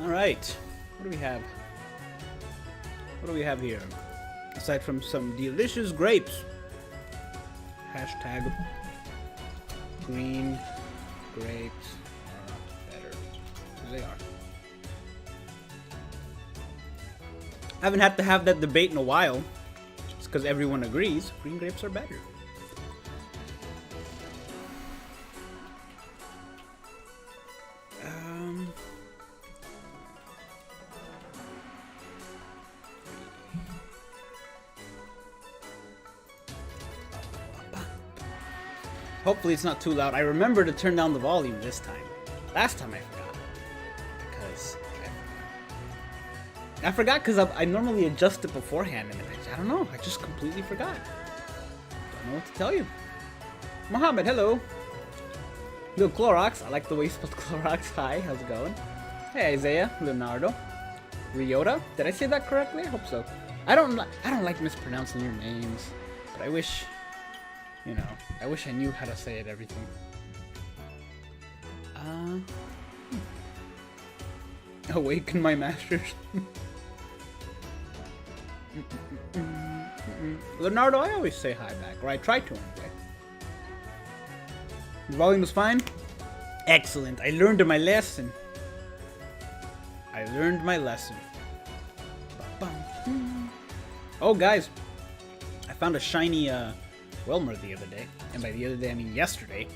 Alright. What do we have? What do we have here? Aside from some delicious grapes. Hashtag green grapes are better. Because they are. I haven't had to have that debate in a while. It's because everyone agrees green grapes are better. Hopefully it's not too loud. I remember to turn down the volume this time. Last time I forgot. Because I forgot because I normally adjust it beforehand, and I don't know. I just completely forgot. Don't know what to tell you. Mohammed, hello. Lil Clorox. I like the way you spelled Clorox. Hi, how's it going? Hey, Isaiah, Leonardo, Ryota. Did I say that correctly? I hope so. I don't like mispronouncing your names, but I wish. You know, I wish I knew how to say it, everything. Awaken my masters. Leonardo, I always say hi back, or I try to anyway. The volume was fine? Excellent, I learned my lesson. Oh, guys, I found a shiny, Wilmer the other day, and by the other day I mean yesterday.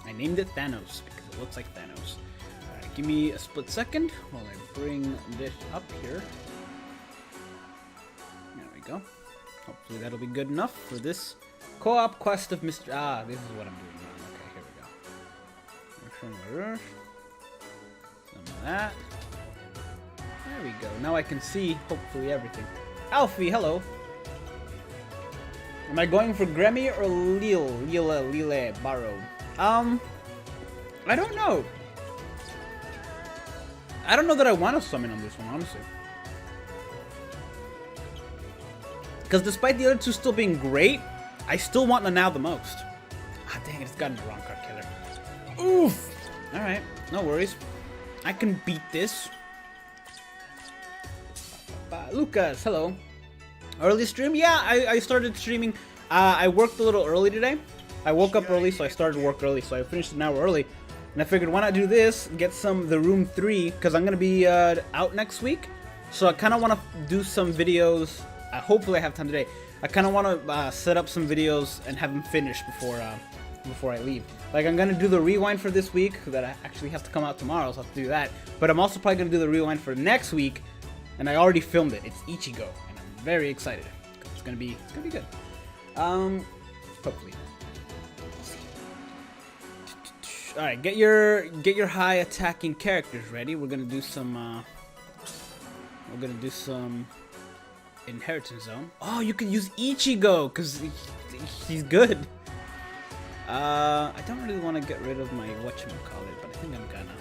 I named it Thanos because it looks like Thanos. Alright, give me a split second while I bring this up here. There we go. Hopefully that'll be good enough for this co-op quest of Mr. Ah, this is what I'm doing now. Okay, here we go. Some of that. There we go. Now I can see hopefully everything. Alfie, hello. Am I going for Grammy or Lile, Barrow? I don't know. I don't know that I want to summon on this one, honestly. Because despite the other two still being great, I still want Nanao the most. Ah, dang it, it's gotten the wrong card killer. Oof! Alright, no worries. I can beat this. Lucas, hello. Early stream? Yeah, I started streaming. I worked a little early today. I woke up early, so I started work early, so I finished an hour early. And I figured, why not do this, get some The Room 3, because I'm going to be out next week. So I kind of want to do some videos. Hopefully I have time today. I kind of want to set up some videos and have them finished before I leave. Like, I'm going to do the rewind for this week, that I actually have to come out tomorrow, so I have to do that. But I'm also probably going to do the rewind for next week. And I already filmed it. It's Ichigo, and I'm very excited. It's gonna be good. Hopefully. All right, get your high attacking characters ready. We're gonna do some. Inheritance Zone. Oh, you can use Ichigo because he's good. I don't really want to get rid of my whatchamacallit, but I think I'm gonna.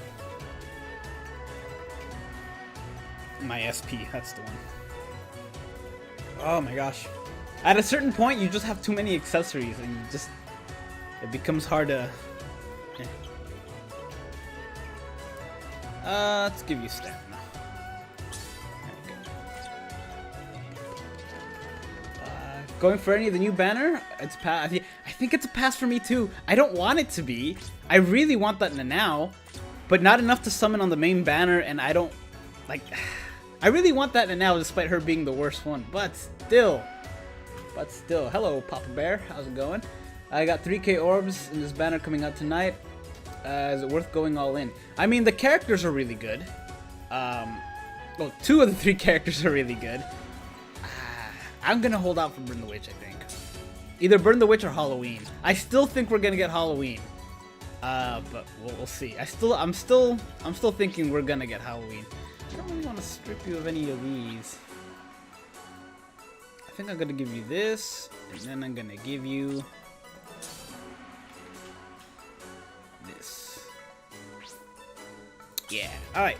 My SP, that's the one. Oh my gosh. At a certain point, you just have too many accessories and it becomes hard to... let's give you stamina. There we go. Going for any of the new banner? It's pass. I think it's a pass for me too. I don't want it to be. I really want that Nanao, but not enough to summon on the main banner, and I don't... Like... I really want that Nanao despite her being the worst one, but still. Hello, Papa Bear. How's it going? I got 3k orbs in this banner coming out tonight. Is it worth going all in? I mean, the characters are really good. Well, 2 of the 3 characters are really good. I'm gonna hold out for Burn the Witch, I think. Either Burn the Witch or Halloween. I still think we're gonna get Halloween. But we'll see. I'm still thinking we're gonna get Halloween. I don't really want to strip you of any of these. I think I'm going to give you this, and then I'm going to give you this. Yeah, alright.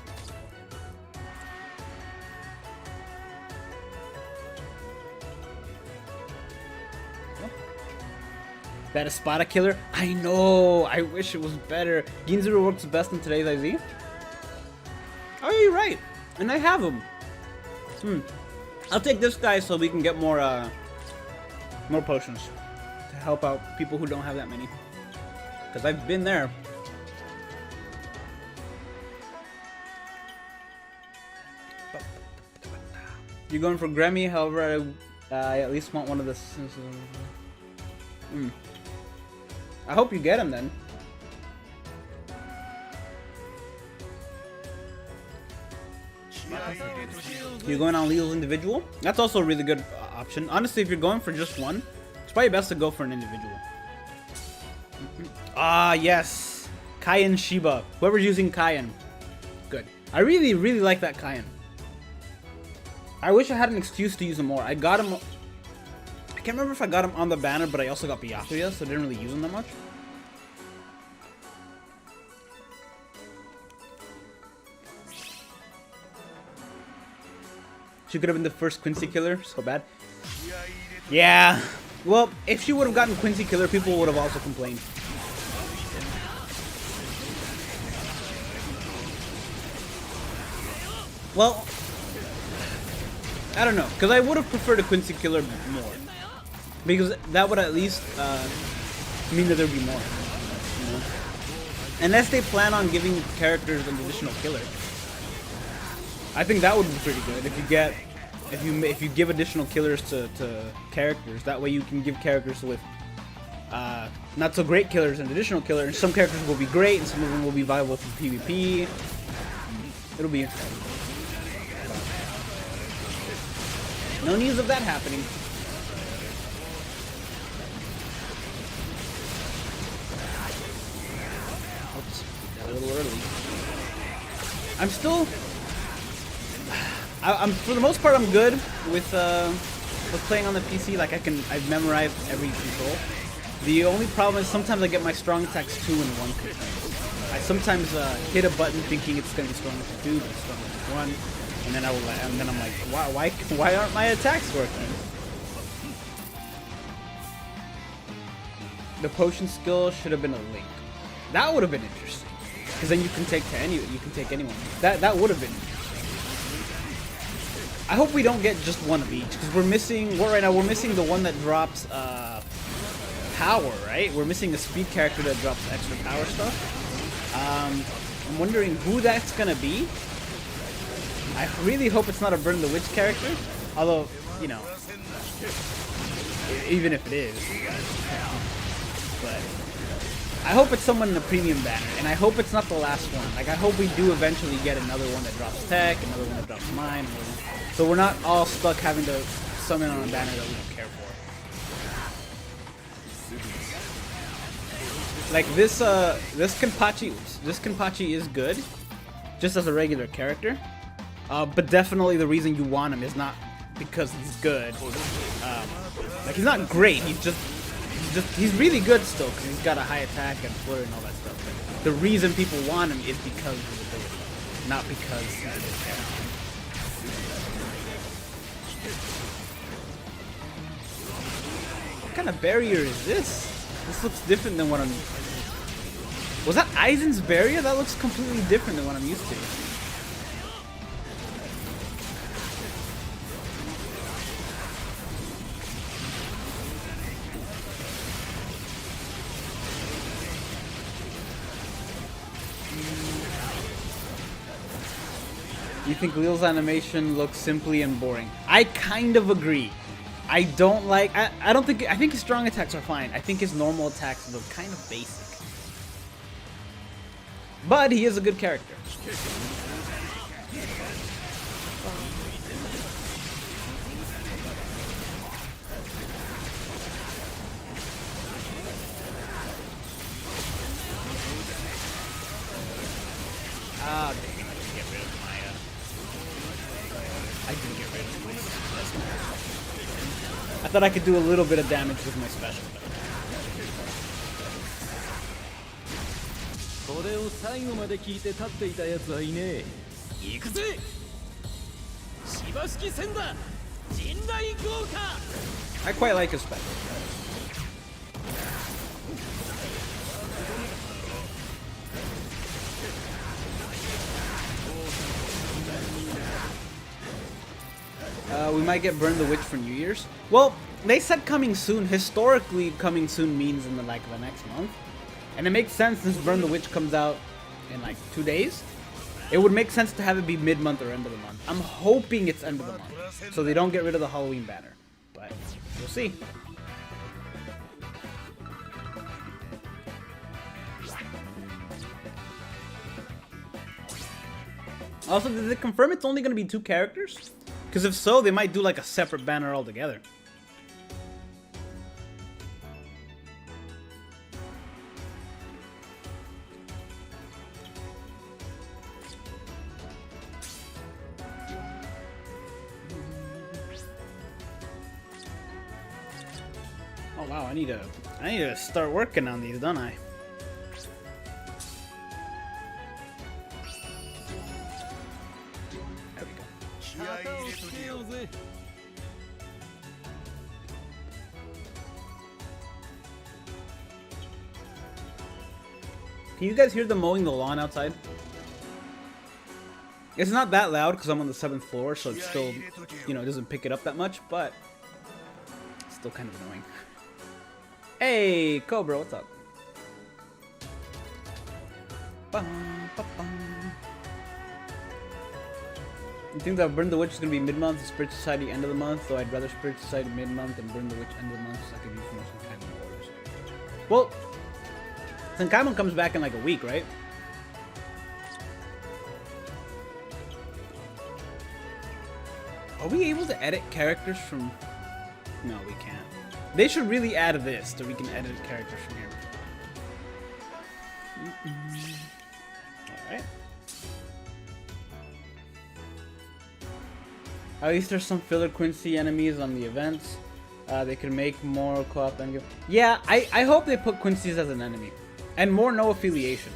That Espada killer? I know! I wish it was better. Ginzuru works best in today's IZ. Oh, he you're right. And I have them. I'll take this guy so we can get more potions to help out people who don't have that many. Because I've been there. You're going for Grammy, however, I at least want one of the... I hope you get him then. You're going on Leo's individual? That's also a really good option. Honestly, if you're going for just one, it's probably best to go for an individual. Ah, yes. Kaien Shiba. Whoever's using Kaien. Good. I really, really like that Kaien. I wish I had an excuse to use him more. I got him... I can't remember if I got him on the banner, but I also got Byakuya, so I didn't really use him that much. She could have been the first Quincy killer. So bad. Yeah. Well, if she would have gotten Quincy killer, people would have also complained. Well, I don't know, because I would have preferred a Quincy killer more. Because that would at least mean that there would be more. You know? Unless they plan on giving characters an additional killer. I think that would be pretty good if you give additional killers to characters. That way you can give characters with not so great killers an additional killer, and some characters will be great and some of them will be viable for PvP. It'll be interesting. No news of that happening. Oops, got a little early. I'm still... I'm for the most part I'm good with playing on the PC. Like I've memorized every control. The only problem is sometimes I get my strong attacks 2 in one control. I sometimes hit a button thinking it's gonna be strong with 2, but it's strong with 1, and then I'm like, why aren't my attacks working? The potion skill should have been a link. That would have been interesting, because then you can take anyone. That would have been interesting. I hope we don't get just one of each, because we're missing the one that drops power, right? We're missing a speed character that drops extra power stuff. I'm wondering who that's gonna be. I really hope it's not a Burn the Witch character, although, you know, even if it is. But I hope it's someone in the premium banner, and I hope it's not the last one. Like, I hope we do eventually get another one that drops tech, another one that drops mine, so we're not all stuck having to summon on a banner that we don't care for. Like this Kenpachi is good, just as a regular character. But definitely the reason you want him is not because he's good. Like, he's not great. He's really good still because he's got a high attack and flurry and all that stuff. But the reason people want him is because of his ability, not because he's a good character. What kind of barrier is this? This looks different than what I'm... Was that Aizen's barrier? That looks completely different than what I'm used to. You think Leel's animation looks simply and boring? I kind of agree. I don't like... I think his strong attacks are fine. I think his normal attacks look kind of basic. But he is a good character. Ah, dang it, I can get rid of Maya. I can get rid of Maya. I thought I could do a little bit of damage with my special. I quite like his special. We might get Burn the Witch for New Year's. Well, they said coming soon. Historically, coming soon means in the next month. And it makes sense since Burn the Witch comes out in like 2 days. It would make sense to have it be mid-month or end of the month. I'm hoping it's end of the month, so they don't get rid of the Halloween banner. But we'll see. Also, did they confirm it's only going to be 2 characters? Because if so, they might do like a separate banner altogether. Oh wow, I need to start working on these, don't I? There we go. Can you guys hear them mowing the lawn outside? It's not that loud because I'm on the 7th floor, so it's still, you know, it doesn't pick it up that much, but it's still kind of annoying. Hey, Cobra, what's up? You think that Burn the Witch is going to be mid-month and Spirit Society end of the month, though I'd rather Spirit Society mid-month and Burn the Witch end of the month so I could use more Senkaimon orders. Well, Senkaimon comes back in like a week, right? Are we able to edit characters from... No, we can't. They should really add this so we can edit characters from here. Alright. At least there's some filler Quincy enemies on the events. They can make more co-op and yeah, I hope they put Quincy's as an enemy. And more no affiliation.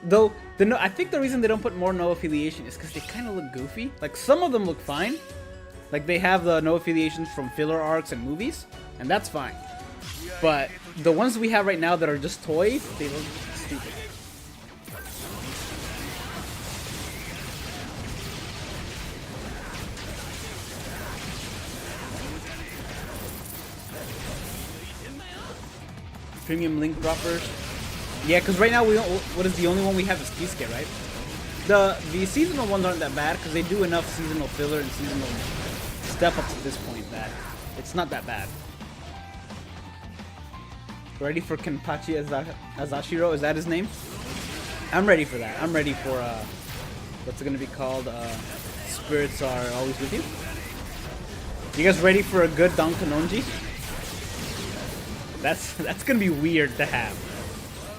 Though, I think the reason they don't put more no affiliation is because they kind of look goofy. Like, some of them look fine. Like, they have the no affiliations from filler arcs and movies. And that's fine. But the ones we have right now that are just toys, they look stupid. Premium link droppers. Yeah, because right now what is the only one we have is Kisuke, right? The seasonal ones aren't that bad because they do enough seasonal filler and seasonal step ups at this point that it's not that bad. Ready for Kenpachi Azashiro? Is that his name? I'm ready for that. I'm ready for what's it gonna be called? Spirits Are Always With You. You guys ready for a good Dankanonji? That's gonna be weird to have.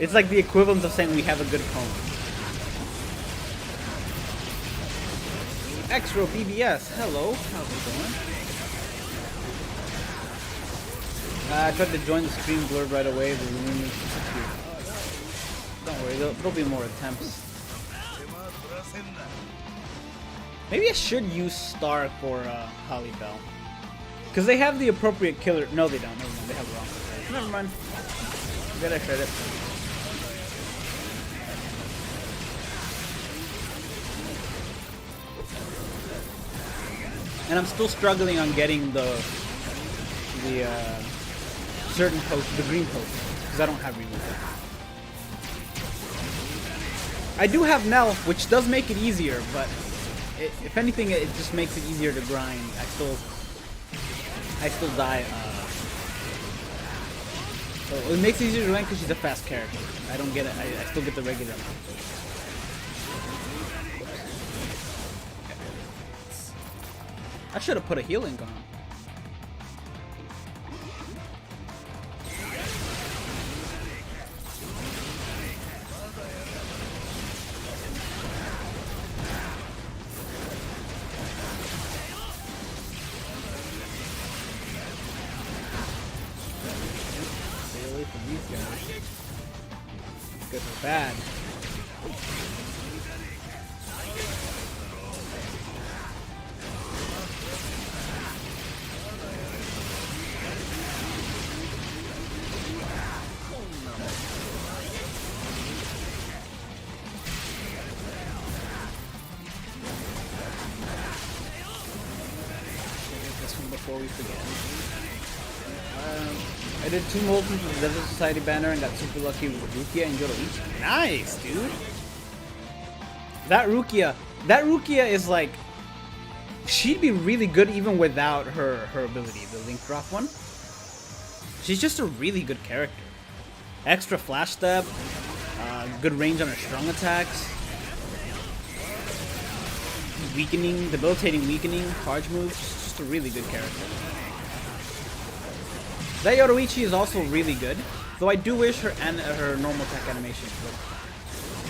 It's like the equivalent of saying we have a good poem. Extra BBS, hello. How's it going? I tried to join the stream blurred right away, but we need to. Don't worry, there'll be more attempts. Maybe I should use Star for Holly Bell. Because they have the appropriate killer. No, they don't. Never mind. They have the wrong killer. Never mind. Good, I tried it. And I'm still struggling on getting the certain post, the green post, because I don't have removal. I do have Nell, which does make it easier, but if anything, it just makes it easier to grind. I still die. So it makes it easier to grind because she's a fast character. I don't get it. I still get the regular amount. I should have put a healing on. Stay away from these guys. These guys are bad. before we forget. I did 2 molten for the Desert Society banner and got super lucky with Rukia and Yoruichi. Nice, dude. That Rukia is like, she'd be really good even without her ability, the Link Drop one. She's just a really good character. Extra flash step, good range on her strong attacks. Weakening, debilitating weakening, charge moves, just a really good character. That Yoruichi is also really good, though I do wish her normal attack animation would.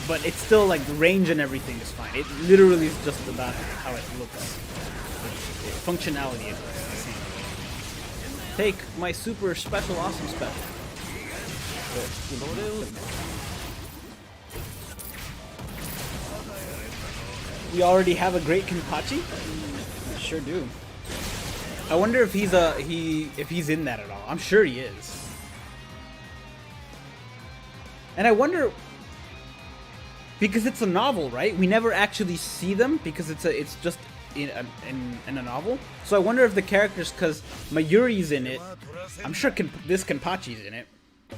But it's still like range and everything is fine. It literally is just about how it looks. Functionality is the same. Take my super special awesome special. We already have a great Kenpachi? I sure do. I wonder if he's in that at all. I'm sure he is. And I wonder, because it's a novel, right? We never actually see them because it's just in a novel. So I wonder if the characters, because Mayuri's in it, I'm sure this Kenpachi's in it.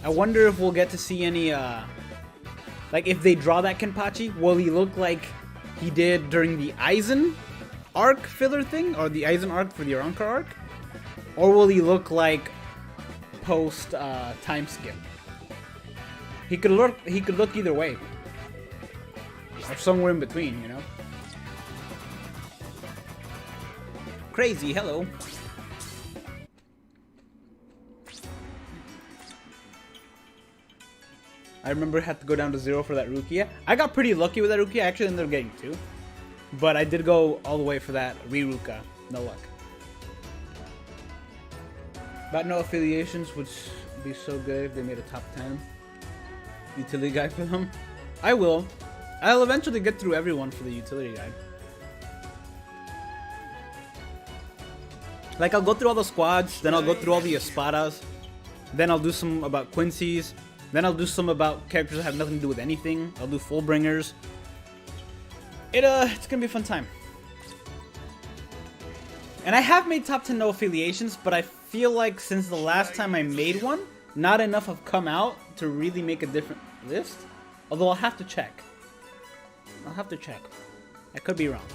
I wonder if we'll get to see any like if they draw that Kenpachi, will he look like he did during the Aizen arc filler thing, or the Aizen arc for the Aranka arc, or will he look like post time skip? He could look either way, or somewhere in between, you know. Crazy, hello. I remember I had to go down to 0 for that Rukia. I got pretty lucky with that Rukia. I actually ended up getting 2. But I did go all the way for that Riruka. No luck. But no affiliations would be so good if they made a top 10 utility guide for them. I will. I'll eventually get through everyone for the utility guide. Like, I'll go through all the squads, then I'll go through all the Espadas, then I'll do some about Quincy's, then I'll do some about characters that have nothing to do with anything. I'll do Fullbringers. It's gonna be a fun time. And I have made top 10 no affiliations, but I feel like since the last time I made one, not enough have come out to really make a different list. Although I'll have to check. I could be wrong.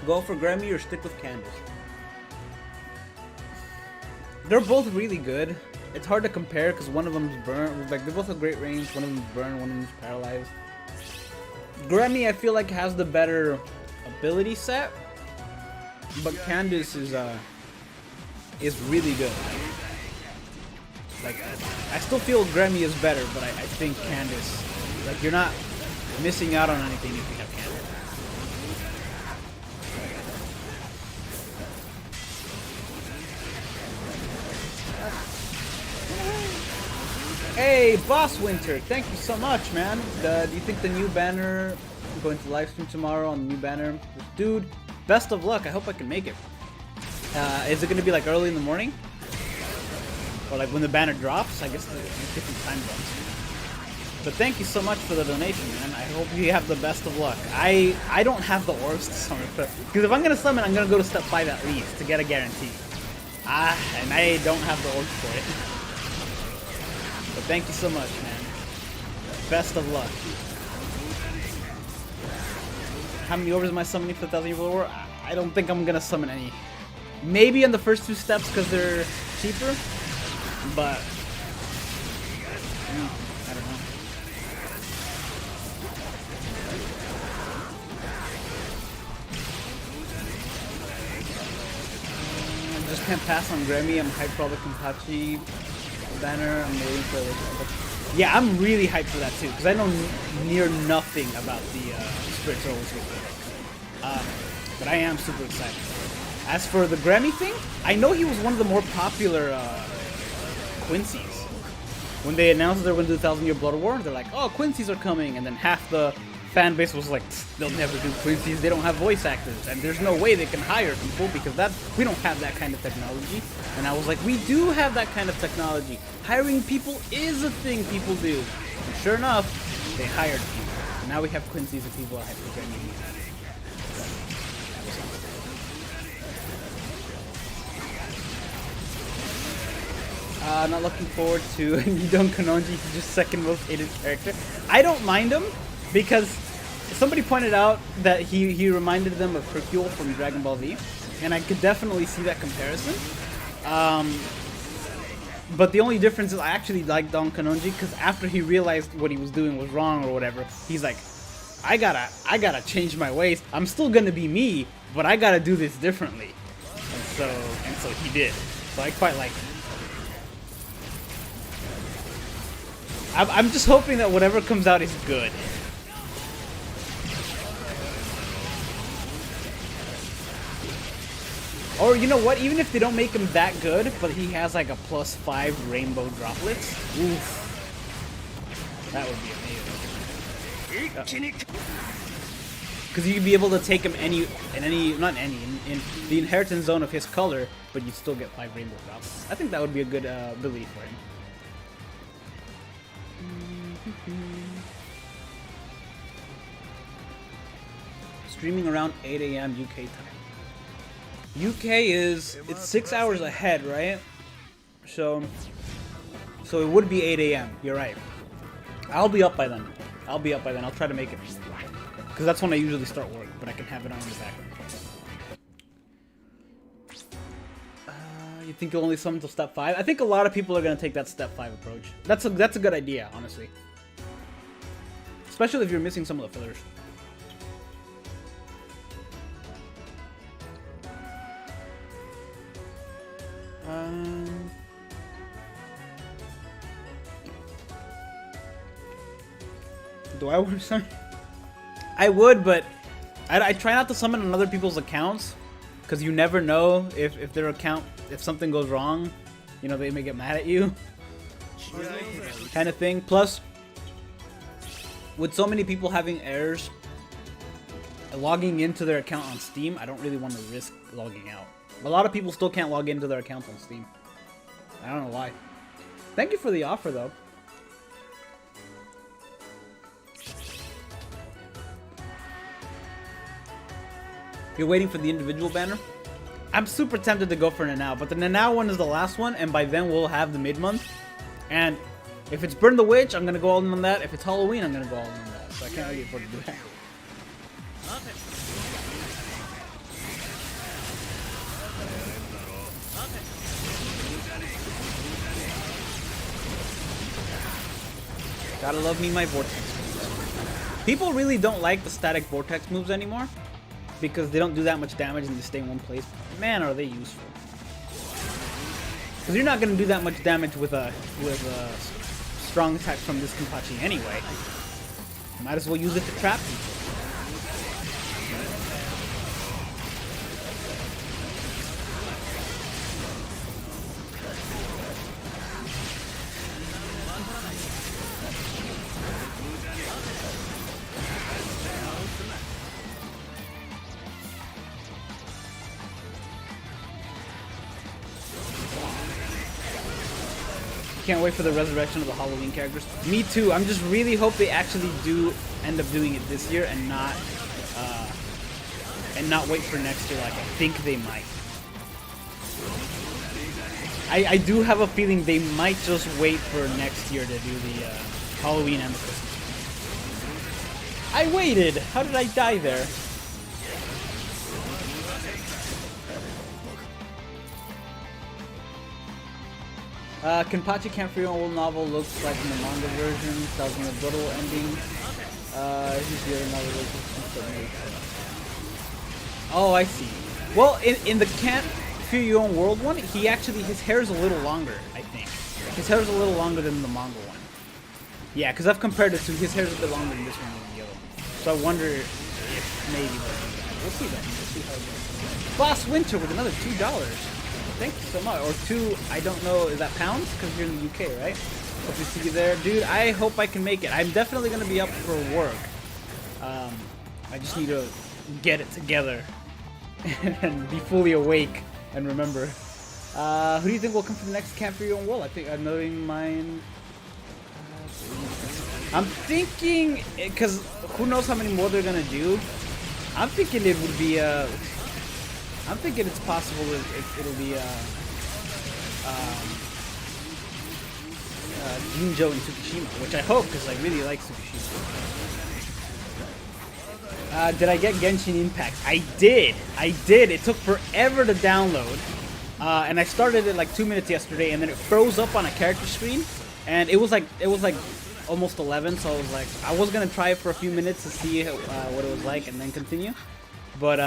Go for Grammy or stick with Candace? They're both really good. It's hard to compare because one of them's burnt. Like, they both have great range. One of them's burned, one of them's paralyzed. Grammy, I feel like, has the better ability set, but Candace is really good. Like, I still feel Grammy is better, but I think Candace, like, you're not missing out on anything if you have Candace. Hey, Boss Winter, thank you so much, man. Do you think the new banner, I'm going to live stream tomorrow on the new banner? Dude, best of luck. I hope I can make it. Is it going to be like early in the morning? Or like when the banner drops? I guess there's different time zones. But thank you so much for the donation, man. I hope you have the best of luck. I don't have the orbs to summon, because if I'm going to summon, I'm going to go to step 5 at least to get a guarantee. And I don't have the orbs for it. But thank you so much, man. Best of luck. How many orbs am I summoning for the 1,000-year war? I don't think I'm gonna summon any. Maybe on the first 2 steps because they're cheaper, but I don't know. I just can't pass on Grammy. I'm hyped for all the Kenpachi banner. I'm waiting for it. Yeah, I'm really hyped for that too, because I know near nothing about the spiritual but I am super excited. As for the Grammy thing, I know he was one of the more popular Quincy's. When they announced they're going to do the 1,000-year Blood War, they're like, oh, Quincy's are coming, and then half the fan base was like, they'll never do Quincy's, they don't have voice actors, and there's no way they can hire people because we don't have that kind of technology. And I was like, we do have that kind of technology. Hiring people is a thing people do. And sure enough, they hired people. Now we have Quincy's and people are hypergenuine. Not looking forward to Nidon Kanonji. He's just second most hated character. I don't mind him because somebody pointed out that he reminded them of Hercule from Dragon Ball Z, and I could definitely see that comparison. But the only difference is I actually like Don Kanonji because after he realized what he was doing was wrong or whatever, he's like, I gotta change my ways. I'm still gonna be me, but I gotta do this differently. And so he did. So I quite like him. I'm just hoping that whatever comes out is good. Or you know what? Even if they don't make him that good, but he has like a +5 rainbow droplets. Oof. That would be amazing. Because you'd be able to take him in the inheritance zone of his color, but you'd still get 5 rainbow droplets. I think that would be a good ability for him. Streaming around 8 AM UK time. UK it's 6 hours ahead, right? So it would be 8 AM. You're right. I'll be up by then. I'll try to make it. Because that's when I usually start work, but I can have it on in the background. You think you'll only summon until step 5? I think a lot of people are going to take that step 5 approach. That's a good idea, honestly. Especially if you're missing some of the fillers. Do I want to summon? I would, but I try not to summon on other people's accounts because you never know if their account, if something goes wrong, you know, they may get mad at you, kind of thing. Plus, with so many people having errors logging into their account on Steam, I don't really want to risk logging out. A lot of people still can't log into their accounts on Steam. I don't know why. Thank you for the offer, though. You're waiting for the individual banner? I'm super tempted to go for Nanao, but the Nanao one is the last one, and by then we'll have the mid-month. And if it's Burn the Witch, I'm gonna go all in on that. If it's Halloween, I'm gonna go all in on that. So I can't really afford to do that. Gotta love me my Vortex moves. People really don't like the static Vortex moves anymore because they don't do that much damage and they stay in one place. Man, are they useful. Because you're not going to do that much damage with a strong attack from this Kenpachi anyway. Might as well use it to trap people. Can't wait for the resurrection of the Halloween characters. Me too. I'm just really hope they actually do end up doing it this year and not wait for next year like I think they might. I do have a feeling they might just wait for next year to do the Halloween and the Christmas. I waited! How did I die there? Kenpachi Camp for Your Old Novel looks like in the manga version, causing a brutal ending. Here's the other novel version. Oh, I see. Well, in the Can't Fear Your Own World one, he actually, his hair is a little longer, I think. His hair is a little longer than the manga one. Yeah, because I've compared it to his hair is a bit longer than this one than the other one. So I wonder if maybe they'll do that. We'll see then. We'll see how it goes. Boss Winter with another $2. Thank you so much. Or 2, I don't know, is that pounds? Because you're in the UK, right? Hope to see you there. Dude, I hope I can make it. I'm definitely going to be up for work. I just need to get it together and be fully awake and remember. Who do you think will come for the next Camp for Your Own World? I think knowing mine. I'm thinking, because who knows how many more they're gonna do. I'm thinking it would be I'm thinking it's possible it'll be Jinjo and Tsukishima, which I hope, because I really like Tsukishima. Did I get Genshin Impact? I did. It took forever to download, and I started it like 2 minutes yesterday, and then it froze up on a character screen, and it was like almost 11, so I was like, I was gonna try it for a few minutes to see what it was like, and then continue, but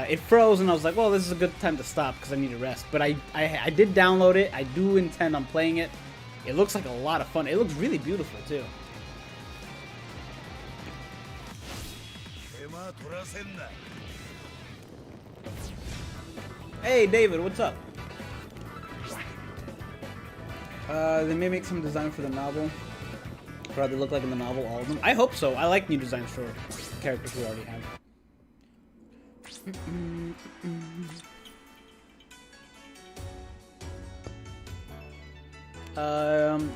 it froze, and I was like, well, this is a good time to stop because I need to rest. But I did download it. I do intend on playing it. It looks like a lot of fun. It looks really beautiful too. Hey David, what's up? They may make some design for the novel. Probably look like in the novel, all of them. I hope so. I like new designs for characters we already have.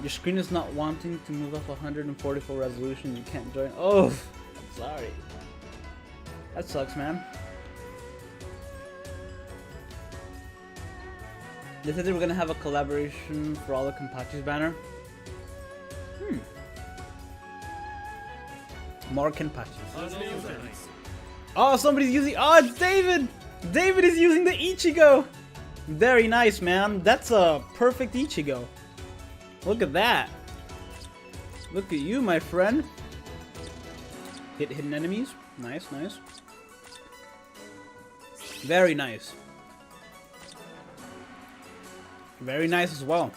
Your screen is not wanting to move up 144 resolution. You can't join. Oh, I'm sorry. That sucks, man. They said they were gonna have a collaboration for all the Kenpachi's banner. More Kenpachis. Oh, somebody's using. Oh, it's David! David is using the Ichigo! Very nice, man. That's a perfect Ichigo. Look at that. Look at you, my friend. Hit hidden enemies. Nice, nice. Very nice. Very nice as well.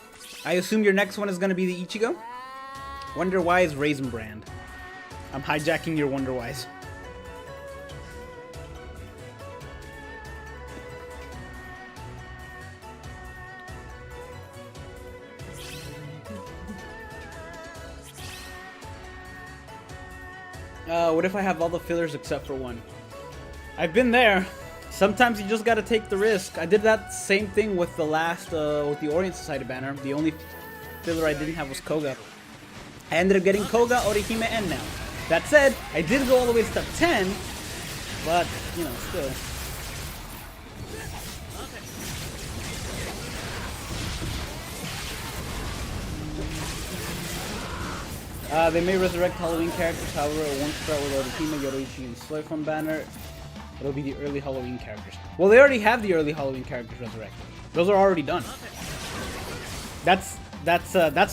I assume your next one is going to be the Ichigo? Wonder Why is Raisin Brand. I'm hijacking your Wonder Whys. What if I have all the fillers except for one? I've been there. Sometimes you just gotta take the risk. I did that same thing with the last, with the Orient Society banner. The only filler I didn't have was Koga. I ended up getting Koga, Orihime, and now. That said, I did go all the way to step 10, but, you know, still. They may resurrect Halloween characters, however, it won't start with Orihime, Yoroichi, and Soy from banner. It'll be the early Halloween characters. Well, they already have the early Halloween characters resurrected. Those are already done. That's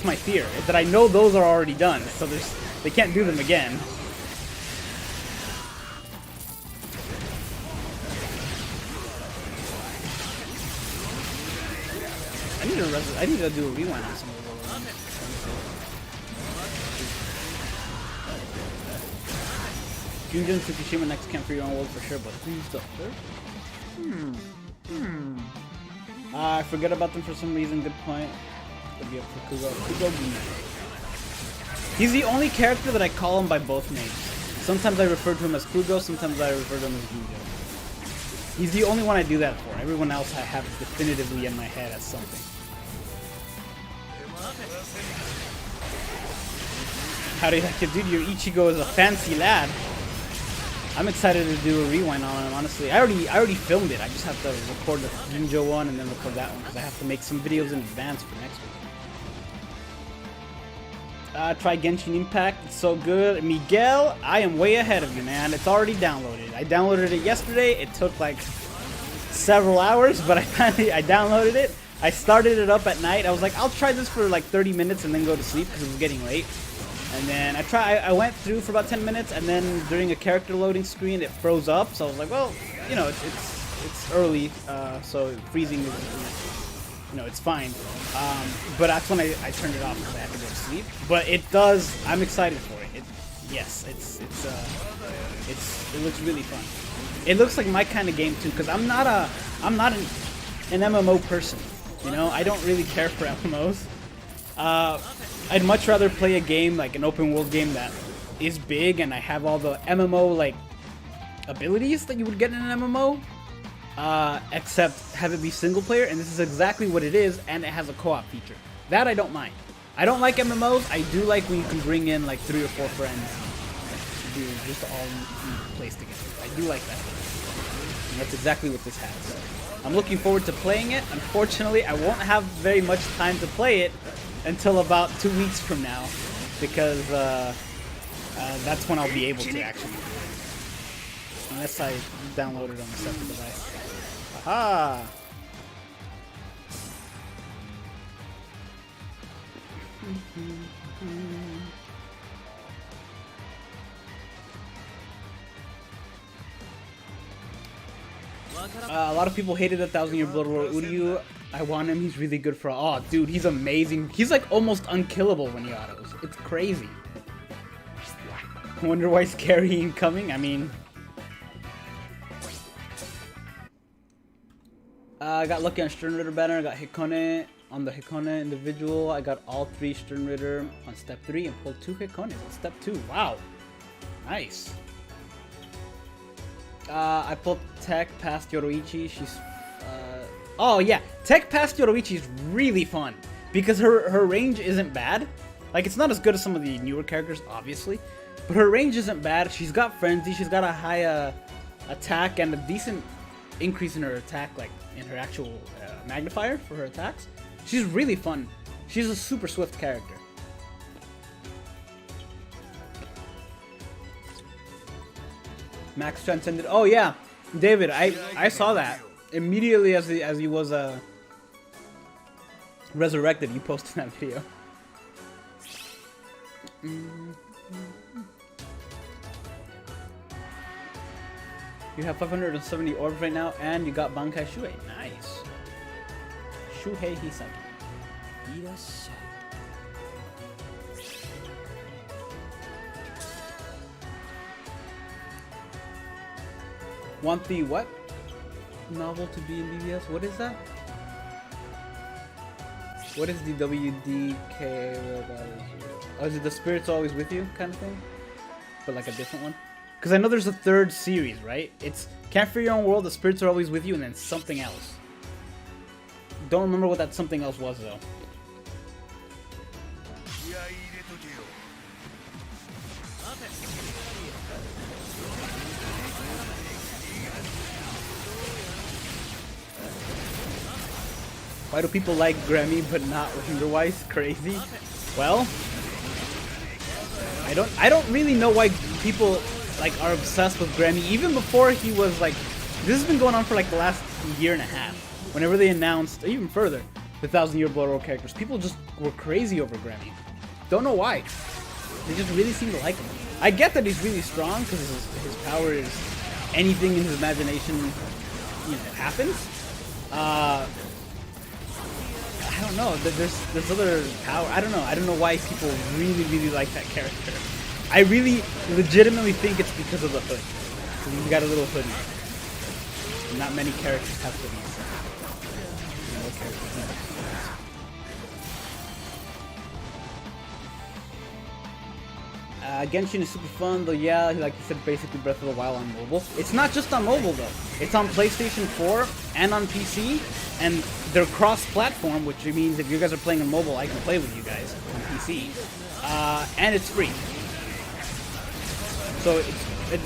my fear, is that I know those are already done, so they can't do them again. I need to do a rewind on some of those. Jinjo and Tsukishima next camp for your own world for sure, but who's the third? I forget about them for some reason. Good point. Could be up for Kugo. He's the only character that I call him by both names. Sometimes I refer to him as Kugo, sometimes I refer to him as Jinjo. He's the only one I do that for. Everyone else I have definitively in my head as something. How do you like it, dude? Your Ichigo is a fancy lad. I'm excited to do a rewind on him, honestly. I already filmed it. I just have to record the Jinjo one and then record that one because I have to make some videos in advance for next week. Try Genshin Impact. It's so good. Miguel, I am way ahead of you, man. It's already downloaded. I downloaded it yesterday. It took like several hours, but I downloaded it. I started it up at night. I was like, I'll try this for like 30 minutes and then go to sleep because it was getting late. And then I went through for about 10 minutes, and then during a character loading screen, it froze up. So I was like, well, you know, it's early, so freezing is, you know, it's fine. But that's when I turned it off because I had to go to sleep. But it does. I'm excited for it. Yes, it looks really fun. It looks like my kind of game too, because I'm not an MMO person. You know, I don't really care for MMOs. I'd much rather play a game, like an open world game that is big and I have all the MMO like abilities that you would get in an MMO, except have it be single player, and this is exactly what it is, and it has a co-op feature. That I don't mind. I don't like MMOs. I do like when you can bring in like 3 or 4 friends. Do just all in place together. I do like that. And that's exactly what this has. So I'm looking forward to playing it. Unfortunately, I won't have very much time to play it until about 2 weeks from now, because that's when I'll be able to actually. Unless I download it on a separate device. Aha! A lot of people hated 1,000-Year Blood War Uryu. I want him. He's really good for. Oh, dude, he's amazing. He's like almost unkillable when he autos. It's crazy. Wonder why he's carrying coming. I mean, I got lucky on Stern Ritter banner. I got Hikone on the Hikone individual. I got all 3 Stern Ritter on step 3 and pulled 2 Hikones on step 2. Wow, nice. I pulled Tech past Yoroichi. She's, oh yeah, Tech past Yoroichi is really fun because her range isn't bad. Like, it's not as good as some of the newer characters, obviously, but her range isn't bad. She's got Frenzy. She's got a high attack and a decent increase in her attack, like in her actual magnifier for her attacks. She's really fun. She's a super swift character. Max Transcended. Oh yeah, David, I saw that immediately as he was resurrected. You posted that video. You have 570 orbs right now, and you got Bankai Shuhei. Nice. Shuhei Hisaki. Want the what? Novel to be in BBS? What is that? What is the WDK? Oh, is it the Spirit's Always With You kind of thing? But like a different one? Because I know there's a 3rd series, right? It's Can't Fear Your Own World, The Spirits Are Always With You, and then something else. Don't remember what that something else was, though. Why do people like Grammy but not Wonderwise? Crazy. Well, I don't really know why people like are obsessed with Grammy. Even before he was like, this has been going on for like the last year and a half. Whenever they announced, even further, the 1,000-Year Blood Roll characters, people just were crazy over Grammy. Don't know why. They just really seem to like him. I get that he's really strong because his power is anything in his imagination, you know, happens. I don't know. There's other power. I don't know why people really like that character. I really legitimately think it's because of the hood. He's got a little hoodie. Not many characters have hoodies. No characters have hoodies. Genshin is super fun, though. Yeah, like you said, basically Breath of the Wild on mobile. It's not just on mobile though. It's on PlayStation 4 and on PC, and they're cross-platform, which means if you guys are playing on mobile, I can play with you guys on PC, and it's free. So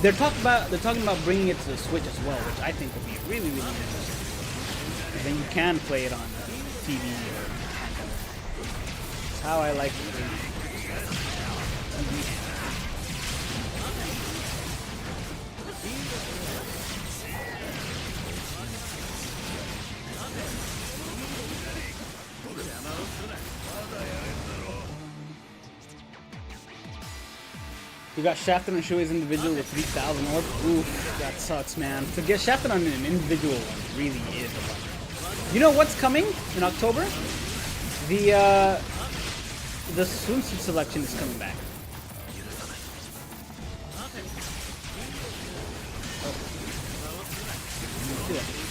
they're talking about bringing it to the Switch as well, which I think would be really interesting. And then you can play it on TV. That's how I like it. You got Shafted on Shuei's individual with 3,000 orbs. Oof, that sucks, man. To get Shafted on an individual one really is a bummer. You know what's coming in October? The swimsuit selection is coming back.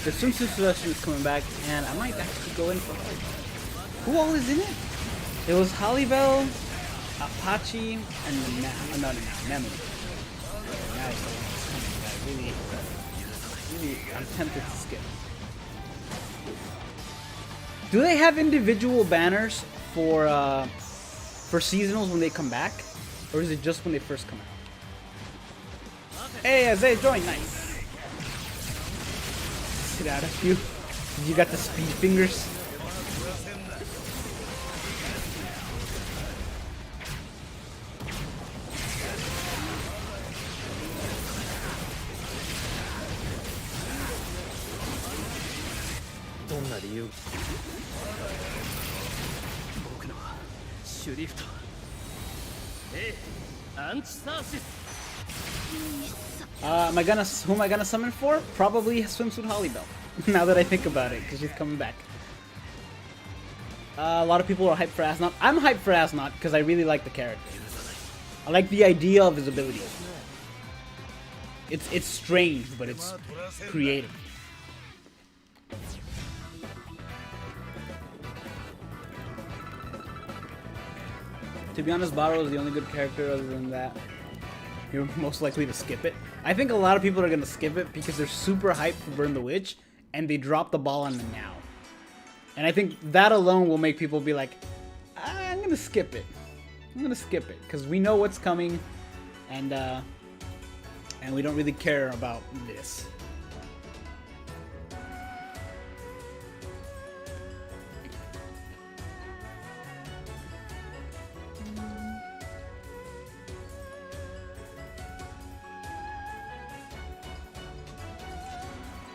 The swimsuit selection is coming back, and I might actually go in for it. Who all is in it? It was Hollyville, Apache, and Nemo. Really, I'm tempted to skip. Do they have individual banners for for seasonals when they come back, or is it just when they first come out? Hey, Isaiah joined. Nice. Get out of you. You got the speed fingers. Who am I gonna summon for? Probably Swimsuit Hollybell. Now that I think about it, because she's coming back. A lot of people are hyped for Asnot. I'm hyped for Asnot because I really like the character. I like the idea of his abilities. It's strange, but it's creative. To be honest, Baro is the only good character. Other than that, you're most likely to skip it. I think a lot of people are going to skip it because they're super hyped for Burn the Witch, and they drop the ball on the now. And I think that alone will make people be like, I'm going to skip it. I'm going to skip it, because we know what's coming, and we don't really care about this.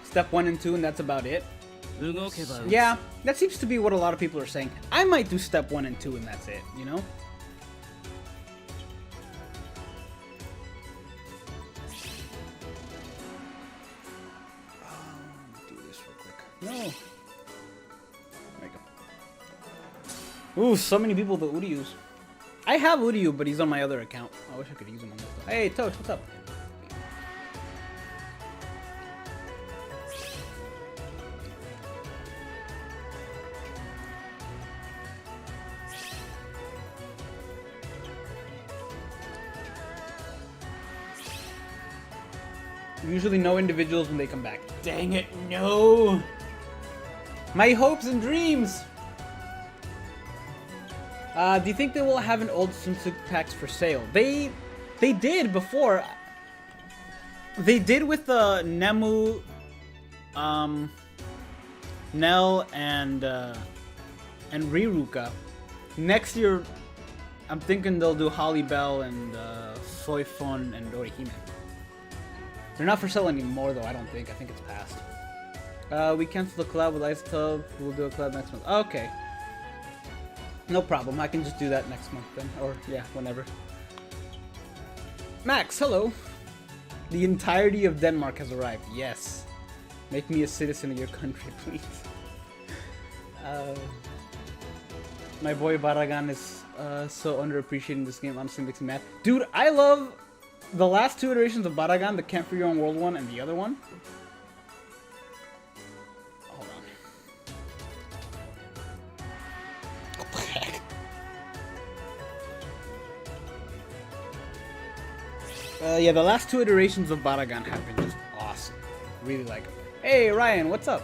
Step 1 and 2, and that's about it. Yeah, that seems to be what a lot of people are saying. I might do step 1 and 2, and that's it, you know? Do this real quick. No. There you go. Ooh, so many people with the Uryus. I have Uryu, but he's on my other account. I wish I could use him on this. Hey, Tosh, what's up? Usually no individuals when they come back. Dang it, no! My hopes and dreams! Do you think they will have an old swimsuit packs for sale? They did before. They did with the Nemu, Nell, and Riruka. Next year, I'm thinking they'll do Hollybell and Soifon and Orihime. They're not for sale anymore, though, I don't think. I think it's past. We canceled the collab with Ice Tub. We'll do a collab next month. Okay. No problem. I can just do that next month then. Or, yeah, whenever. Max, hello. The entirety of Denmark has arrived. Yes. Make me a citizen of your country, please. My boy Baragan is so underappreciated in this game. Honestly, makes me mad. Dude, I love the last two iterations of Baragan, the Camp for Your Own World one and the other one. Hold on. Yeah, the last two iterations of Baragan have been just awesome. Really like them. Hey, Ryan, what's up?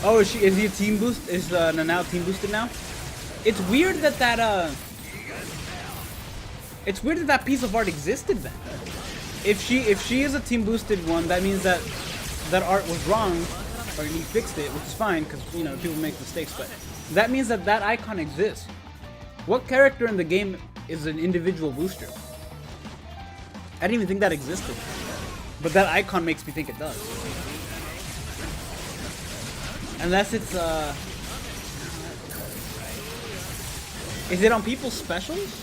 Oh, is he a team boost? Is Nanao team boosted now? It's weird that it's weird that piece of art existed then. If she is a team boosted one, that means that that art was wrong, or he fixed it, which is fine because you know people make mistakes. But that means that that icon exists. What character in the game is an individual booster? I didn't even think that existed, but that icon makes me think it does. Unless it's, is it on people's specials?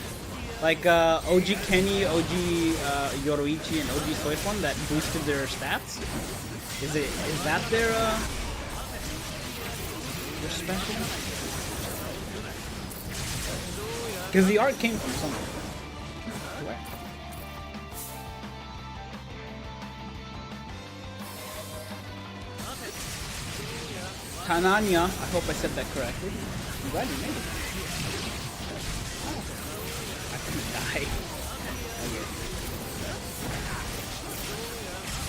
Like, OG Kenny, OG, Yoroichi, and OG Soifon that boosted their stats? Is that their special? Because the art came from somewhere. Where? Tananya, I hope I said that correctly. I'm glad you made it. I couldn't die.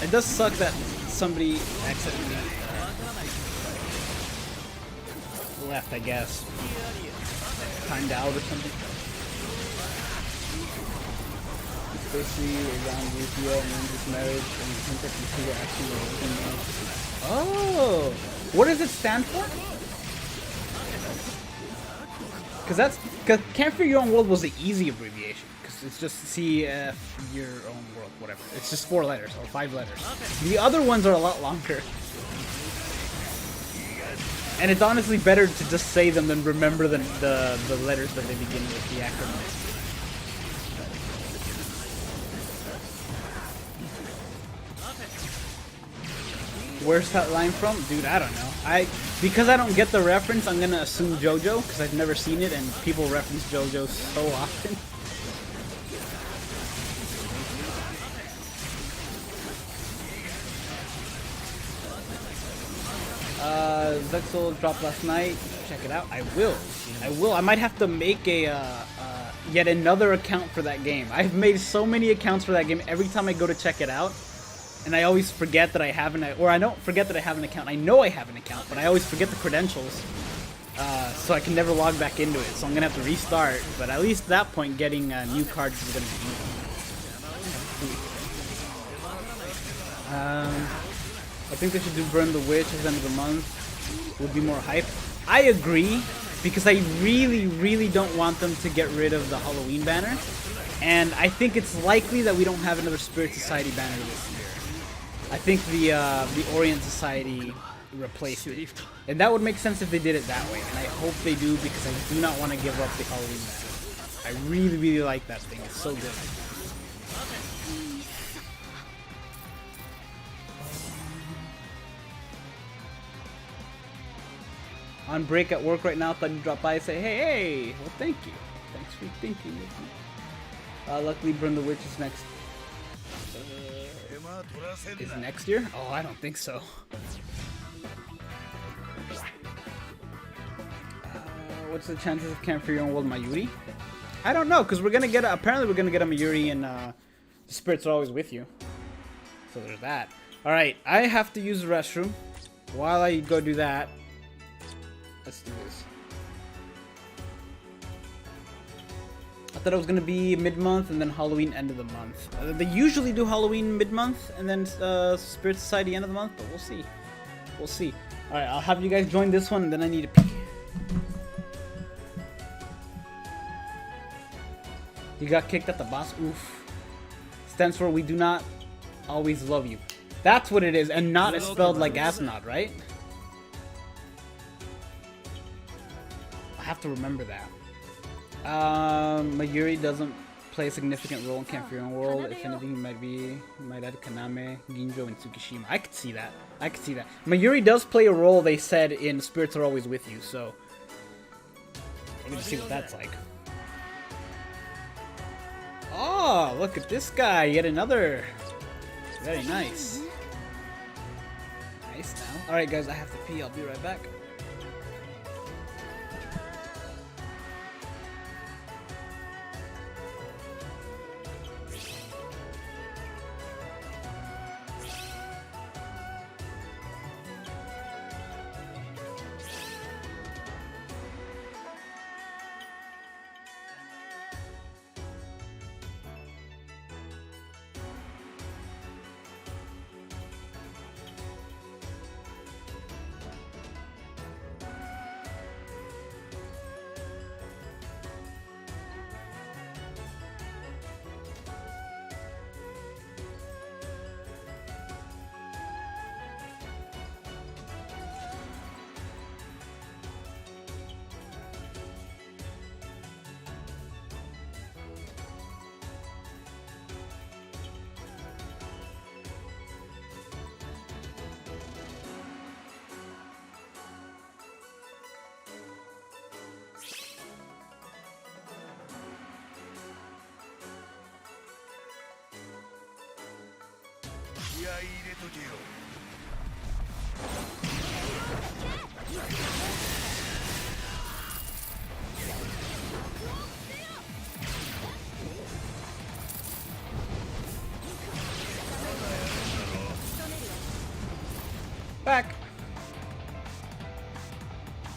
It does suck that somebody accidentally left, I guess. Timed out or something. It's basically around Lucia and then this marriage and the hint that you two are actually working. Oh! What does it stand for? Because Can't Fear Your Own World was the easy abbreviation. Because it's just CF Your Own World, whatever. It's just 4 letters or 5 letters. The other ones are a lot longer. And it's honestly better to just say them than remember the letters that they begin with, the acronym. Where's that line from? Dude, I don't know. Because I don't get the reference, I'm gonna assume JoJo, because I've never seen it, and people reference JoJo so often. Zexel dropped last night. Check it out. I will. I might have to make a yet another account for that game. I've made so many accounts for that game. Every time I go to check it out, and I always forget that I have or I don't forget that I have an account. I know I have an account, but I always forget the credentials, so I can never log back into it. So I'm gonna have to restart. But at least at that point, getting new cards is gonna be easy. I think they should do Burn the Witch at the end of the month. Would be more hype. I agree, because I really don't want them to get rid of the Halloween banner. And I think it's likely that we don't have another Spirit Society banner this year. I think the Orient Society replaced it. And that would make sense if they did it that way. And I hope they do, because I do not want to give up the Halloween banner. I really like that thing. It's so good. On break at work right now, thought you'd drop by and say, hey, well, thank you. Thanks for thinking of me. Luckily, Burn the Witch is next. Is next year? Oh, I don't think so. What's the chances of Can't Fear Your Own World Mayuri? I don't know, because apparently we're gonna get a Mayuri and the spirits are always with you. So there's that. Alright, I have to use the restroom. While I go do that, let's do this. I thought it was going to be mid-month and then Halloween end of the month. They usually do Halloween mid-month and then Spirit Society end of the month, but we'll see. We'll see. Alright, I'll have you guys join this one and then I need to pee. You got kicked at the boss? Oof. Stands for we do not always love you. That's what it is, and not is spelled like Asnod, right? Have to remember that. Mayuri doesn't play a significant role in Can't Fear Your Own World. If anything, he might add Kaname, Ginjo, and Tsukishima. I could see that. Mayuri does play a role, they said, in Spirits Are Always With You, so let me just see what that's like. Oh, look at this guy. Yet another. Very nice. Nice now. Alright guys, I have to pee. I'll be right back.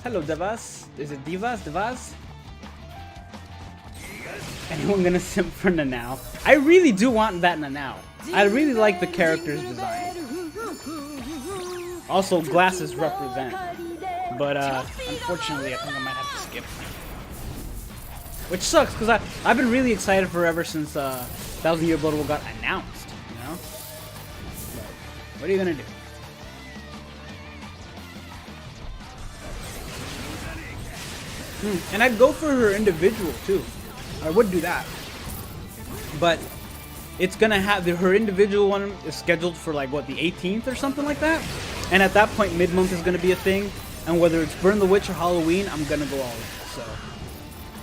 Hello, Devas. Is it Divas? Devas? Anyone gonna simp for Nanao? I really do want that Nanao. I really like the character's design. Also, glasses represent. But unfortunately, I think I might have to skip. Which sucks, because I've been really excited for ever since 1000 Year Blood Bowl got announced, you know? But what are you gonna do? And I'd go for her individual too. I would do that. But it's gonna have her individual one is scheduled for like what, the 18th or something like that. And at that point, mid-month is gonna be a thing. And whether it's Burn the Witch or Halloween, I'm gonna go all in. So,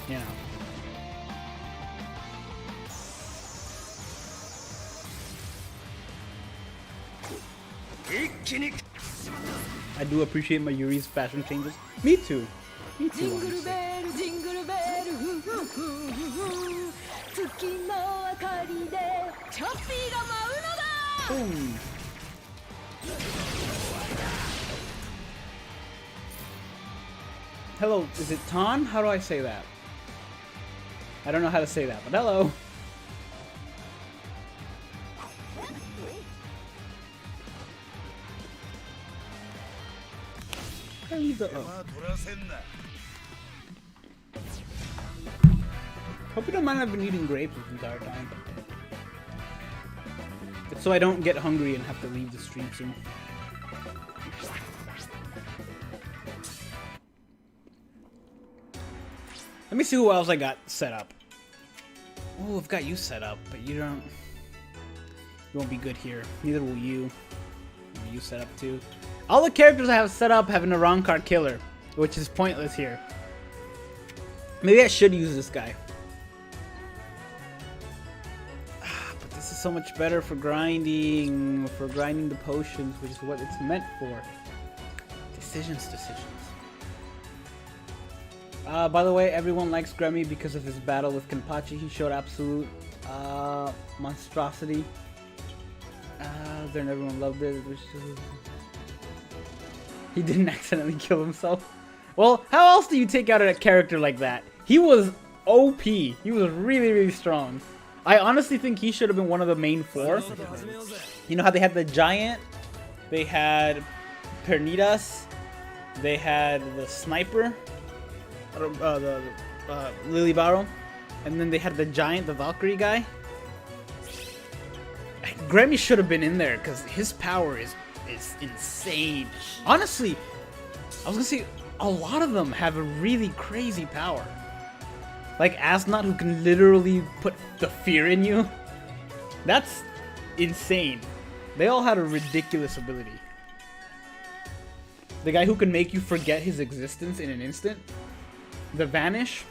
you know. I do appreciate my Yuri's fashion changes. Me too. Me too, honestly. Boom. Hello, is it Ton? How do I say that? I don't know how to say that, but hello. Hope you don't mind I've been eating grapes this entire time. It's so I don't get hungry and have to leave the stream soon. Let me see who else I got set up. Oh, I've got you set up, but you don't... You won't be good here. Neither will you. You set up too. All the characters I have set up have an Arankar killer, which is pointless here. Maybe I should use this guy. But this is so much better for grinding the potions, which is what it's meant for. Decisions. By the way, everyone likes Grammy because of his battle with Kenpachi. He showed absolute monstrosity. Then everyone loved it. He didn't accidentally kill himself. Well, how else do you take out a character like that? He was OP. He was really, really strong. I honestly think he should have been one of the main four. You know how they had the giant, they had Pernidas, they had the sniper, the Lily Barrow, and then they had the giant, the Valkyrie guy. Grammy should have been in there because his power is insane. Honestly, I was gonna say a lot of them have a really crazy power. Like Asnot, who can literally put the fear in you. That's insane. They all had a ridiculous ability. The guy who can make you forget his existence in an instant. The Vanish,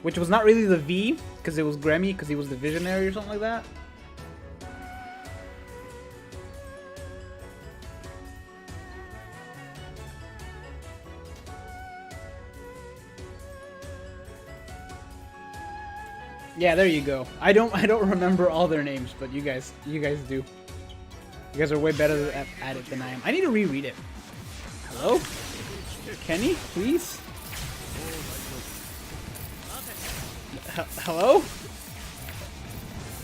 which was not really the V, because it was Grammy, because he was the Visionary or something like that. Yeah, there you go. I don't remember all their names, but you guys do. You guys are way better at it than I am. I need to reread it. Hello? Kenny, please? Hello?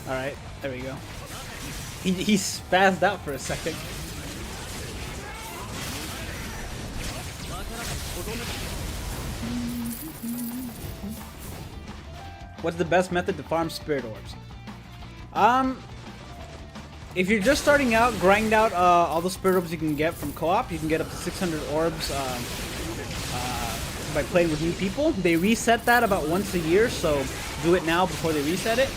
Alright, there we go. He spazzed out for a second. What's the best method to farm spirit orbs? If you're just starting out, grind out all the spirit orbs you can get from co-op. You can get up to 600 orbs by playing with new people. They reset that about once a year, so do it now before they reset it.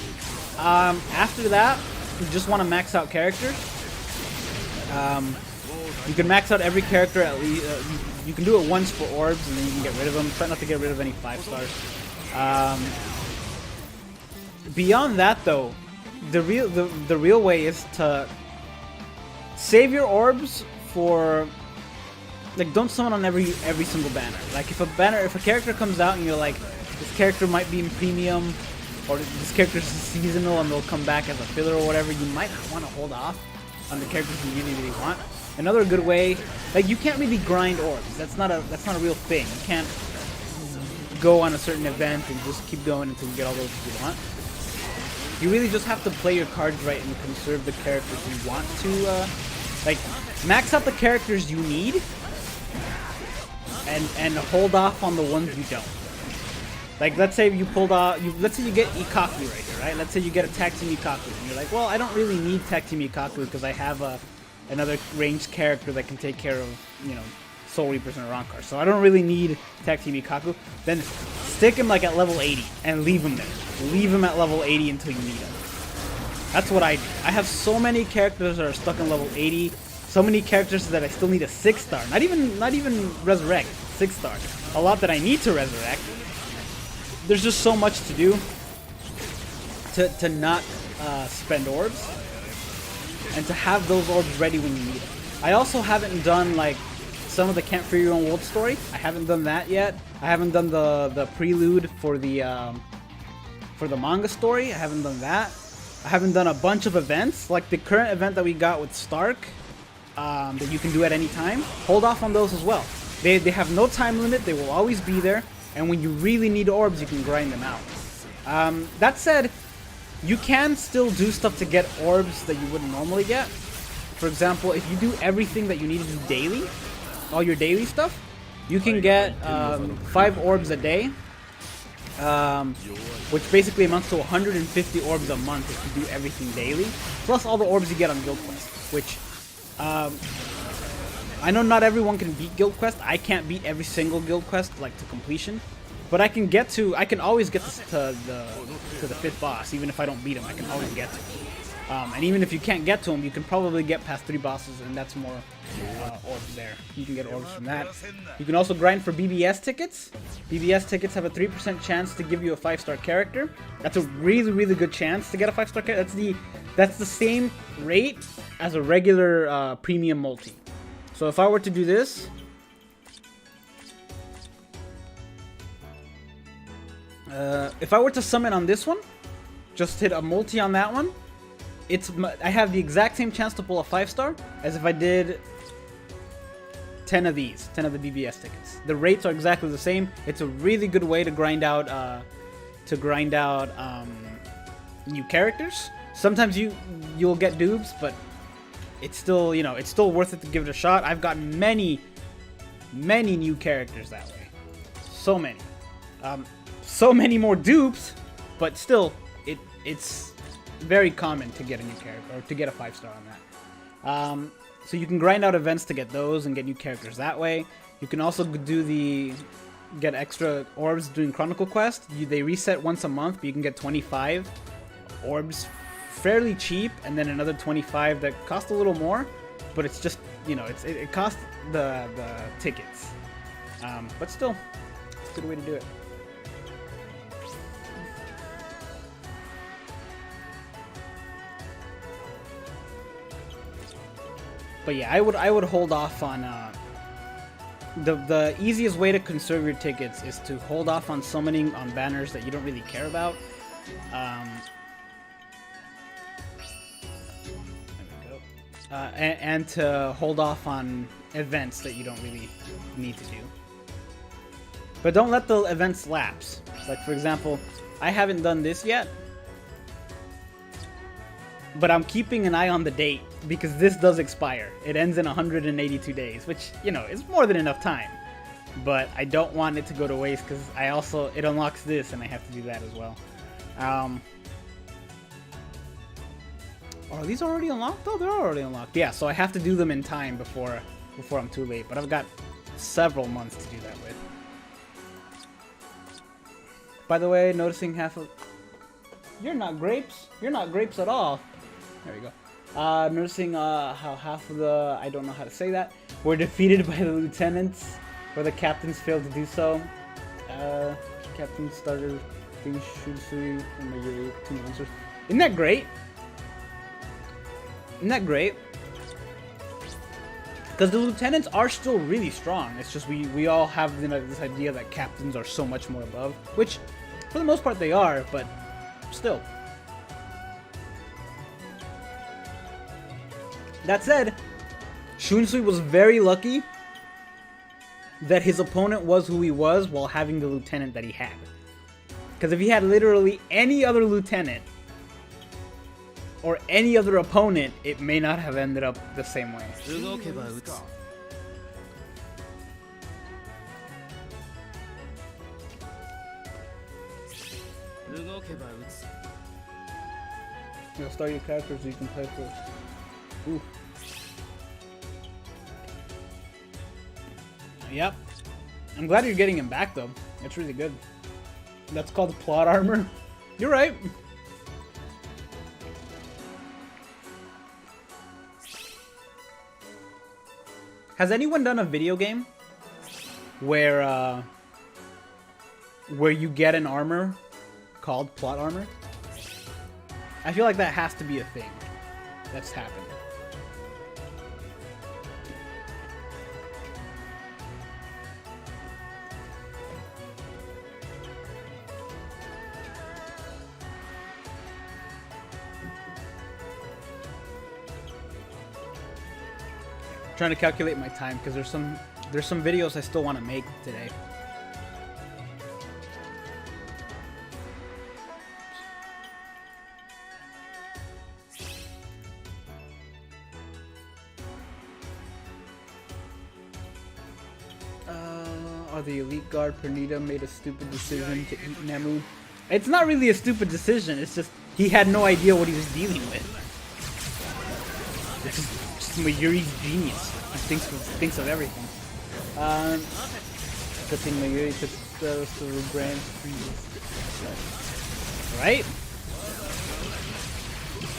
After that, you just want to max out characters. You can max out every character at least. You can do it once for orbs, and then you can get rid of them. Try not to get rid of any 5 stars. Beyond that, though, the real way is to save your orbs for, like, don't summon on every single banner. Like, if a character comes out and you're like, this character might be in premium, or this character is seasonal and they'll come back as a filler or whatever, you might want to hold off on the characters you really want. Another good way, like you can't really grind orbs. That's not a real thing. You can't go on a certain event and just keep going until you get all those you want. You really just have to play your cards right and conserve the characters you want to, like, max out the characters you need, and hold off on the ones you don't. Like, let's say you pulled off, let's say you get Ikaku right here, right? Let's say you get a Tag Team Ikaku, and you're like, well, I don't really need Tag Team Ikaku because I have another ranged character that can take care of, you know, Soul Reapers and Rankar, so I don't really need Tag Team Ikaku. Then stick him like at level 80 and leave him there. Leave him at level 80 until you need him. That's what I do. I have so many characters that are stuck in level 80. So many characters that I still need a 6-star. Not even resurrect. 6-star. A lot that I need to resurrect. There's just so much to do to not spend orbs and to have those orbs ready when you need them. I also haven't done like some of the Can't Free Your Own World story. I haven't done that yet. I haven't done the prelude for the manga story. I haven't done that. I haven't done a bunch of events, like the current event that we got with Stark, that you can do at any time. Hold off on those as well. They have no time limit. They will always be there. And when you really need orbs, you can grind them out. That said, you can still do stuff to get orbs that you wouldn't normally get. For example, if you do everything that you need to do daily, all your daily stuff, you can get 5 orbs a day, which basically amounts to 150 orbs a month if you do everything daily, plus all the orbs you get on Guild Quest, which I know not everyone can beat Guild Quest. I can't beat every single Guild Quest like to completion, but I can always get to the 5th boss. Even if I don't beat him, I can always get to him. And even if you can't get to him, you can probably get past 3 bosses, and that's more orbs there. You can get orbs from that. You can also grind for BBS tickets. BBS tickets have a 3% chance to give you a 5-star character. That's a really, really good chance to get a 5-star character. That's the same rate as a regular premium multi. So if I were to do this, if I were to summon on this one, just hit a multi on that one, I have the exact same chance to pull a 5-star as if I did 10 of these, 10 of the BBS tickets. The rates are exactly the same. It's a really good way to grind out new characters. Sometimes you'll get dupes, but it's still, you know, it's still worth it to give it a shot. I've gotten many new characters that way. So many. So many more dupes, but still, it's very common to get a new character, or to get a 5-star on that. So you can grind out events to get those and get new characters that way. You can also get extra orbs doing Chronicle Quest. They reset once a month, but you can get 25 orbs fairly cheap, and then another 25 that cost a little more, but it's just, you know, it costs the tickets. But still, it's a good way to do it. But yeah, I would hold off on the easiest way to conserve your tickets is to hold off on summoning on banners that you don't really care about. There we go. And to hold off on events that you don't really need to do. But don't let the events lapse. Like, for example, I haven't done this yet, but I'm keeping an eye on the date because this does expire. It ends in 182 days, which, you know, is more than enough time. But I don't want it to go to waste because it unlocks this and I have to do that as well. Are these already unlocked? Oh, they're already unlocked. Yeah, so I have to do them in time before I'm too late. But I've got several months to do that with. By the way, noticing half of... You're not grapes. You're not grapes at all. There we go. Noticing how half of the... I don't know how to say that. Were defeated by the lieutenants, where the captains failed to do so. Captain started being shooting from the 2 monsters. Isn't that great? Isn't that great? Because the lieutenants are still really strong. It's just we all have this idea that captains are so much more above, which for the most part they are, but still. That said, Shunsui was very lucky that his opponent was who he was while having the lieutenant that he had. Because if he had literally any other lieutenant or any other opponent, it may not have ended up the same way. You'll start your character so you can play for. Ooh. Yep. I'm glad you're getting him back though. That's really good. That's called plot armor. You're right. Has anyone done a video game where you get an armor called plot armor? I feel like that has to be a thing that's happened. Trying to calculate my time because there's some videos I still want to make today. The elite guard Pernita made a stupid decision to eat Nemu. It's not really a stupid decision, it's just he had no idea what he was dealing with. It's just Mayuri's genius. He thinks of everything. Good thing Mayuri took the brand. Right?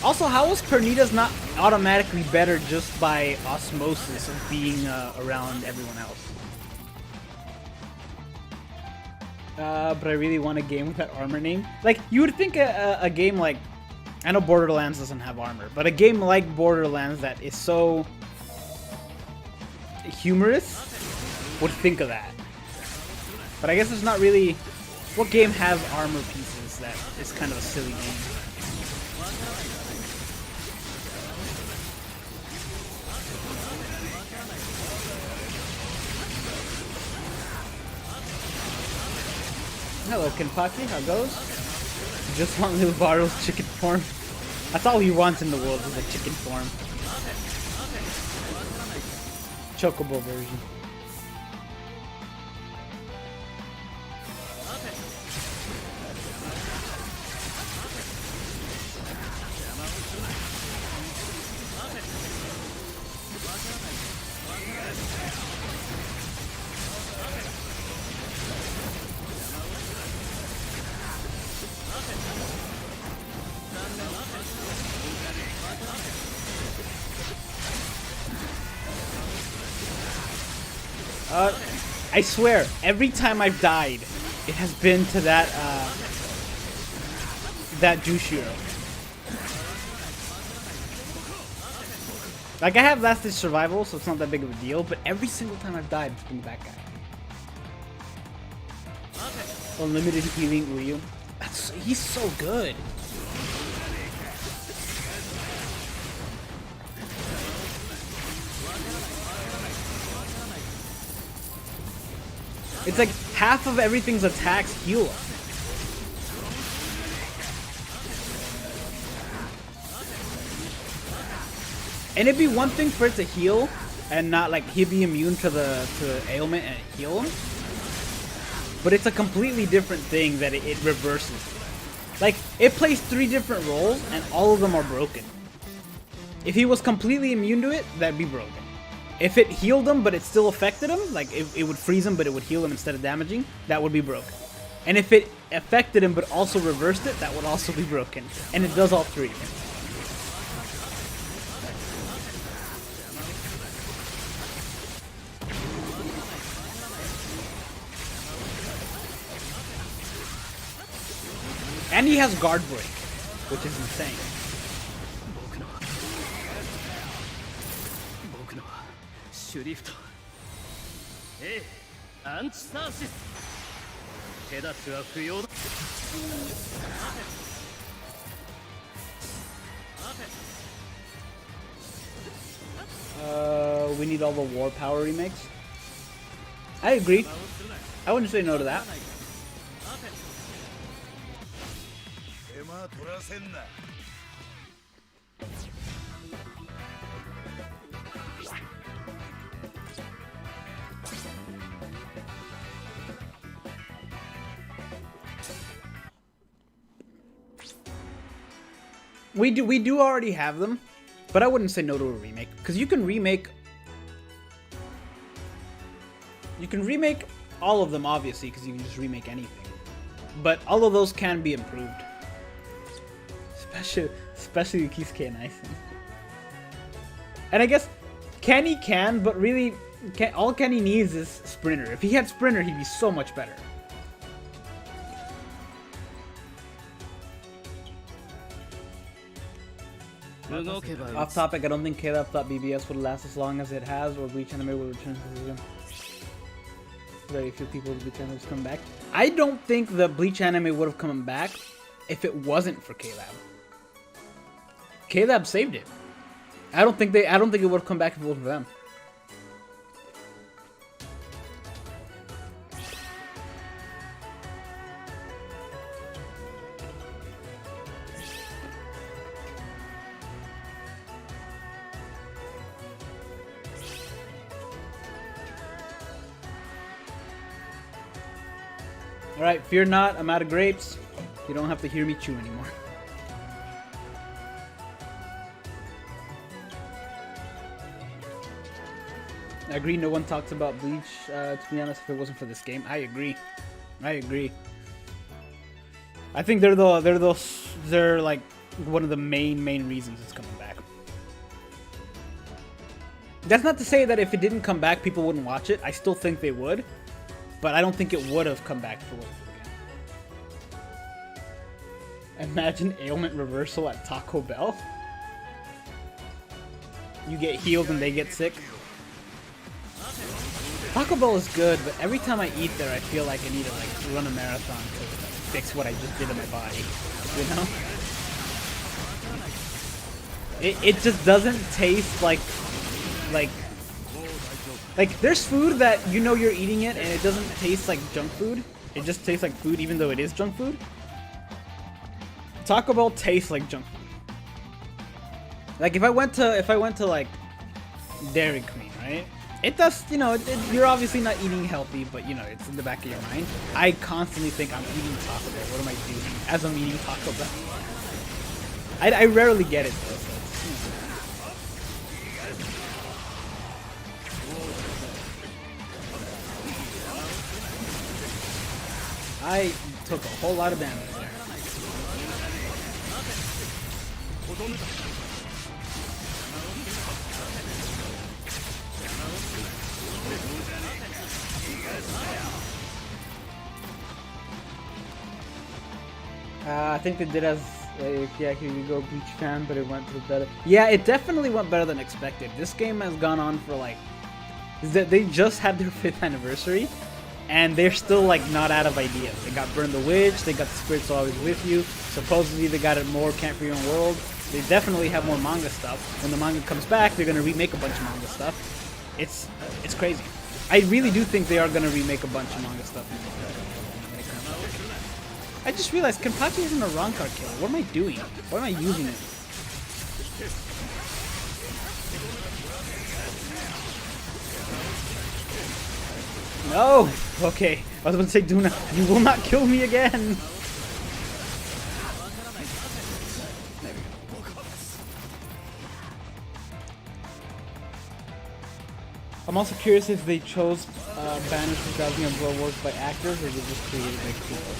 Also, how was Pernita's not automatically better just by osmosis of being around everyone else? But I really want a game with that armor name. Like, you would think a game like... I know Borderlands doesn't have armor, but a game like Borderlands that is so... humorous would think of that. But I guess there's not really... What game has armor pieces that is kind of a silly game? Hello, Kenpaki, how goes? Just want Lil Baro's chicken form. That's all he wants in the world is a chicken form. Chocobo version. I swear, every time I've died, it has been to that Jushiro. Like, I have lasted survival, so it's not that big of a deal, but every single time I've died, it's been that guy. Unlimited healing Uryu. He's so good. It's like half of everything's attacks heal up. And it'd be one thing for it to heal and not like he'd be immune to the ailment and heal him. But it's a completely different thing that it reverses. Like, it plays 3 different roles and all of them are broken. If he was completely immune to it, that'd be broken. If it healed him, but it still affected him, like it would freeze him, but it would heal him instead of damaging, that would be broken. And if it affected him, but also reversed it, that would also be broken. And it does all 3. And he has guard break, which is insane. we need all the war power remakes. I agree. I wouldn't say no to that. We do already have them, but I wouldn't say no to a remake, because you can remake all of them, obviously, because you can just remake anything. But all of those can be improved, especially Kisuke and Aizen. And I guess Kenny can, but really, all Kenny needs is Sprinter. If he had Sprinter, he'd be so much better. Off topic, I don't think K-Lab thought BBS would last as long as it has, or Bleach anime will return to the game. Very few people with Bleach anime come back. I don't think the Bleach anime would have come back if it wasn't for K-Lab. K-Lab saved it. I don't think it would have come back if it wasn't for them. Alright, fear not, I'm out of grapes. You don't have to hear me chew anymore. I agree, no one talks about Bleach, to be honest, if it wasn't for this game. I agree. I agree. I think they're like one of the main reasons it's coming back. That's not to say that if it didn't come back, people wouldn't watch it. I still think they would. But I don't think it would have come back for the game. Imagine ailment reversal at Taco Bell. You get healed and they get sick. Taco Bell is good, but every time I eat there, I feel like I need to run a marathon to fix what I just did in my body. You know? It just doesn't taste like there's food that you know you're eating it and it doesn't taste like junk food. It just tastes like food even though it is junk food. Taco Bell tastes like junk food. Like if I went to like Dairy Queen, right? It does, you know, you're obviously not eating healthy, but you know, it's in the back of your mind. I constantly think I'm eating Taco Bell. What am I doing as I'm eating Taco Bell? I rarely get it though. I took a whole lot of damage there. I think they did as yeah, here you go, Bleach fan, but it went to the better. Yeah, it definitely went better than expected. This game has gone on for like, they just had their 5th anniversary. And they're still like not out of ideas. They got Burn the Witch, they got The Spirit's Always With You. Supposedly they got more Can't For Your Own World. They definitely have more manga stuff. When the manga comes back, they're gonna remake a bunch of manga stuff. It's crazy. I really do think they are gonna remake a bunch of manga stuff. I just realized Kenpachi isn't a Rancor killer. What am I doing? Why am I using it? No! Okay, I was about to say, Duna, you will not kill me again! I'm also curious if they chose banners for Drowsing and Blow work by actors, or they just created like people.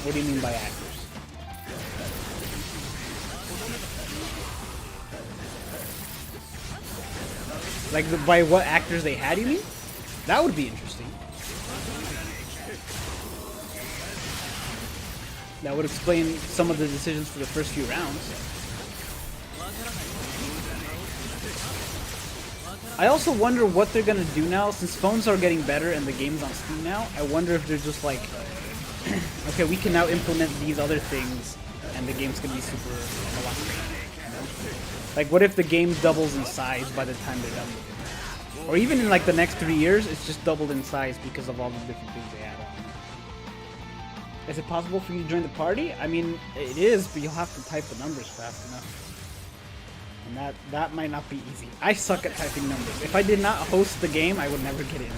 What do you mean by actors? Like by what actors they had, you mean? That would be interesting. That would explain some of the decisions for the first few rounds. I also wonder what they're gonna do now, since phones are getting better and the game's on Steam now. I wonder if they're just like, okay, we can now implement these other things, and the game's gonna be super a lot great, you know? Like, what if the game doubles in size by the time they're done with it? Or even in like the next 3 years, it's just doubled in size because of all the different things they add on. Is it possible for you to join the party? I mean, it is, but you'll have to type the numbers fast enough. And that might not be easy. I suck at typing numbers. If I did not host the game, I would never get in.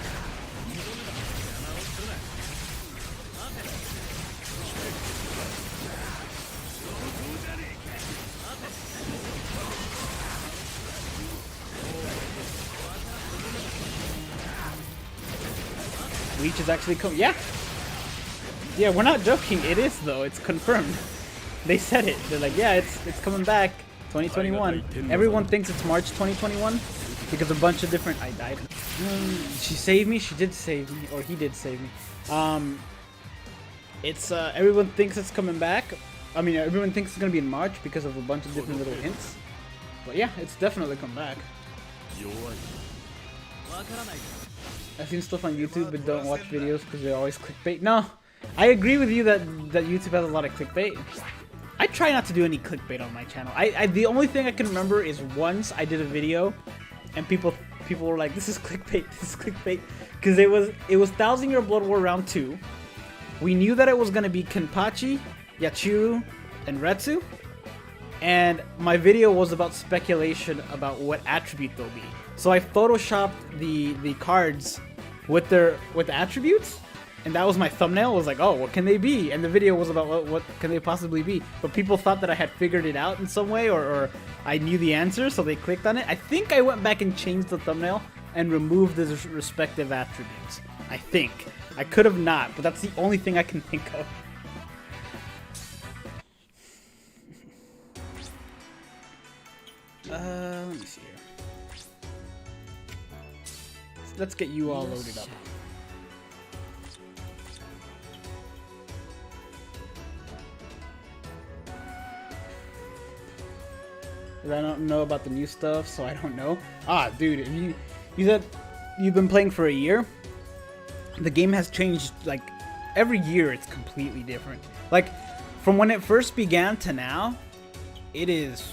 Bleach is actually coming. Yeah. Yeah, we're not joking. It is, though. It's confirmed. They said it. They're like, yeah, it's coming back. 2021. Everyone thinks it's March 2021 because a bunch of different... I died. She saved me. She did save me. Or he did save me. It's, everyone thinks it's coming back. I mean, everyone thinks it's going to be in March because of a bunch of different little hints. But yeah, it's definitely come back. I've seen stuff on YouTube but don't watch videos because they're always clickbait. No, I agree with you that YouTube has a lot of clickbait. I try not to do any clickbait on my channel. The only thing I can remember is once I did a video and people were like, this is clickbait, this is clickbait. Because it was 1,000 Year Blood War Round 2. We knew that it was going to be Kenpachi, Yachiru, and Retsu. And my video was about speculation about what attribute they'll be. So I photoshopped the cards with the attributes, and that was my thumbnail. It was like, oh, what can they be? And the video was about what can they possibly be. But people thought that I had figured it out in some way, or I knew the answer, so they clicked on it. I think I went back and changed the thumbnail and removed the respective attributes. I think. I could have not, but that's the only thing I can think of. Let me see here. Let's get you all loaded up. I don't know about the new stuff, so I don't know. Ah, dude, if you said you've been playing for a year, the game has changed, like, every year it's completely different. Like, from when it first began to now, it is...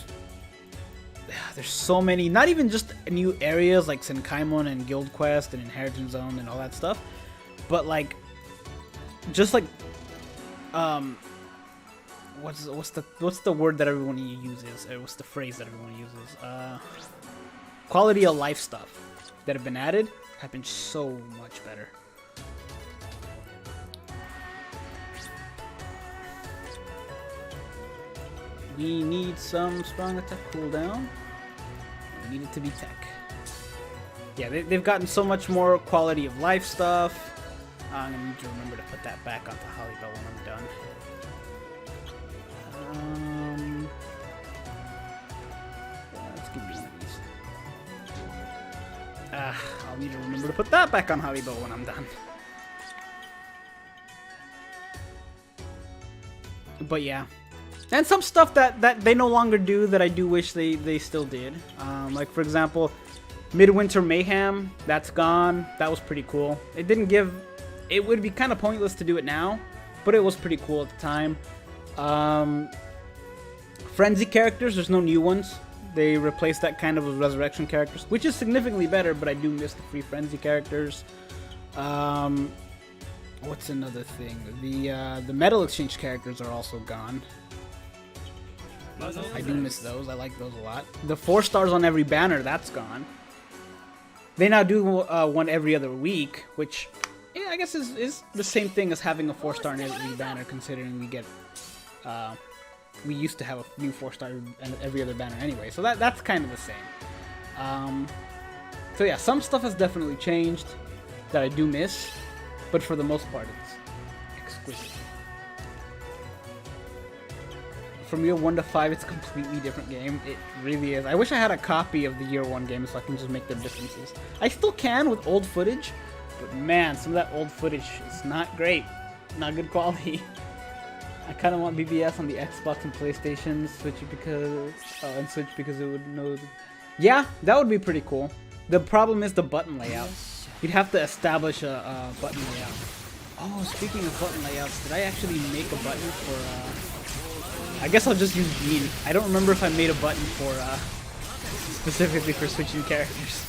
There's so many, not even just new areas like Senkaimon and Guild Quest and Inheritance Zone and all that stuff, but like, just like, what's the word that everyone uses? What's the phrase that everyone uses? Quality of life stuff that have been added have been so much better. We need some strong attack cooldown. We need it to be tech. Yeah, they've gotten so much more quality of life stuff. I'm gonna need to remember to put that back onto Hollybell when I'm done. Let's give me one of these. I'll need to remember to put that back on Hollybell when I'm done. But yeah. And some stuff that they no longer do that I do wish they still did. Like, for example, Midwinter Mayhem, that's gone. That was pretty cool. It didn't give... It would be kind of pointless to do it now, but it was pretty cool at the time. Frenzy characters, there's no new ones. They replaced that kind of with Resurrection characters, which is significantly better, but I do miss the free Frenzy characters. What's another thing? The Metal Exchange characters are also gone. I do miss those. I like those a lot. The 4 stars on every banner, that's gone. They now do one every other week, which, yeah, I guess is the same thing as having a 4-star in every banner, considering we get... we used to have a new 4-star in every other banner anyway, so that's kind of the same. So yeah, some stuff has definitely changed that I do miss, but for the most part, it's exquisite. From year 1 to 5, it's a completely different game. It really is. I wish I had a copy of the year 1 game so I can just make the differences. I still can with old footage, but man, some of that old footage is not great. Not good quality. I kind of want BBS on the Xbox and PlayStation, Switch because it would know. Yeah, that would be pretty cool. The problem is the button layout. You'd have to establish a button layout. Oh, speaking of button layouts, did I actually make a button for? I guess I'll just use Bean. I don't remember if I made a button for specifically for switching characters.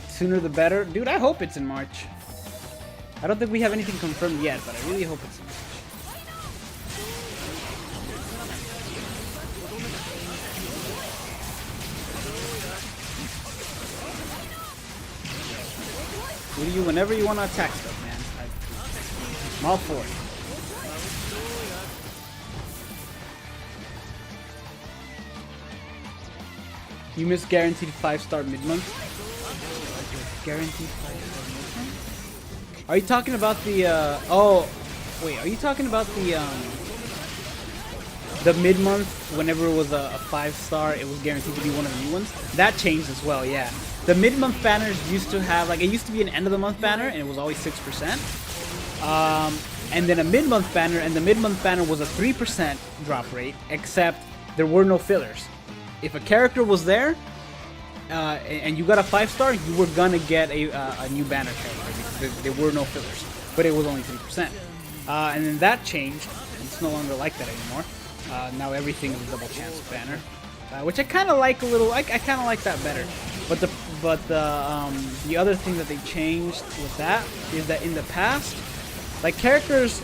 Sooner the better. Dude, I hope it's in March. I don't think we have anything confirmed yet, but I really hope it's in March. What do you, whenever you want to attack stuff, man. I'm all for it. You miss guaranteed 5-star mid-month? Guaranteed 5-star mid-month? Are you talking about the, oh, wait, are you talking about the mid-month, whenever it was a 5-star, it was guaranteed to be one of the new ones? That changed as well, yeah. The mid-month banners used to have, like, it used to be an end-of-the-month banner, and it was always 6%. And then a mid-month banner, and the mid-month banner was a 3% drop rate, except there were no fillers. If a character was there, and you got a 5-star, you were gonna get a new banner character, because there were no fillers. But it was only 3%. And then that changed, and it's no longer like that anymore. Now everything is a double chance banner, which I kind of like a little. I kind of like that better. But the other thing that they changed with that is that in the past, like characters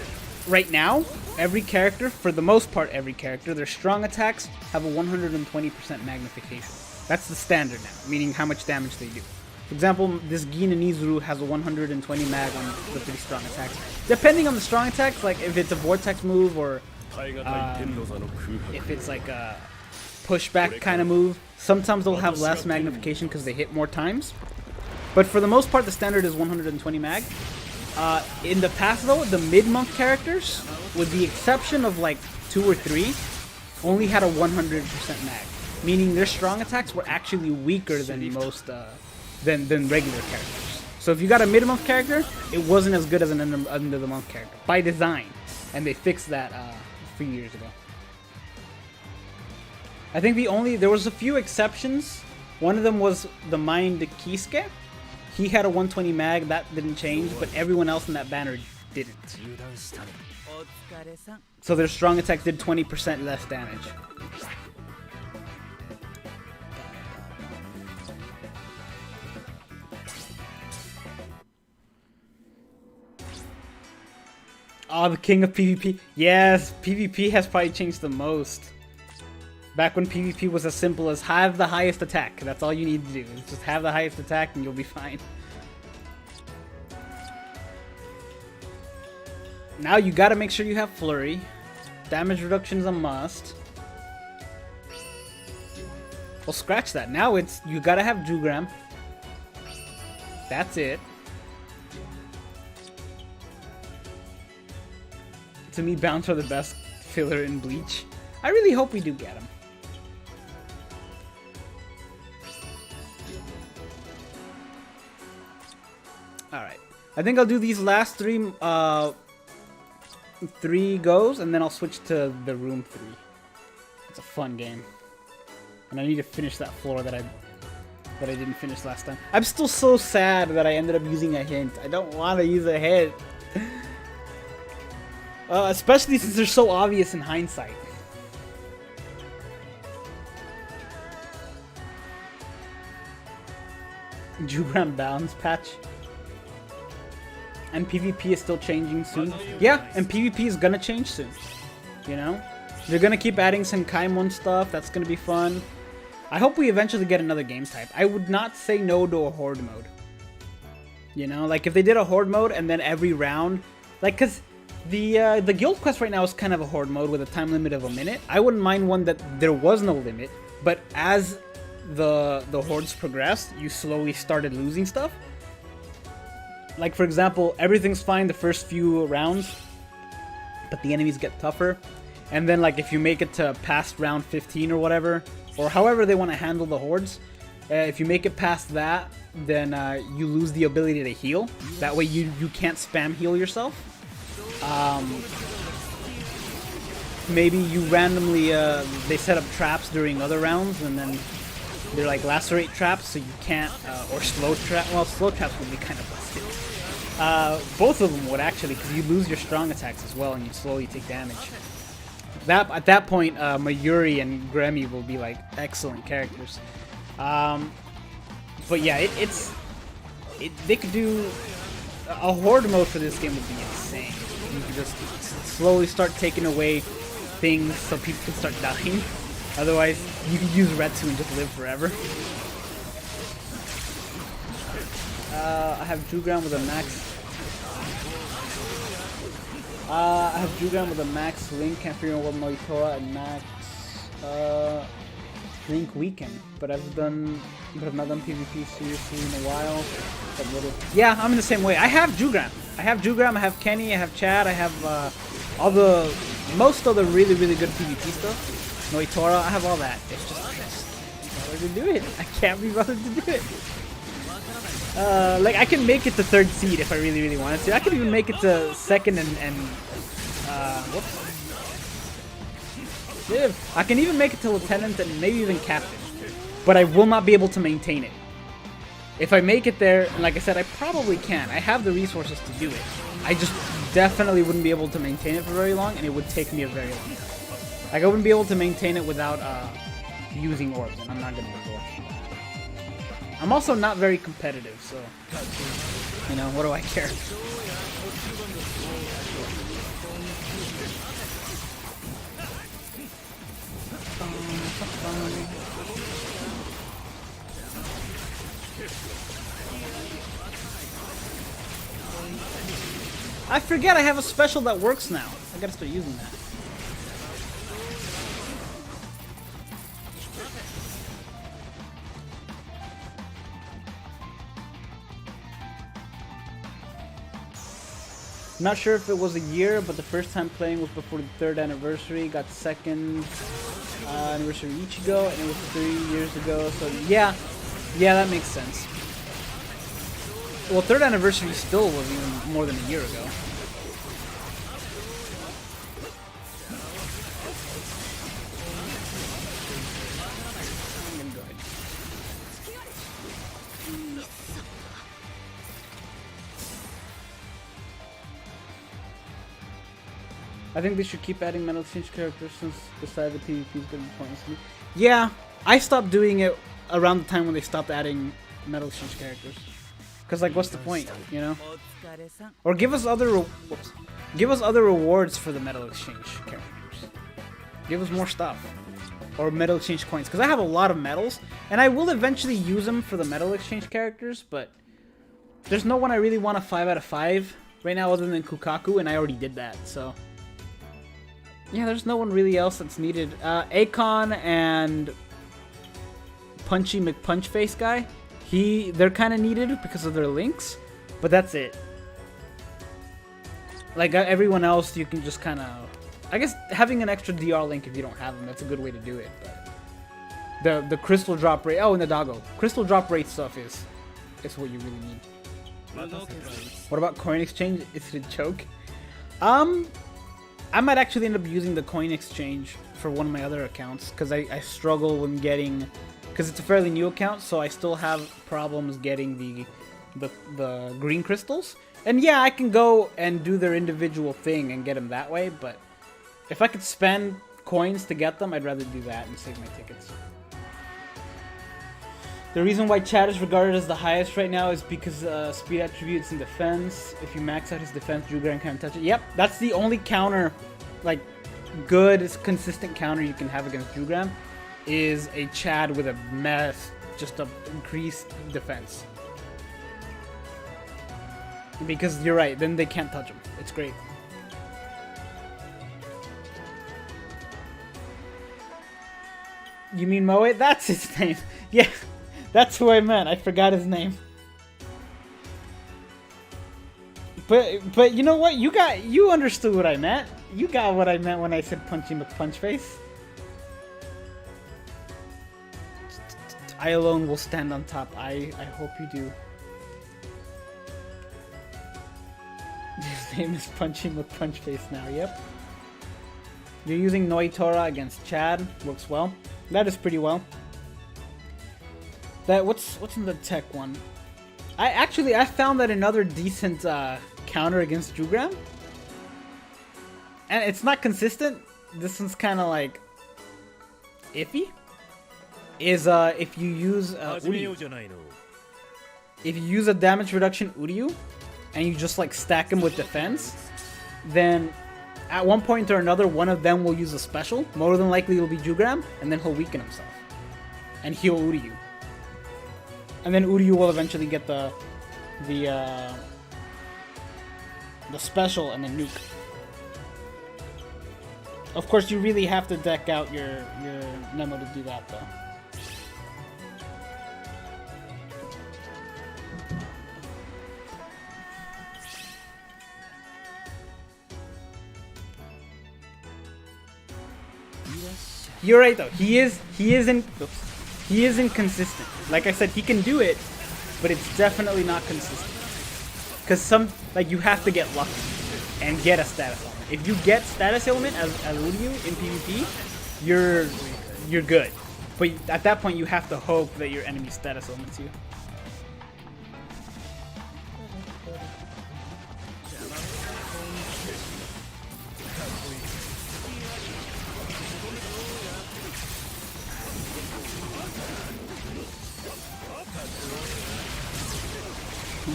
right now, every character, for the most part, every character, their strong attacks have a 120% magnification. That's the standard now, meaning how much damage they do. For example, this Gin and Izuru has a 120 mag on the 3 strong attacks. Depending on the strong attacks, like if it's a vortex move or if it's like a pushback kind of move, sometimes they'll have less magnification because they hit more times. But for the most part, the standard is 120 mag. In the past though, the mid-month characters, with the exception of like 2 or 3, only had a 100% mag. Meaning their strong attacks were actually weaker than most, than regular characters. So if you got a mid-month character, it wasn't as good as an end-of-the-month character, by design. And they fixed that a few years ago. I think there was a few exceptions. One of them was the Mind Kisuke. He had a 120 mag, that didn't change, but everyone else in that banner didn't. So their strong attack did 20% less damage. Oh, the king of PvP. Yes, PvP has probably changed the most. Back when PvP was as simple as have the highest attack. That's all you need to do. Is just have the highest attack and you'll be fine. Now you gotta make sure you have Flurry. Damage reduction is a must. Well, scratch that. Now it's, you gotta have Jugram. That's it. To me, Bounce are the best filler in Bleach. I really hope we do get them. Alright. I think I'll do these last three goes, and then I'll switch to the room 3. It's a fun game. And I need to finish that floor that I didn't finish last time. I'm still so sad that I ended up using a hint. I don't want to use a hint. Especially since they're so obvious in hindsight. Jugram balance patch. And PvP is still changing soon. Yeah, and PvP is gonna change soon. You know? They're gonna keep adding some Kaimon stuff. That's gonna be fun. I hope we eventually get another game type. I would not say no to a Horde mode. You know? Like, if they did a Horde mode and then every round... Like, because... The guild quest right now is kind of a horde mode with a time limit of a minute. I wouldn't mind one that there was no limit, but as the hordes progressed, you slowly started losing stuff. Like, for example, everything's fine the first few rounds, but the enemies get tougher. And then, like, if you make it to past round 15 or whatever, or however they want to handle the hordes, if you make it past that, then you lose the ability to heal. That way you can't spam heal yourself. Maybe you randomly, they set up traps during other rounds, and then they're like lacerate traps, so you can't, or slow trap. Well, slow traps would be kind of busted. Both of them would actually, because you lose your strong attacks as well, and you slowly take damage. At that point, Mayuri and Gremmy will be like excellent characters. But yeah, they could do a horde mode for this game would be insane. You could just slowly start taking away things so people can start dying. Otherwise, you could use Retsu and just live forever. I have Jugram with a max. I have Jugram with a max Link, can't figure out what Moitoa and max Link Weekend. But I've not done PvP seriously in a while. Yeah, I'm in the same way. I have Jugram. I have Kenny, I have Chad, I have most of the really good PvP stuff. Noitora, I have all that. It's just bothered to do it. I can't be bothered to do it. Like I can make it to 3rd seed if I really wanted to. I could even make it to 2nd and whoops. I can even make it to lieutenant and maybe even captain. But I will not be able to maintain it. If I make it there, and like I said, I probably can. I have the resources to do it. I just definitely wouldn't be able to maintain it for very long, and it would take me a very long time. Like I wouldn't be able to maintain it without using orbs, and I'm not gonna use orbs. I'm also not very competitive, so you know, what do I care? I forget I have a special that works now. I gotta start using that. Not sure if it was a year, but the first time playing was before the 3rd anniversary. Got 2nd anniversary Ichigo, and it was 3 years ago. So yeah, that makes sense. Well, 3rd anniversary still was even more than a year ago. I'm gonna go ahead. I think they should keep adding metal exchange characters since besides the PvP is going to be pointless to me. Yeah, I stopped doing it around the time when they stopped adding metal exchange characters. Cause like, what's the point, you know? Or give us other rewards for the metal exchange characters. Give us more stuff, or metal exchange coins. Cause I have a lot of medals, and I will eventually use them for the metal exchange characters. But there's no one I really want a 5 out of 5 right now, other than Kukaku, and I already did that. So yeah, there's no one really else that's needed. Akon and Punchy McPunchface guy. They're kind of needed because of their links, but that's it. Like everyone else, you can just kind of, I guess having an extra DR link if you don't have them, that's a good way to do it. But the crystal drop rate, and the doggo crystal drop rate stuff is what you really need. What about coin exchange? Is it a joke? I might actually end up using the coin exchange for one of my other accounts because I struggle when getting. Because it's a fairly new account, so I still have problems getting the green crystals. And yeah, I can go and do their individual thing and get them that way, but if I could spend coins to get them, I'd rather do that and save my tickets. The reason why Chad is regarded as the highest right now is because speed attributes and defense. If you max out his defense, Jugram can't touch it. Yep, that's the only counter, like, good, consistent counter you can have against Jugram. Is a Chad with a just a increased defense. Because you're right, then they can't touch him. It's great. You mean Moe? That's his name. Yeah, that's who I meant. I forgot his name. But you know what? You understood what I meant. You got what I meant when I said Punchy McPunchface. I alone will stand on top. I hope you do. His name is Punchy McPunchface now, yep. You're using Noitora against Chad. Works well. That is pretty well. What's in the tech one? I found that another decent counter against Jugram, and it's not consistent. This one's kind of like iffy. Is if you use Uryu. If you use a damage reduction Uryu, and you just like stack him with defense, then at one point or another, one of them will use a special. More than likely, it'll be Jugram, and then he'll weaken himself and heal Uryu. And then Uryu will eventually get the special and then nuke. Of course, you really have to deck out your Nemo to do that, though. You're right though. He is inconsistent. Like I said, he can do it, but it's definitely not consistent. Cause you have to get lucky and get a status element. If you get status element as Uryu in PvP, you're good. But at that point, you have to hope that your enemy status elements you.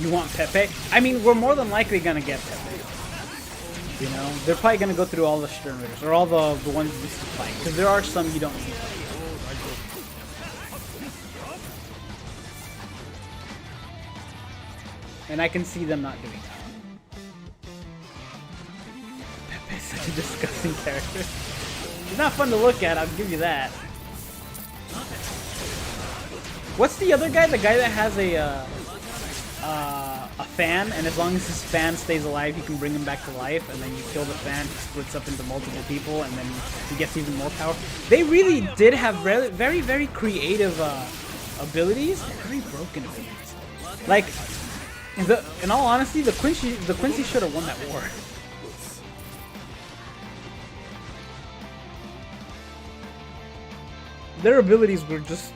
You want Pepe? I mean, we're more than likely gonna get Pepe. You know, they're probably gonna go through all the Stern Raiders or all the ones you used to fight, because there are some you don't need. And I can see them not doing that. Pepe's such a disgusting character. He's not fun to look at, I'll give you that. What's the other guy? The guy that has a fan, and as long as his fan stays alive, you can bring him back to life, and then you kill the fan, he splits up into multiple people, and then he gets even more power. They really did have very, very creative abilities, and very broken abilities. Like, in all honesty, the Quincy should have won that war. Their abilities were just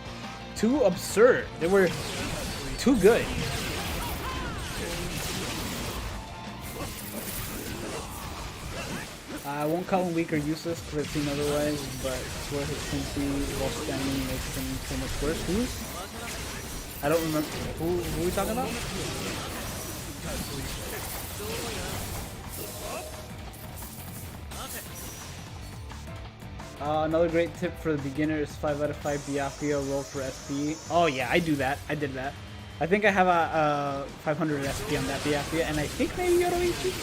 too absurd. They were too good. I won't call him weak or useless because I've seen otherwise, but I swear his Quincy while standing makes him so much worse. Who's? I don't remember. Who are we talking about? Another great tip for the beginner is 5 out of 5 Byakuya roll for SP. Oh yeah, I do that. I did that. I think I have a 500 SP on that Byakuya, and I think maybe Yoroichi.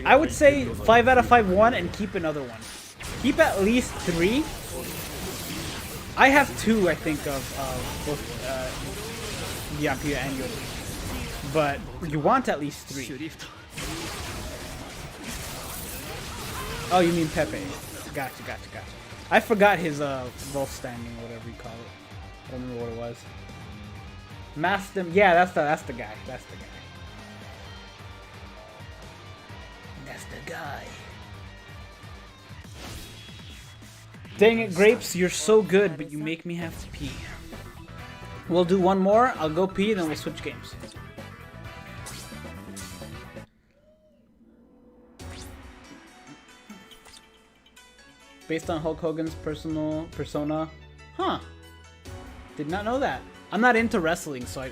I would say 5 out of 5 one and keep another one. Keep at least 3. I have 2, I think, of both Byakuya and Yoroichi. But you want at least 3. Oh, you mean Pepe. Gotcha. I forgot his Wolf standing, or whatever you call it. I don't remember what it was. Mastem. Yeah, that's the guy. That's the guy. Dang it, Grapes, you're so good, but you make me have to pee. We'll do one more, I'll go pee, then we'll switch games. Based on Hulk Hogan's personal persona. Huh. Did not know that. I'm not into wrestling, so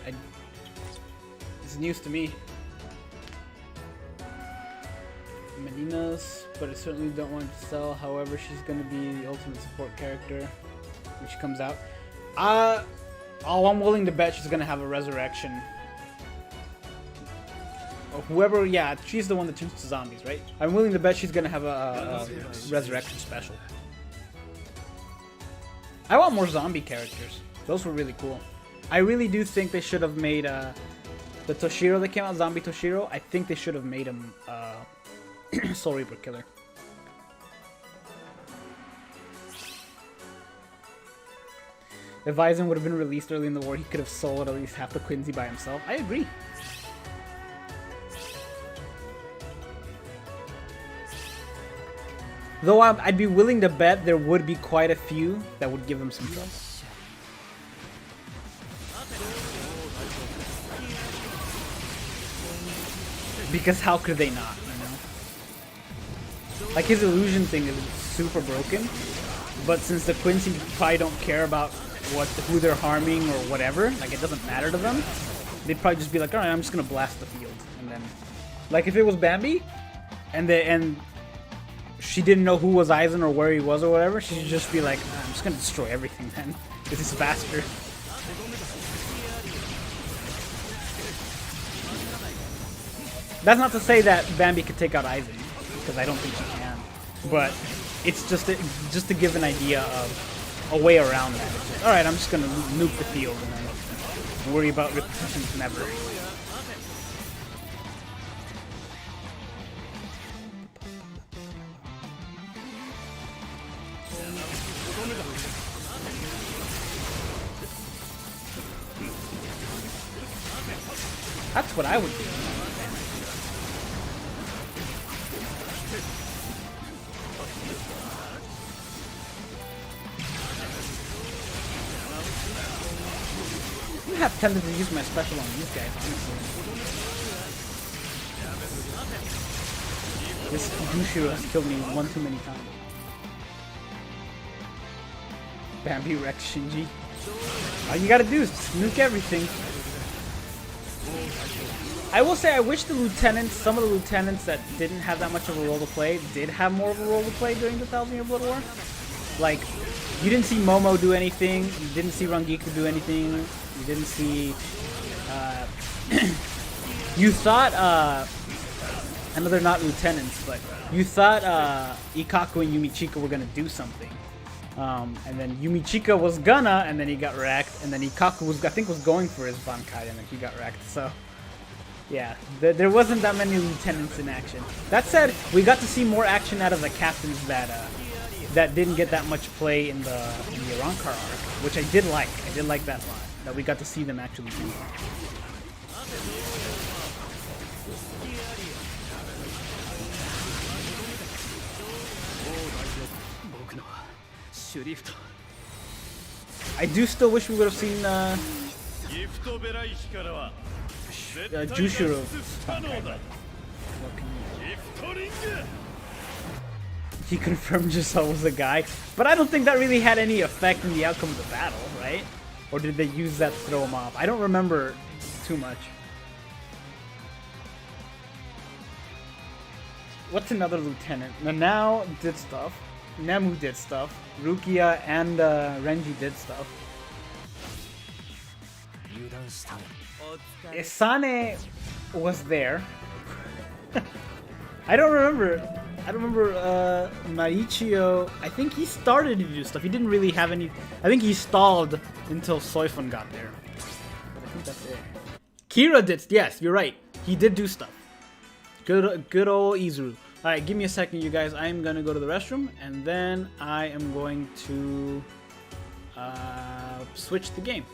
it's news to me. Medina's, but I certainly don't want to sell. However, she's going to be the ultimate support character when she comes out. I'm willing to bet she's going to have a resurrection. Or whoever, yeah, she's the one that turns to zombies, right? I'm willing to bet she's going to have a resurrection special. I want more zombie characters. Those were really cool. I really do think they should have made the Toshiro that came out, Zombie Toshiro. I think they should have made him Soul Reaper Killer. If Aizen would have been released early in the war, he could have sold at least half the Quincy by himself. I agree. Though I'd be willing to bet there would be quite a few that would give him some trouble. Because how could they not, you know? Like, his illusion thing is super broken, but since the Quincy probably don't care about who they're harming or whatever, like it doesn't matter to them, they'd probably just be like, alright, I'm just gonna blast the field. And then, like if it was Bambi, and she didn't know who was Aizen or where he was or whatever, she'd just be like, I'm just gonna destroy everything then. This is faster. That's not to say that Bambi could take out Aizen, because I don't think she can. But it's just to give an idea of a way around that. Alright, I'm just gonna nuke the field and then worry about repercussions never. That's what I would do. I'm half tempted to use my special on these guys, honestly. This Bushiro has killed me one too many times. Bambi Rex Shinji. All you gotta do is just nuke everything. I will say I wish the lieutenants, some of the lieutenants that didn't have that much of a role to play, did have more of a role to play during the 1000-Year Blood War. Like, you didn't see Momo do anything, you didn't see Rangiku do anything, you didn't see, you thought, I know they're not lieutenants, but you thought Ikaku and Yumichika were gonna do something. And then Yumichika was gonna, and then he got wrecked, and then Ikaku was, I think, was going for his Bankai, and then he got wrecked, so... Yeah, there wasn't that many lieutenants in action. That said, we got to see more action out of the captains that didn't get that much play in the Arankar arc, which I did like. I did like that lot, that we got to see them actually do. I do still wish we would have seen Jushiro. He confirmed Giselle was a guy, but I don't think that really had any effect in the outcome of the battle, right? Or did they use that to throw him off? I don't remember too much. What's another lieutenant? Nanao did stuff. Nemu did stuff. Rukia and Renji did stuff. Isane was there. I don't remember Maichio. I think he started to do stuff. He didn't really have any. I think he stalled until Soifun got there. But I think that's it. Kira did. Yes, you're right. He did do stuff. Good old Izuru. Alright, give me a second, you guys. I'm gonna go to the restroom, and then I am going to switch the game.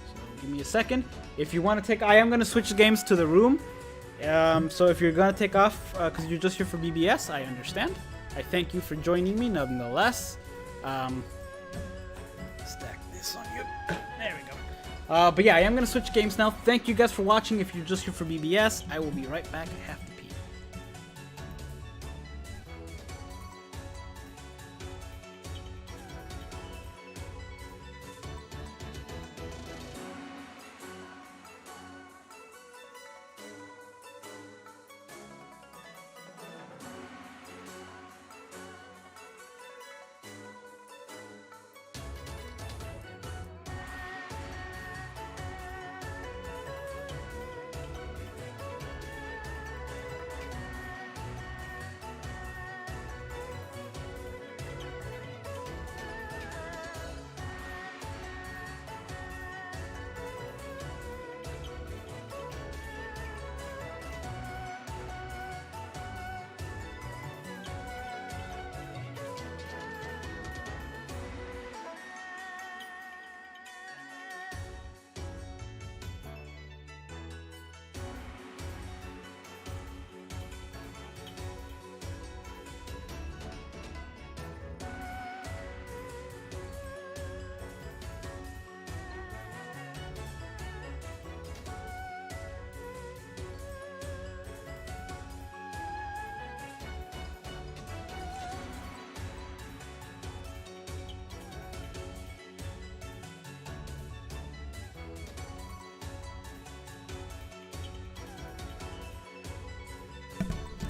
So give me a second. If you want to take, I am gonna switch the games to the room. So if you're gonna take off because you're just here for BBS, I understand. I thank you for joining me, nonetheless. Stack this on you. There we go. But yeah, I am gonna switch games now. Thank you guys for watching. If you're just here for BBS, I will be right back. I have to pee.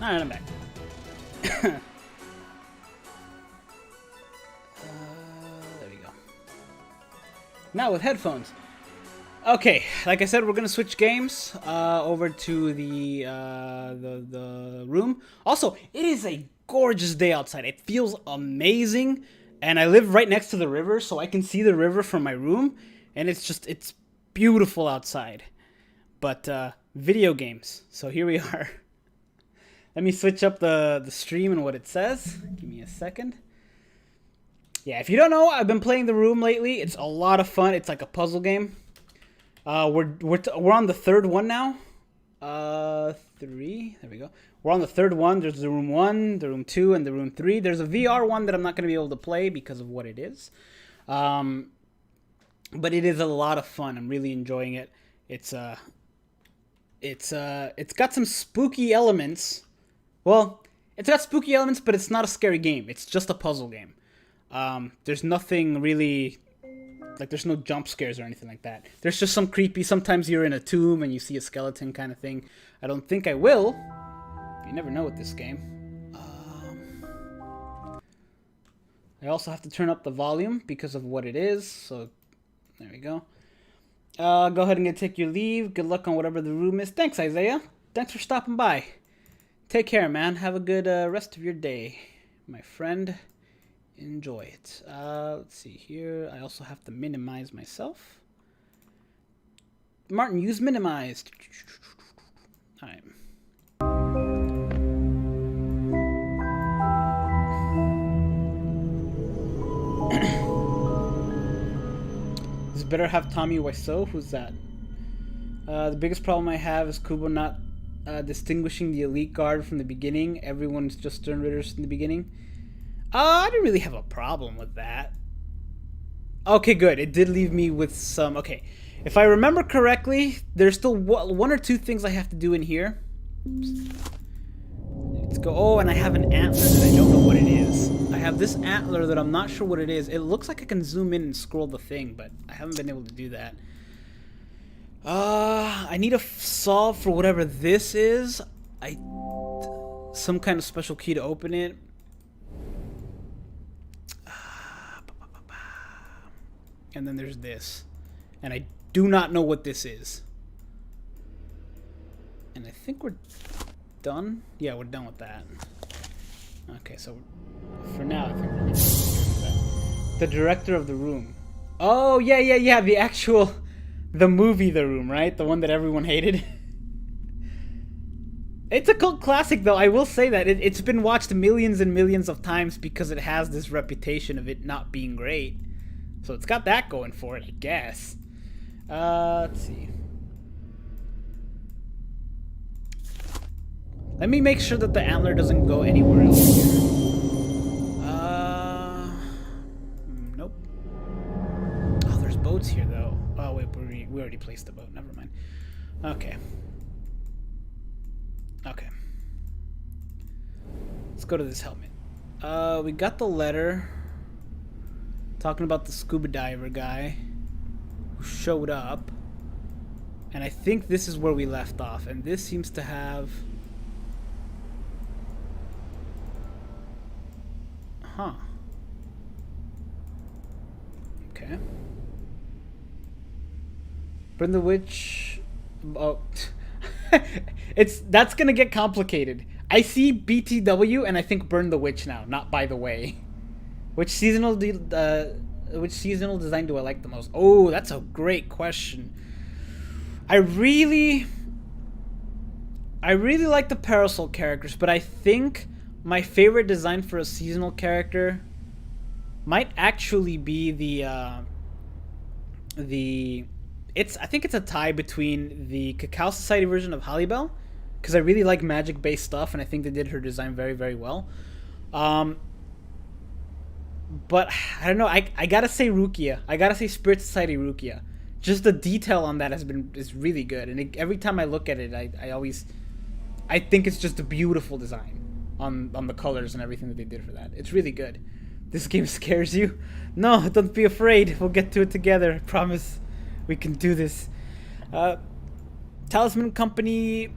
Alright, I'm back. There we go. Now with headphones. Okay, like I said, we're gonna switch games over to the room. Also, it is a gorgeous day outside. It feels amazing, and I live right next to the river, so I can see the river from my room, and it's beautiful outside. But video games. So here we are. Let me switch up the stream and what it says. Give me a second. Yeah, if you don't know, I've been playing The Room lately. It's a lot of fun. It's like a puzzle game. We're on the third one now. 3. There we go. We're on the third one. There's the Room 1, the Room 2, and the Room 3. There's a VR one that I'm not going to be able to play because of what it is. But it is a lot of fun. I'm really enjoying it. It's got some spooky elements. Well, it's got spooky elements, but it's not a scary game. It's just a puzzle game. There's nothing really, like, there's no jump scares or anything like that. There's just some creepy, sometimes you're in a tomb and you see a skeleton kind of thing. I don't think I will. You never know with this game. I also have to turn up the volume because of what it is, so there we go. Go ahead and take your leave. Good luck on whatever the room is. Thanks, Isaiah. Thanks for stopping by. Take care, man. Have a good rest of your day, my friend. Enjoy it. Let's see here. I also have to minimize myself. Martin, use minimized. All right. This better have Tommy Wiseau. Who's that? The biggest problem I have is Kubo not distinguishing the elite guard from the beginning. Everyone's just Stern Ritters in the beginning. I didn't really have a problem with that. Okay, good. It did leave me with some... Okay, if I remember correctly, there's still one or two things I have to do in here. Let's go... Oh, and I have an antler that I don't know what it is. I have this antler that I'm not sure what it is. It looks like I can zoom in and scroll the thing, but I haven't been able to do that. I need a solve for whatever this is. Some kind of special key to open it. And then there's this. And I do not know what this is. And I think we're done. Yeah, we're done with that. Okay, so for now, I think we're gonna do that. The director of The Room. Oh, yeah. The movie The Room, right? The one that everyone hated. It's a cult classic, though. I will say that. It's been watched millions and millions of times because it has this reputation of it not being great. So it's got that going for it, I guess. Let's see. Let me make sure that the antler doesn't go anywhere else here. Nope. Oh, there's boats here, though. Oh, wait, we already placed the boat. Never mind. Okay. Okay. Let's go to this helmet. We got the letter. Talking about the scuba diver guy who showed up. And I think this is where we left off. And this seems to have... Huh. Okay. Burn the Witch... Oh. That's gonna get complicated. I see BTW and I think Burn the Witch now, not By the Way. Which seasonal design do I like the most? Oh, that's a great question. I really like the Parasol characters, but I think my favorite design for a seasonal character might actually be I think it's a tie between the Cacao Society version of Hallibel, because I really like magic-based stuff, and I think they did her design very, very well. But I don't know. I gotta say Rukia. I gotta say Spirit Society Rukia. Just the detail on that is really good, and every time I look at it, I think it's just a beautiful design on the colors and everything that they did for that. It's really good. This game scares you? No, don't be afraid. We'll get to it together. I promise. We can do this. Talisman Company.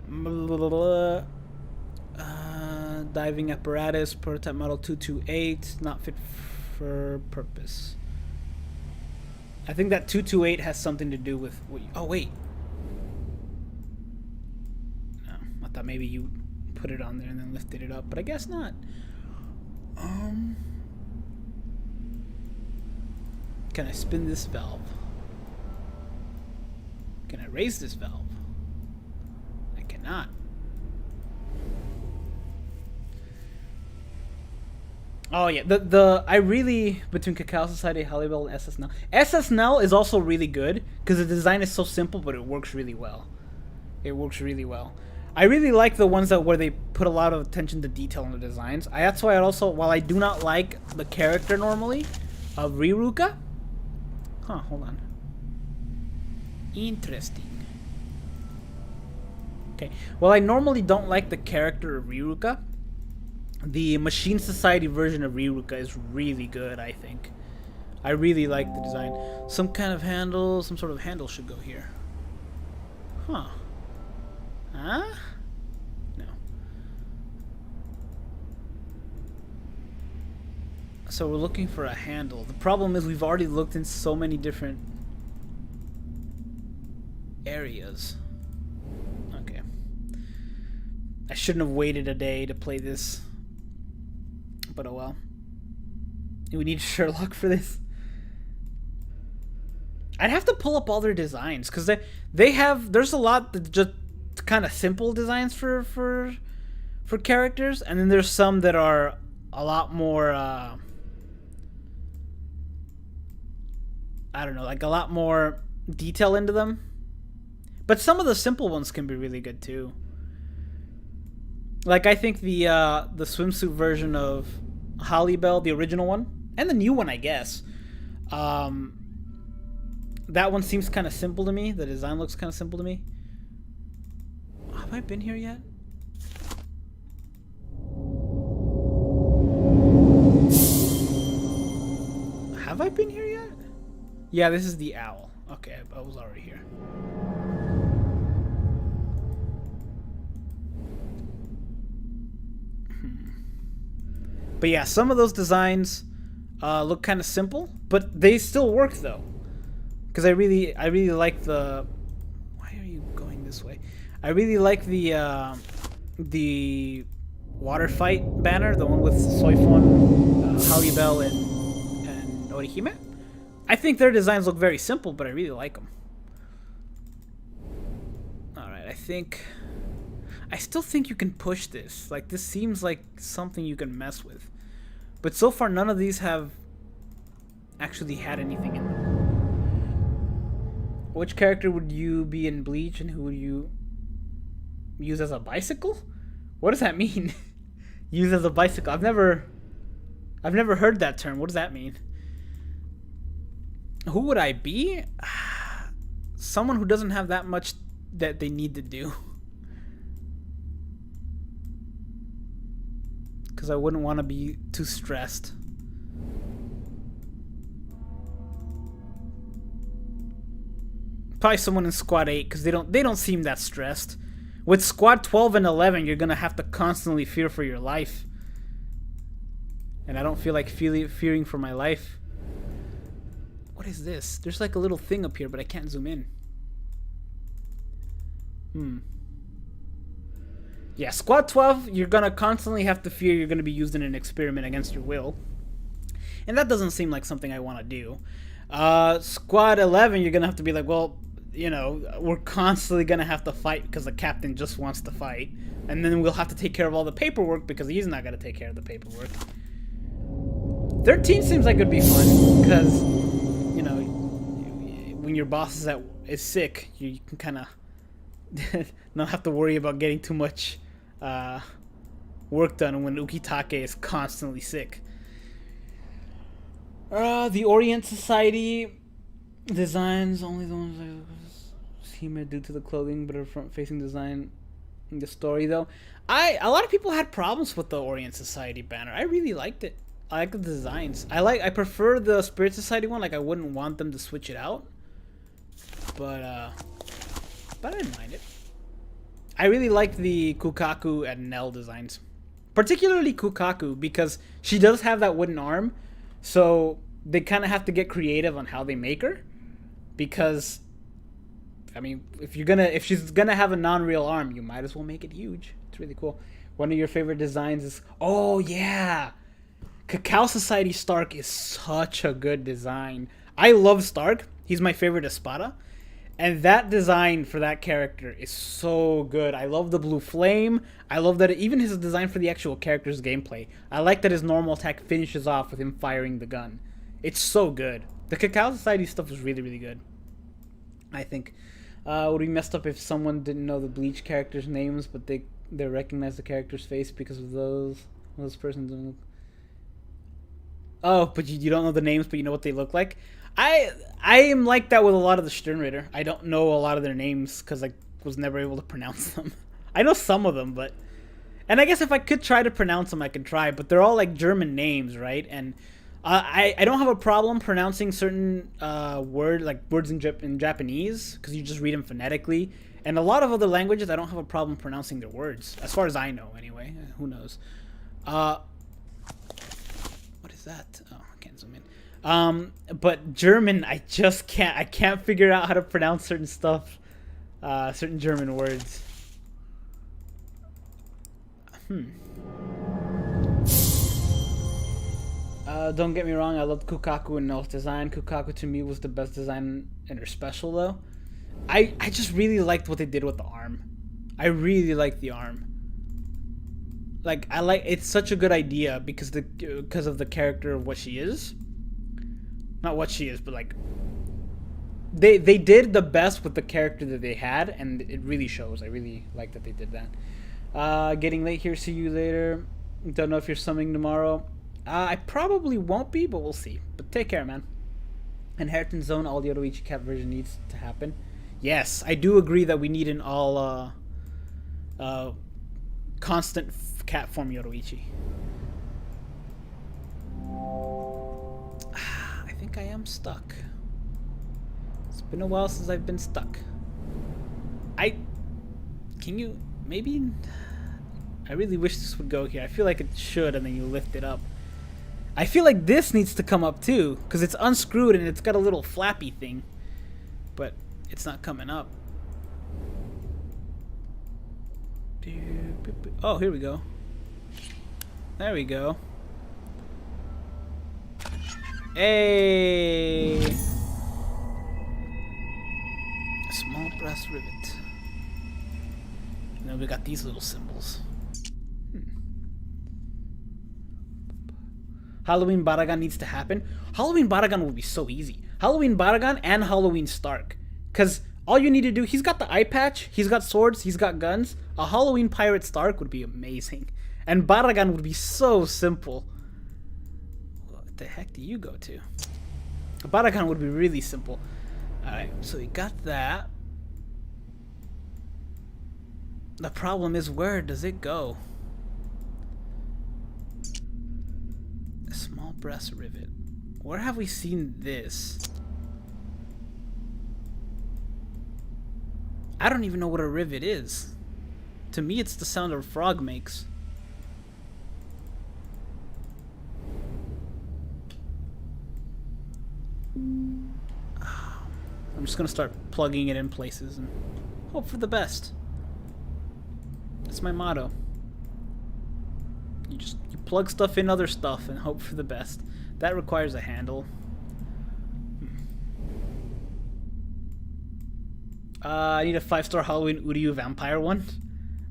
diving apparatus, prototype model 228, not fit for purpose. I think that 228 has something to do with what you, oh wait. No, I thought maybe you put it on there and then lifted it up, but I guess not. Can I spin this valve? Can I raise this valve? I cannot. Oh yeah, I really, between Cacao Society, Halliwell, and SSNL. SSNL is also really good because the design is so simple, but it works really well. It works really well. I really like the ones where they put a lot of attention to detail in the designs. That's why I also, while I do not like the character normally of Riruka. Huh, hold on. Interesting. Okay, well, I normally don't like the character of Riruka. The Machine Society version of Riruka is really good, I think. I really like the design. Some kind of handle, some sort of handle should go here. Huh. Huh? No. So we're looking for a handle. The problem is we've already looked in so many different areas. Okay. I shouldn't have waited a day to play this. But oh well. We need Sherlock for this. I'd have to pull up all their designs because there's a lot that just kind of simple designs for characters, and then there's some that are a lot more I don't know, like a lot more detail into them. But some of the simple ones can be really good too. Like I think the swimsuit version of Halliwell, the original one, and the new one, I guess. That one seems kind of simple to me. The design looks kind of simple to me. Have I been here yet? Have I been here yet? Yeah, this is the owl. Okay, I was already here. But yeah, some of those designs look kind of simple, but they still work though. Because I really like the. Why are you going this way? I really like the water fight banner, the one with Soifon, Halliwell, and Orihime. I think their designs look very simple, but I really like them. All right, I still think you can push this. Like, this seems like something you can mess with. But so far, none of these have actually had anything in them. Which character would you be in Bleach, and who would you use as a bicycle? What does that mean? Use as a bicycle? I've never heard that term. What does that mean? Who would I be? Someone who doesn't have that much that they need to do. Because I wouldn't want to be too stressed. Probably someone in Squad 8, because they don't seem that stressed. With Squad 12 and 11, you're gonna have to constantly fear for your life. And I don't feel like fearing for my life. What is this? There's like a little thing up here, but I can't zoom in. Yeah, Squad 12, you're gonna constantly have to fear you're gonna be used in an experiment against your will. And that doesn't seem like something I want to do. Squad 11, you're gonna have to be like, well, you know, we're constantly gonna have to fight because the captain just wants to fight. And then we'll have to take care of all the paperwork because he's not gonna take care of the paperwork. 13 seems like it'd be fun because, you know, when your boss is sick, you can kind of not have to worry about getting too much work done when Ukitake is constantly sick. The Orient Society designs, only the ones he made due to the clothing, but a front-facing design in the story, though. A lot of people had problems with the Orient Society banner. I really liked it. I like the designs. I prefer the Spirit Society one. Like, I wouldn't want them to switch it out. But I didn't mind it. I really like the Kukaku and Nell designs. particularly Kukaku, because she does have that wooden arm, so they kind of have to get creative on how they make her, because I mean, if she's gonna have a non-real arm, you might as well make it huge. It's really cool. One of your favorite designs is, oh yeah, Cacao Society Stark is such a good design. I love Stark. He's my favorite Espada. And that design for that character is so good. I love the blue flame. I love that even his design for the actual character's gameplay. I like that his normal attack finishes off with him firing the gun. It's so good. The Cacao Society stuff is really, really good, I think. Would be messed up if someone didn't know the Bleach characters' names, but they recognize the character's face because of those persons. Oh, but you don't know the names, but you know what they look like? I am like that with a lot of the Sturmritter. I don't know a lot of their names because I was never able to pronounce them. I know some of them, but... And I guess if I could try to pronounce them, I could try, but they're all like German names, right? And I don't have a problem pronouncing certain words in Japanese because you just read them phonetically. And a lot of other languages, I don't have a problem pronouncing their words, as far as I know, anyway. Who knows? What is that? Oh, I can't zoom in. But German, I just can't. I can't figure out how to pronounce certain stuff, certain German words. Don't get me wrong, I loved Kukaku and No's design. Kukaku to me was the best design in her special though. I just really liked what they did with the arm. I really liked the arm. Like it's such a good idea because of the character of what she is. Not what she is, but like they did the best with the character that they had, and it really shows. I really like that they did that. Getting late here. See you later. Don't know if you're summoning tomorrow. I probably won't be, but we'll see. But take care, man. Inheritance Zone, all the Yoruichi cat version needs to happen. Yes, I do agree that we need an all constant cat form Yoruichi. I think I am stuck. It's been a while since I've been stuck. Can you maybe? I really wish this would go here. I feel like it should, and then you lift it up. I feel like this needs to come up too, because it's unscrewed and it's got a little flappy thing, but it's not coming up. Oh, here we go. There we go. Hey! A small brass rivet. And then we got these little symbols. Halloween Baragan needs to happen. Halloween Baragan would be so easy. Halloween Baragan and Halloween Stark. Because all you need to do, he's got the eye patch, he's got swords, he's got guns. A Halloween Pirate Stark would be amazing. And Baragan would be so simple. What the heck do you go to? Baragan would be really simple. Alright, so we got that. The problem is, where does it go? A small brass rivet. Where have we seen this? I don't even know what a rivet is. To me, it's the sound a frog makes. I'm just gonna start plugging it in places and hope for the best. That's my motto. You plug stuff in other stuff and hope for the best. That requires a handle. I need a 5-star Halloween Uryu vampire one.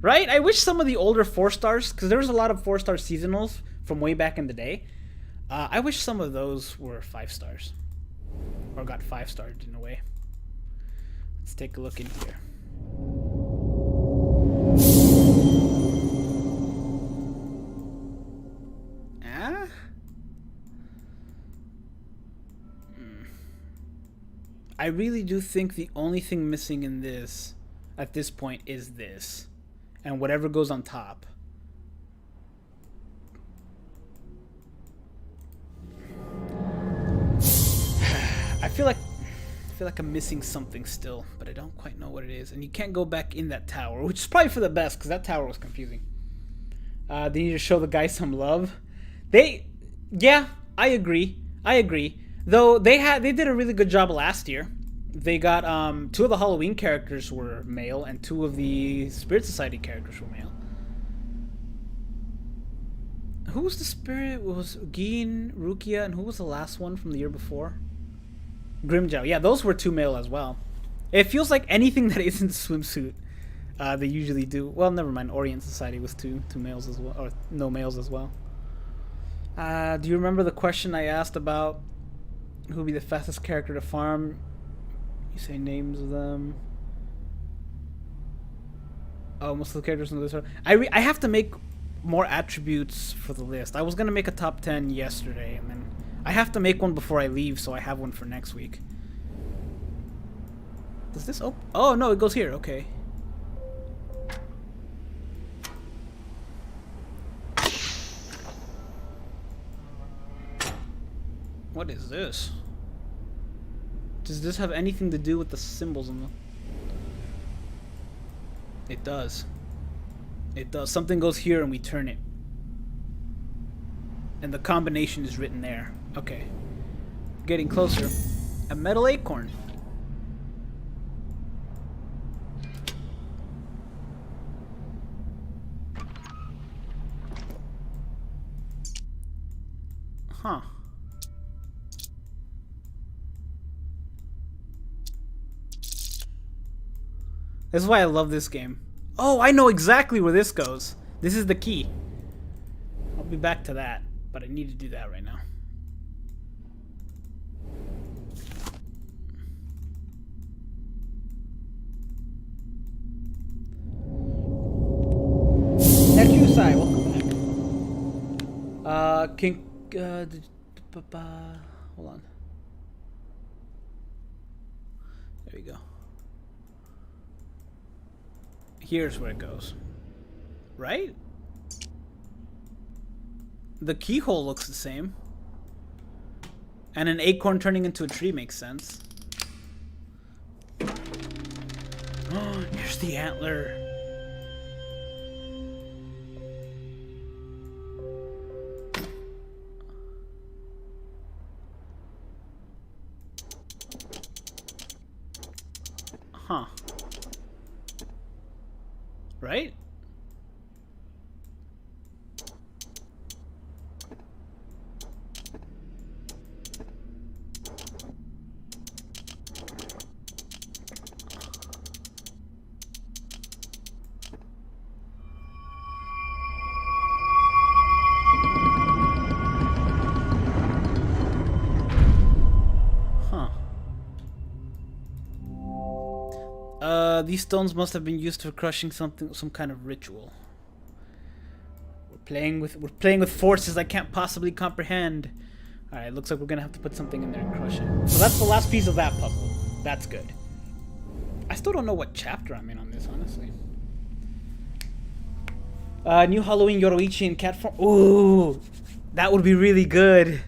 Right? I wish some of the older 4-stars, because there was a lot of 4-star seasonals from way back in the day. I wish some of those were 5 stars. Or got 5-starred in a way. Let's take a look in here. I really do think the only thing missing in this, at this point, is this. And whatever goes on top. I feel like I'm missing something still, but I don't quite know what it is. And you can't go back in that tower, which is probably for the best, because that tower was confusing. They need to show the guy some love. Yeah, I agree. I agree. Though they did a really good job last year. They got 2 of the Halloween characters were male, and 2 of the Spirit Society characters were male. Who was the spirit? It was Gin, Rukia, and who was the last one from the year before? Grimjow. Yeah, those were 2 male as well. It feels like anything that isn't swimsuit, they usually do. Well, never mind. Orient Society was two males as well, or no males as well. Do you remember the question I asked about who would be the fastest character to farm? You say names of them. Oh, most of the characters in the list. I have to make more attributes for the list. I was gonna make a top 10 yesterday, and then I have to make one before I leave, so I have one for next week. Does this open? Oh no, it goes here. Okay. What is this? Does this have anything to do with the symbols in them? It does. It does. Something goes here and we turn it. And the combination is written there. Okay. Getting closer. A metal acorn. Huh. This is why I love this game. Oh, I know exactly where this goes. This is the key. I'll be back to that, but I need to do that right now. Nekusai, welcome back. Hold on. There we go. Here's where it goes. Right? The keyhole looks the same. And an acorn turning into a tree makes sense. Oh, here's the antler. Huh. Right? These stones must have been used for crushing some kind of ritual. We're playing with forces I can't possibly comprehend. All right, looks like we're gonna have to put something in there and crush it. So that's the last piece of that puzzle. That's good. I still don't know what chapter I'm in on this, honestly. New Halloween Yoroichi in cat form. Ooh, that would be really good.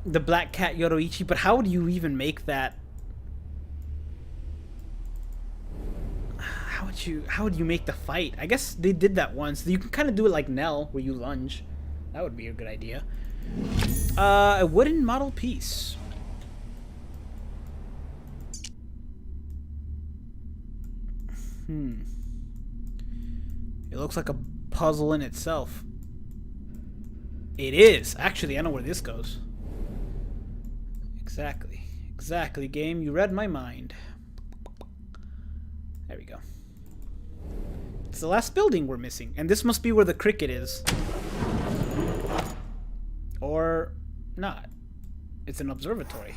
The black cat Yoroichi, but how would you even make that? How would you make the fight? I guess they did that once. You can kind of do it like Nell, where you lunge. That would be a good idea. A wooden model piece. It looks like a puzzle in itself. It is. Actually, I know where this goes. Exactly. Exactly, game. You read my mind. There we go. It's the last building we're missing. And this must be where the cricket is. Or not. It's an observatory.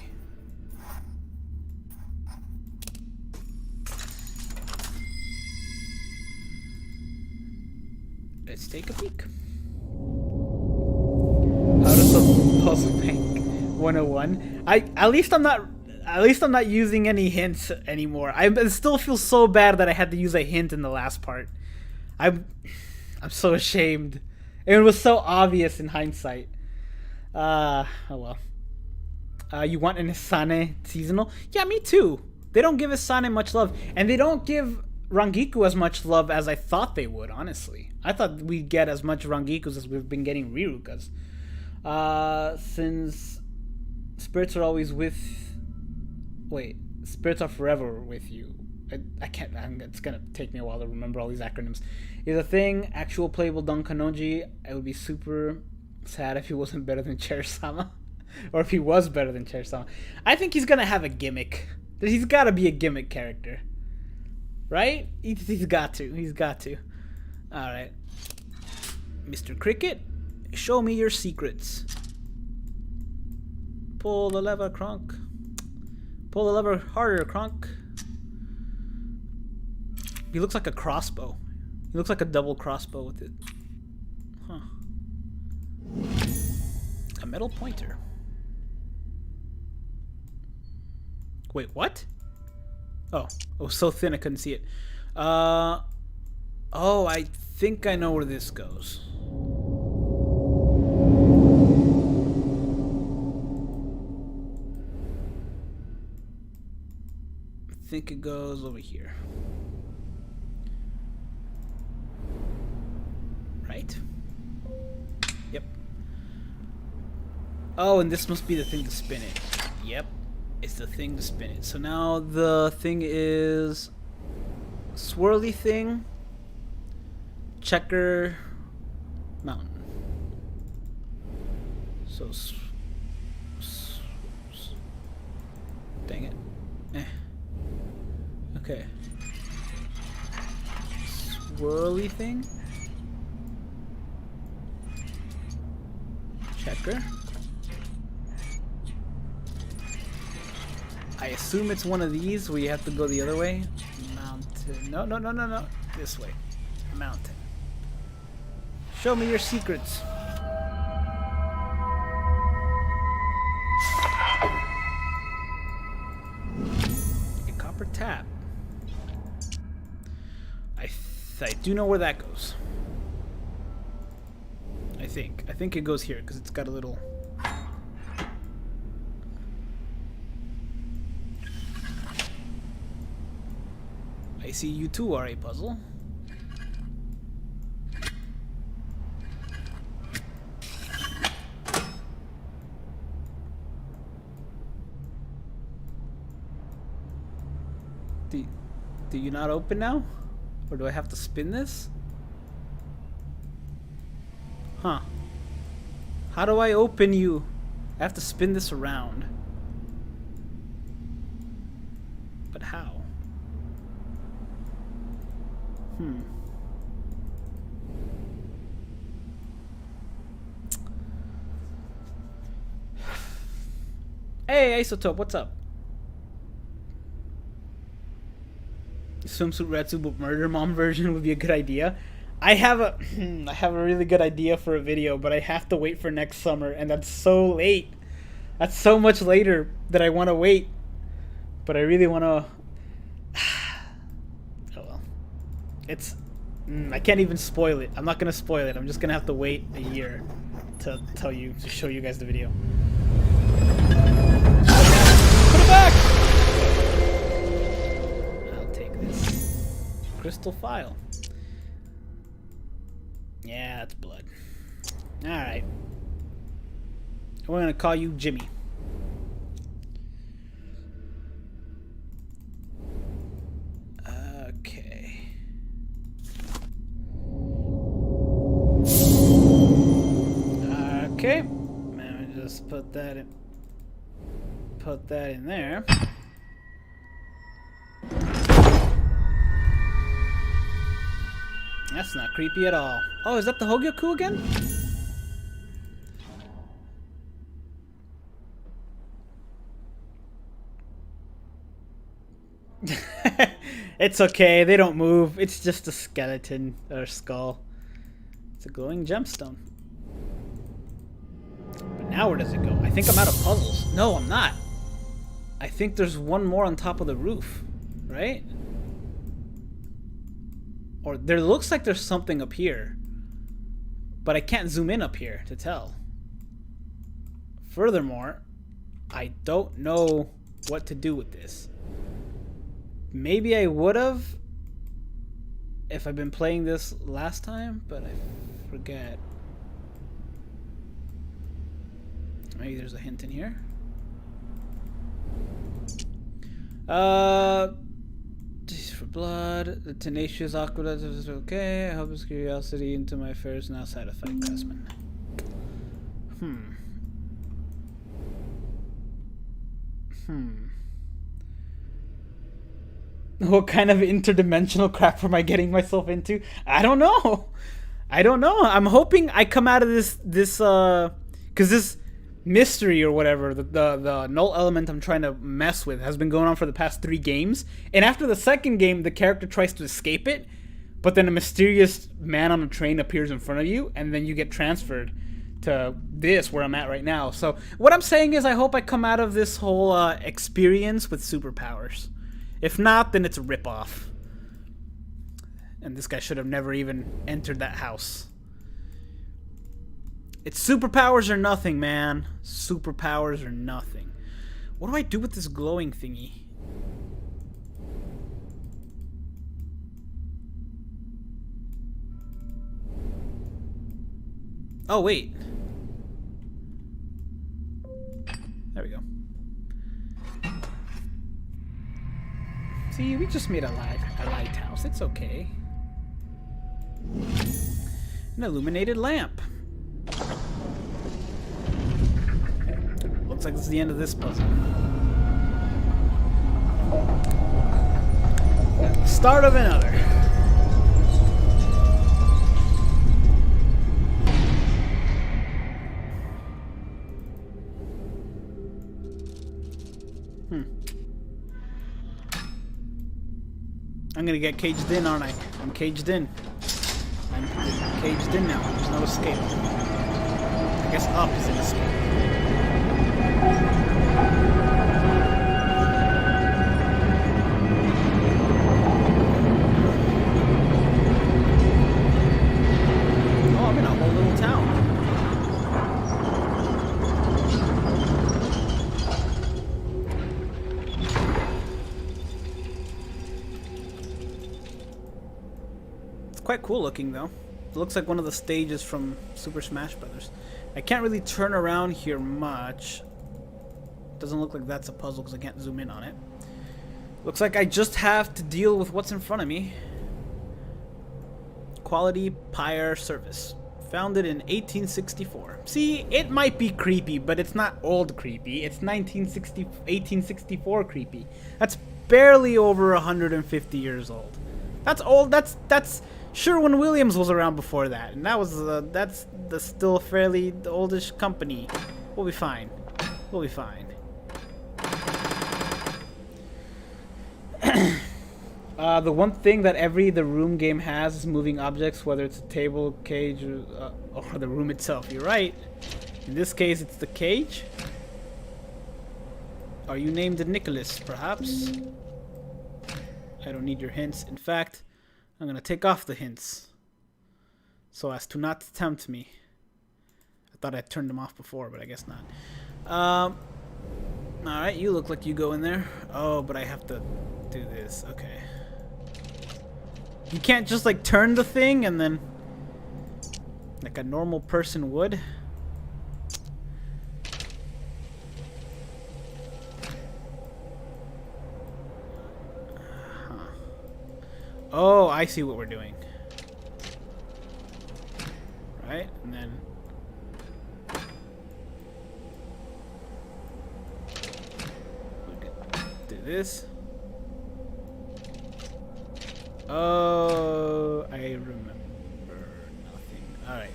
Let's take a peek. How to solve puzzle bank 101. At least I'm not using any hints anymore. I still feel so bad that I had to use a hint in the last part. I'm so ashamed. It was so obvious in hindsight. Oh well. You want an Isane seasonal? Yeah, me too. They don't give Isane much love, and they don't give Rangiku as much love as I thought they would, honestly. I thought we'd get as much Rangikus as we've been getting Ryukas. Since spirits are always with... Wait, spirits are forever with you. I can't... It's gonna take me a while to remember all these acronyms. Is a thing, actual playable Don Kanonji. I would be super sad if he wasn't better than Chair-sama. Or if he was better than Chair-sama. I think he's gonna have a gimmick. He's gotta be a gimmick character. Right? He's got to. He's got to. Alright. Mr. Cricket, show me your secrets. Pull the lever, Kronk. Pull the lever harder, Kronk. He looks like a crossbow. He looks like a double crossbow with it. Huh. A metal pointer. Wait, what? Oh, it was so thin I couldn't see it. Oh, I think I know where this goes. I think it goes over here. Right? Yep. Oh, and this must be the thing to spin it. Yep. It's the thing to spin it. So now the thing is swirly thing, checker, mountain. So dang it. Okay. Swirly thing, checker. I assume it's one of these where you have to go the other way. Mountain. No, no, no, no, no. This way. Mountain. Show me your secrets. A copper tap. I do know where that goes. I think it goes here because it's got a little... I see you too are a puzzle. Do you not open now? Or do I have to spin this? Huh. How do I open you? I have to spin this around. But how? Hey, Isotope, what's up? Swimsuit Retsu but Murder Mom version would be a good idea. I have a really good idea for a video, but I have to wait for next summer, and that's so late. That's so much later that I want to wait. But I really want to... Oh well. It's... I can't even spoil it. I'm not going to spoil it. I'm just going to have to wait a year to show you guys the video. Put it back! I'll take this. Crystal file. Yeah, that's blood. Alright. We're going to call you Jimmy. Okay. Okay. Let me just put that in. Put that in there. That's not creepy at all. Oh, is that the Hogyoku again? It's okay, they don't move. It's just a skeleton or skull. It's a glowing gemstone. But now where does it go? I think I'm out of puzzles. No, I'm not. I think there's one more on top of the roof, right? Or there looks like there's something up here, but I can't zoom in up here to tell. Furthermore, I don't know what to do with this. Maybe I would have if I've been playing this last time, but I forget. Maybe there's a hint in here. For blood, the tenacious aqueduct is okay. I hope his curiosity into my affairs now satisfied, craftsman. What kind of interdimensional crap am I getting myself into? I don't know. I'm hoping I come out of this because this mystery or whatever, the null element I'm trying to mess with has been going on for the past 3 games. And after the second game, the character tries to escape it, but then a mysterious man on a train appears in front of you, and then you get transferred to this where I'm at right now. So what I'm saying is I hope I come out of this whole experience with superpowers. If not, then it's a ripoff. And this guy should have never even entered that house. It's superpowers or nothing, man. Superpowers or nothing. What do I do with this glowing thingy? Oh, wait. There we go. See, we just made a lighthouse. It's okay. An illuminated lamp. Looks like this is the end of this puzzle. Start of another. I'm gonna get caged in, aren't I? I'm caged in. I'm caged in now. There's no escape. I guess up is an escape. Oh, I'm in a whole little town. Quite cool looking though. It looks like one of the stages from Super Smash Brothers. I can't really turn around here much. Doesn't look like that's a puzzle because I can't zoom in on it. Looks like I just have to deal with what's in front of me. Quality Pyre Service. Founded in 1864. See, it might be creepy, but it's not old creepy. It's 1864 creepy. That's barely over 150 years old. That's old. That's Sherwin-Williams was around before that, and that was that's the still fairly the oldish company. We'll be fine. We'll be fine. The one thing that the room game has is moving objects, whether it's a table, cage, or the room itself. You're right. In this case, it's the cage. Are you named Nicholas, perhaps? I don't need your hints. In fact, I'm going to take off the hints so as to not tempt me. I thought I turned them off before, but I guess not. Alright, you look like you go in there. Oh, but I have to do this. Okay. You can't just like turn the thing and then like a normal person would. Oh, I see what we're doing. Right? And then do this. Oh, I remember nothing. Alright.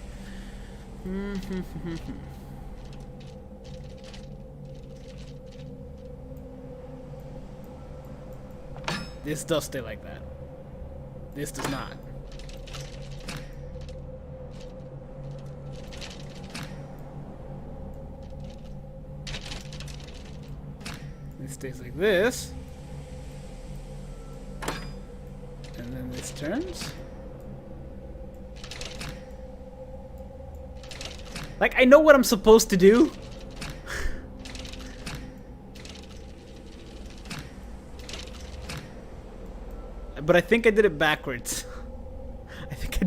This does stay like that. This does not. This stays like this. And then this turns. Like, I know what I'm supposed to do. But I think I did it backwards.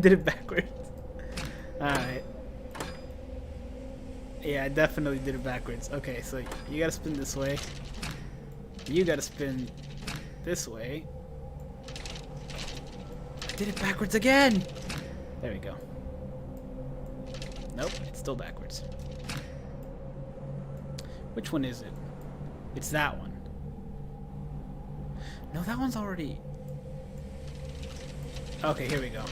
did it backwards. Alright. Yeah, I definitely did it backwards. Okay, so you gotta spin this way. You gotta spin this way. I did it backwards again! There we go. Nope, it's still backwards. Which one is it? It's that one. No, that one's already... Okay, here we go.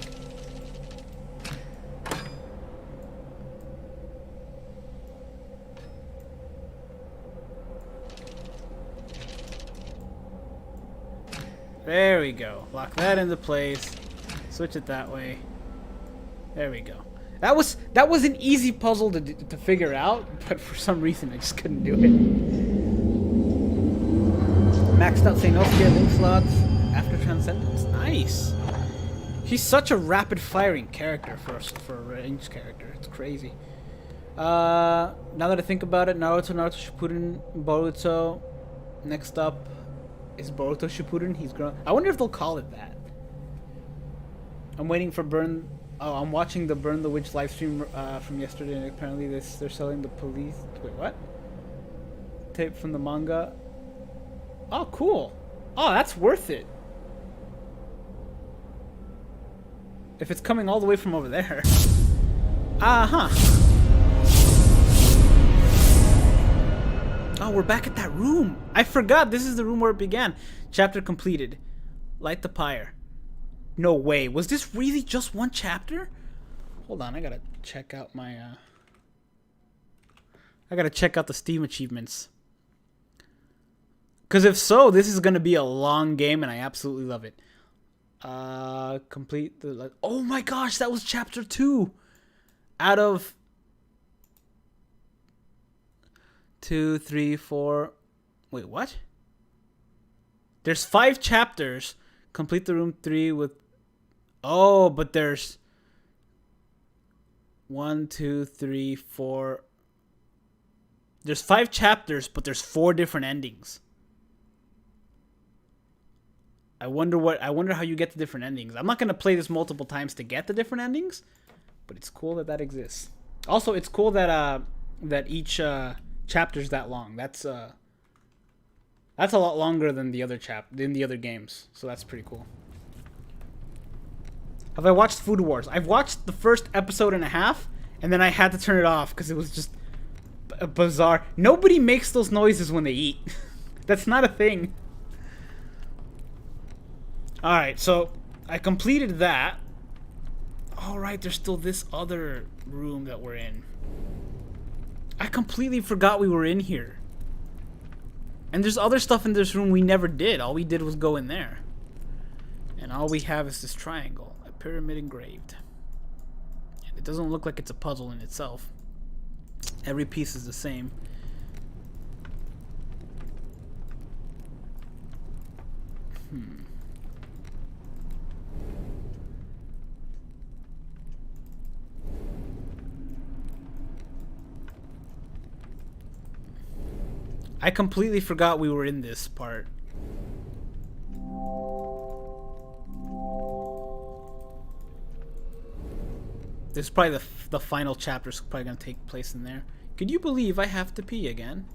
There we go. Lock that into place. Switch it that way. There we go. That was an easy puzzle to figure out, but for some reason I just couldn't do it. Maxed out St. Oscar link slots after Transcendence. Nice. She's such a rapid firing character for a ranged character. It's crazy. Now that I think about it, Naruto Shippuden, Boruto. Next up is Boruto Shippuden. He's grown. I wonder if they'll call it that. I'm waiting for Burn. Oh, I'm watching the Burn the Witch live stream from yesterday, and apparently they're selling the police. Wait, what? Tape from the manga. Oh, cool. Oh, that's worth it. If it's coming all the way from over there. Oh, we're back at that room. I forgot this is the room where it began. Chapter completed. Light the pyre. No way. Was this really just one chapter? Hold on, I gotta check out my I gotta check out the Steam achievements. Because if so, this is gonna be a long game and I absolutely love it. Complete the... Oh my gosh, that was chapter 2. Out of 2, 3, 4... Wait, what? There's 5 chapters. Complete the room 3 with... Oh, but there's 1, 2, 3, 4... There's 5 chapters, but there's 4 different endings. I wonder how you get the different endings. I'm not going to play this multiple times to get the different endings, but it's cool that that exists. Also, it's cool that that each chapter's that long. That's a lot longer than the other games. So that's pretty cool. Have I watched Food Wars? I've watched the first episode and a half, and then I had to turn it off because it was just bizarre. Nobody makes those noises when they eat. That's not a thing. Alright, so I completed that. Alright, there's still this other room that we're in. I completely forgot we were in here. And there's other stuff in this room we never did. All we did was go in there. And all we have is this triangle. A pyramid engraved. And it doesn't look like it's a puzzle in itself. Every piece is the same. I completely forgot we were in this part. This is probably the final chapter's probably gonna take place in there. Could you believe I have to pee again?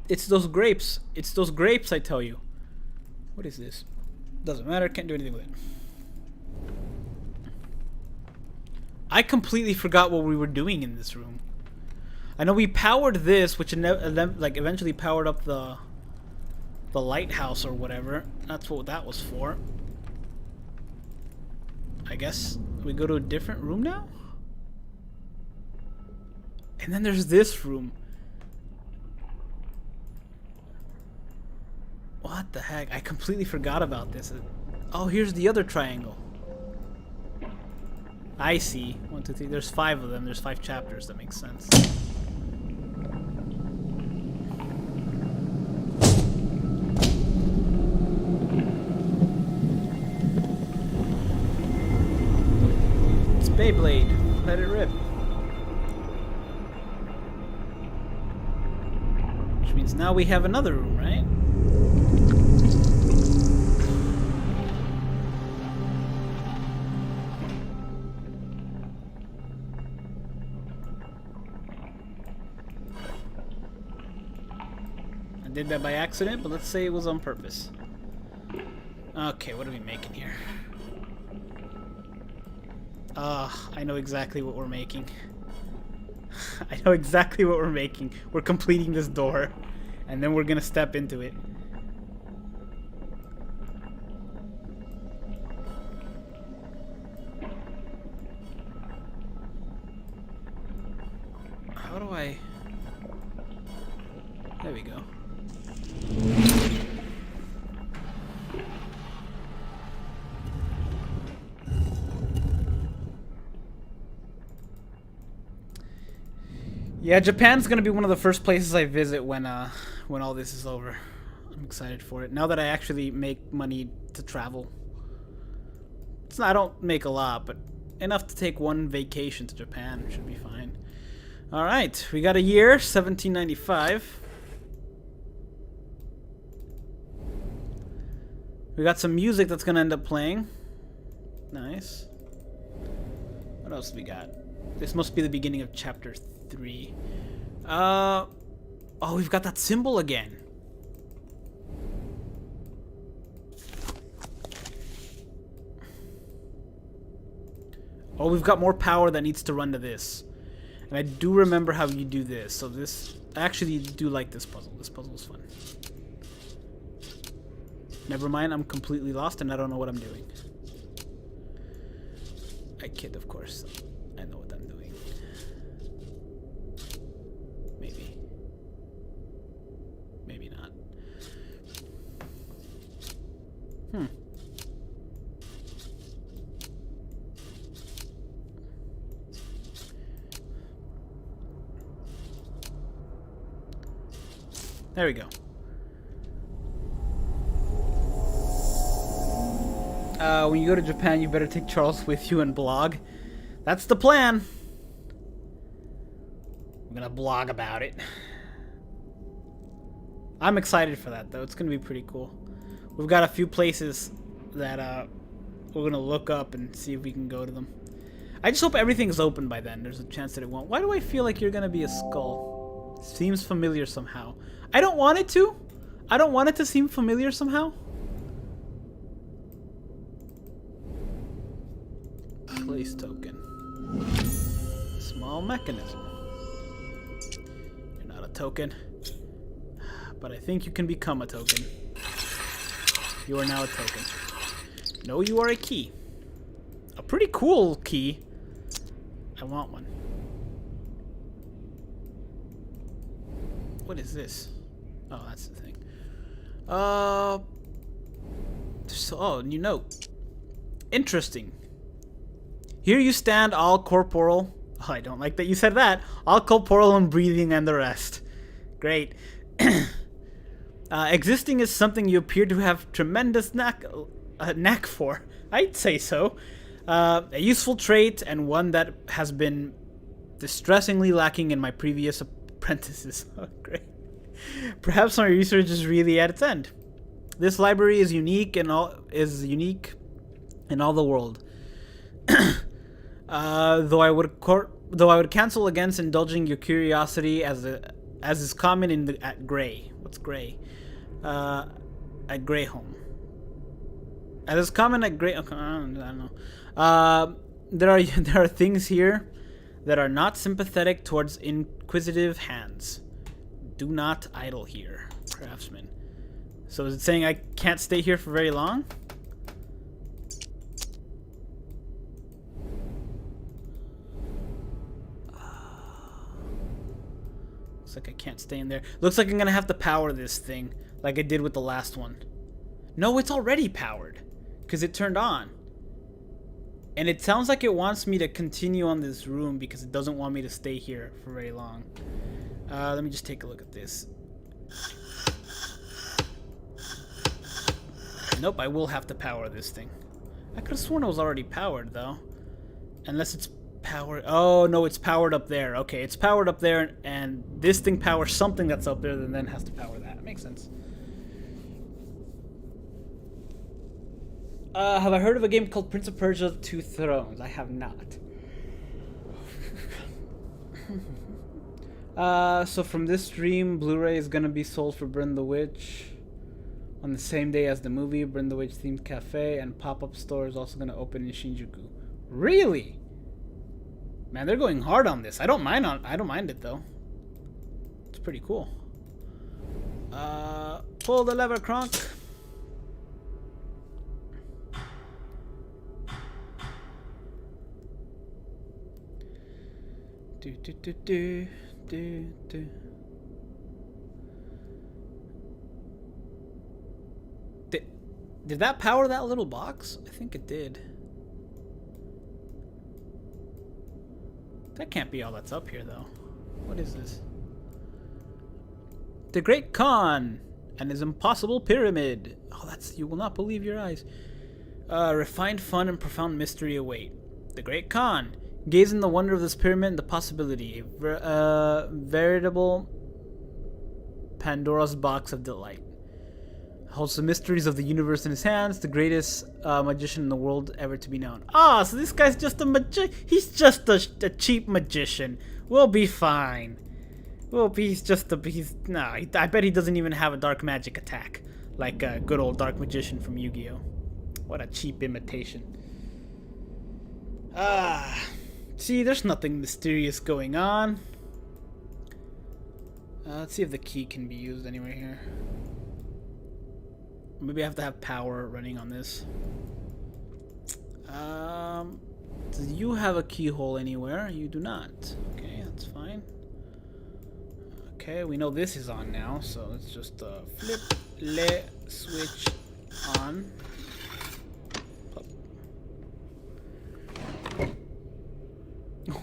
It's those grapes. It's those grapes, I tell you. What is this? Doesn't matter. Can't do anything with it. I completely forgot what we were doing in this room. I know we powered this, which like eventually powered up the lighthouse or whatever. That's what that was for. I guess we go to a different room now? And then there's this room. What the heck? I completely forgot about this. Oh, here's the other triangle. I see. 1, 2, 3. There's 5 of them. There's 5 chapters. That makes sense. It's Beyblade. Let it rip. Which means now we have another room, right? did that by accident, but let's say it was on purpose. Okay, what are we making here? I know exactly what we're making. I know exactly what we're making. We're completing this door, and then we're gonna step into it. How do I... There we go. Yeah, Japan's gonna be one of the first places I visit when all this is over. I'm excited for it. Now that I actually make money to travel. I don't make a lot, but enough to take one vacation to Japan. Should be fine. Alright, we got a year, 1795. We got some music that's gonna end up playing. Nice. What else do we got? This must be the beginning of chapter 3. Oh, we've got that symbol again. Oh, we've got more power that needs to run to this. And I do remember how you do this. So this... I actually do like this puzzle. This puzzle is fun. Never mind, I'm completely lost and I don't know what I'm doing. I kid, of course. I know what I'm doing. Maybe. Maybe not. There we go. When you go to Japan, you better take Charles with you and blog. That's the plan. I'm gonna blog about it. I'm excited for that, though. It's gonna be pretty cool. We've got a few places that we're gonna look up and see if we can go to them. I just hope everything's open by then. There's a chance that it won't. Why do I feel like you're gonna be a skull? Seems familiar somehow. I don't want it to. I don't want it to seem familiar somehow. Place token. Small mechanism. You're not a token. But I think you can become a token. You are now a token. No, you are a key. A pretty cool key. I want one. What is this? Oh, that's the thing. Oh, new note. Interesting. Here you stand, all corporal. Oh, I don't like that you said that. All corporal and breathing and the rest. Great. Existing is something you appear to have tremendous knack for. I'd say so. A useful trait and one that has been distressingly lacking in my previous apprentices. Oh, great. Perhaps my research is really at its end. This library is unique in all the world. Though I would cancel against indulging your curiosity as is common at Gray. What's Gray? At Gray Home. As is common at Gray. Okay, I don't know. There are things here that are not sympathetic towards inquisitive hands. Do not idle here, craftsman. So is it saying I can't stay here for very long? Looks like I can't stay in there. Looks like I'm gonna have to power this thing like I did with the last one. No, it's already powered because it turned on. And it sounds like it wants me to continue on this room because it doesn't want me to stay here for very long. Let me just take a look at this. Nope, I will have to power this thing. I could have sworn it was already powered, though. Unless it's powered... Oh, no, it's powered up there. Okay, it's powered up there, and this thing powers something that's up there and then has to power that. Makes sense. Have I heard of a game called Prince of Persia: Two Thrones? I have not. So from this stream, Blu-ray is gonna be sold for Burn the Witch on the same day as the movie. Burn the Witch themed cafe and pop-up store is also gonna open in Shinjuku. Really? Man, they're going hard on this. I don't mind it though. It's pretty cool. Pull the lever, Kronk. Do do do do do do. Did that power that little box? I think it did. That can't be all that's up here, though. What is this? The Great Khan and his impossible pyramid. Oh, you will not believe your eyes. Refined fun and profound mystery await. The Great Khan. Gaze in the wonder of this pyramid and the possibility. A veritable Pandora's box of delight. Holds the mysteries of the universe in his hands, the greatest magician in the world ever to be known. Ah, so this guy's just a he's just a cheap magician. We'll be fine. I bet he doesn't even have a dark magic attack like a good old dark magician from Yu-Gi-Oh. What a cheap imitation. See, there's nothing mysterious going on. Let's see if the key can be used anywhere here. Maybe I have to have power running on this. Do you have a keyhole anywhere? You do not. Okay, that's fine. Okay, we know this is on now, so let's just flip le switch on.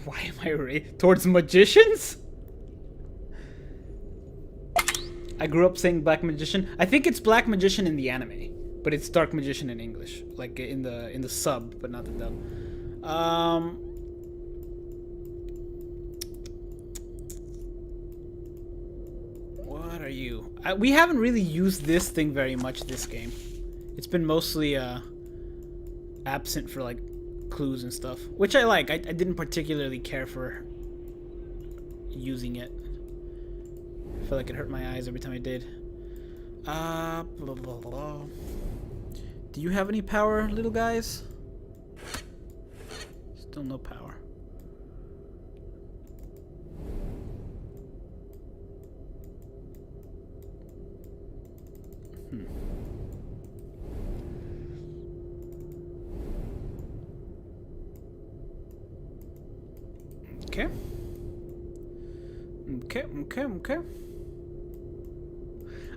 Why am I towards magicians? I grew up saying black magician. I think it's black magician in the anime, but it's dark magician in English, like in the sub, but not the dub. What are you? We haven't really used this thing very much this game. It's been mostly absent for like clues and stuff, which I like. I didn't particularly care for using it. I feel like it hurt my eyes every time I did. Blah, blah, blah. Do you have any power, little guys? Still no power. Okay. Okay.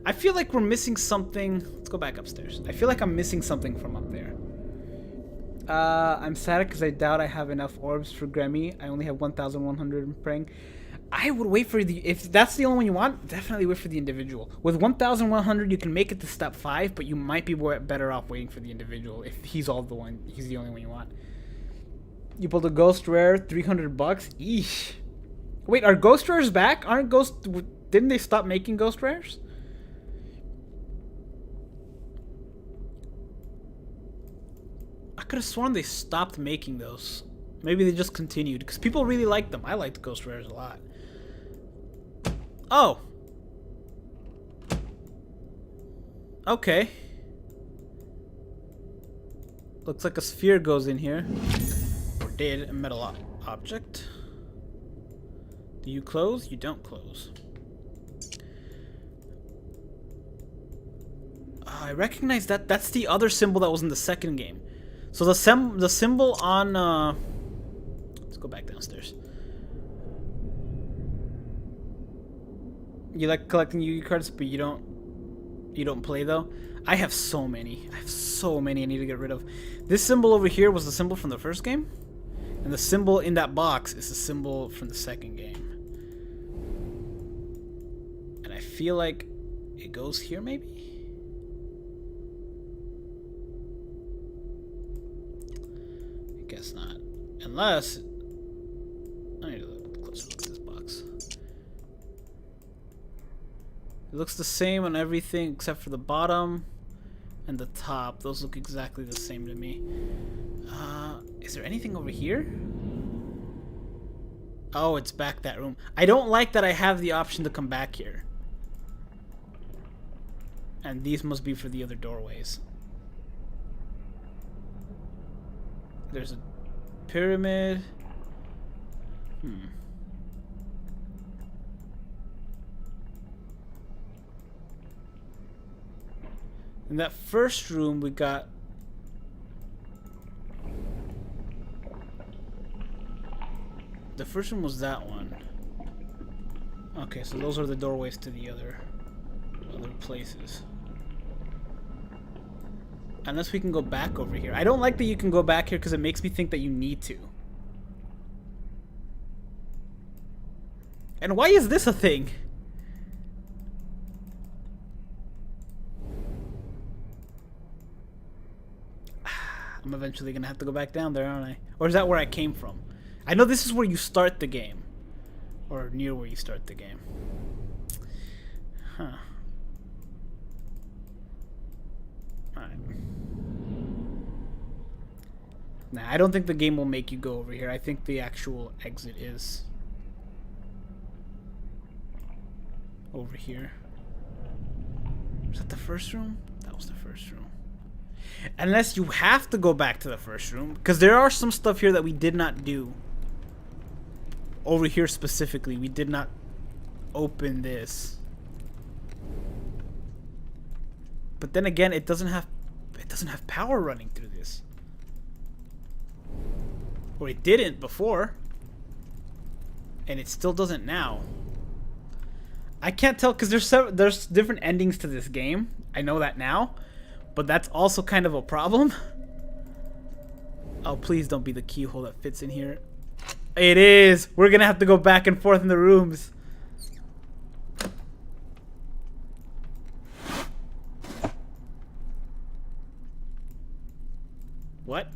I feel like we're missing something. Let's go back upstairs. I feel like I'm missing something from up there. I'm sad because I doubt I have enough orbs for Grammy. I only have 1,100 in praying. I would wait for the... If that's the only one you want, definitely wait for the individual. With 1,100, you can make it to step 5, but you might be better off waiting for the individual if he's the only one you want. You pulled a ghost rare, 300 bucks. Eesh. Wait, are ghost rares back? Didn't they stop making ghost rares? I could have sworn they stopped making those. Maybe they just continued because people really like them. I liked ghost rares a lot. Oh. Okay. Looks like a sphere goes in here. Or did. A metal object. Do you close? You don't close. I recognize that. That's the other symbol that was in the second game. So the symbol on... let's go back downstairs. You like collecting Yu-Gi cards, but you don't play though? I have so many. I need to get rid of. This symbol over here was the symbol from the first game. And the symbol in that box is the symbol from the second game. And I feel like it goes here maybe? I guess not. Unless... I need to look closer look at this box. It looks the same on everything except for the bottom and the top. Those look exactly the same to me. Is there anything over here? Oh, it's back that room. I don't like that I have the option to come back here. And these must be for the other doorways. There's a pyramid. In that first room, we got... The first room was that one. Okay, so those are the doorways to the other places. Unless we can go back over here. I don't like that you can go back here because it makes me think that you need to. And why is this a thing? I'm eventually gonna have to go back down there, aren't I? Or is that where I came from? I know this is where you start the game. Or near where you start the game. Huh. Alright. Nah, I don't think the game will make you go over here. I think the actual exit is over here. Was that the first room? That was the first room. Unless you have to go back to the first room. Because there are some stuff here that we did not do. Over here specifically, we did not open this. But then again, it doesn't have power running through this. Or it didn't before. And it still doesn't now. I can't tell because there's different endings to this game. I know that now. But that's also kind of a problem. Oh, please don't be the keyhole that fits in here. It is! We're gonna have to go back and forth in the rooms. What?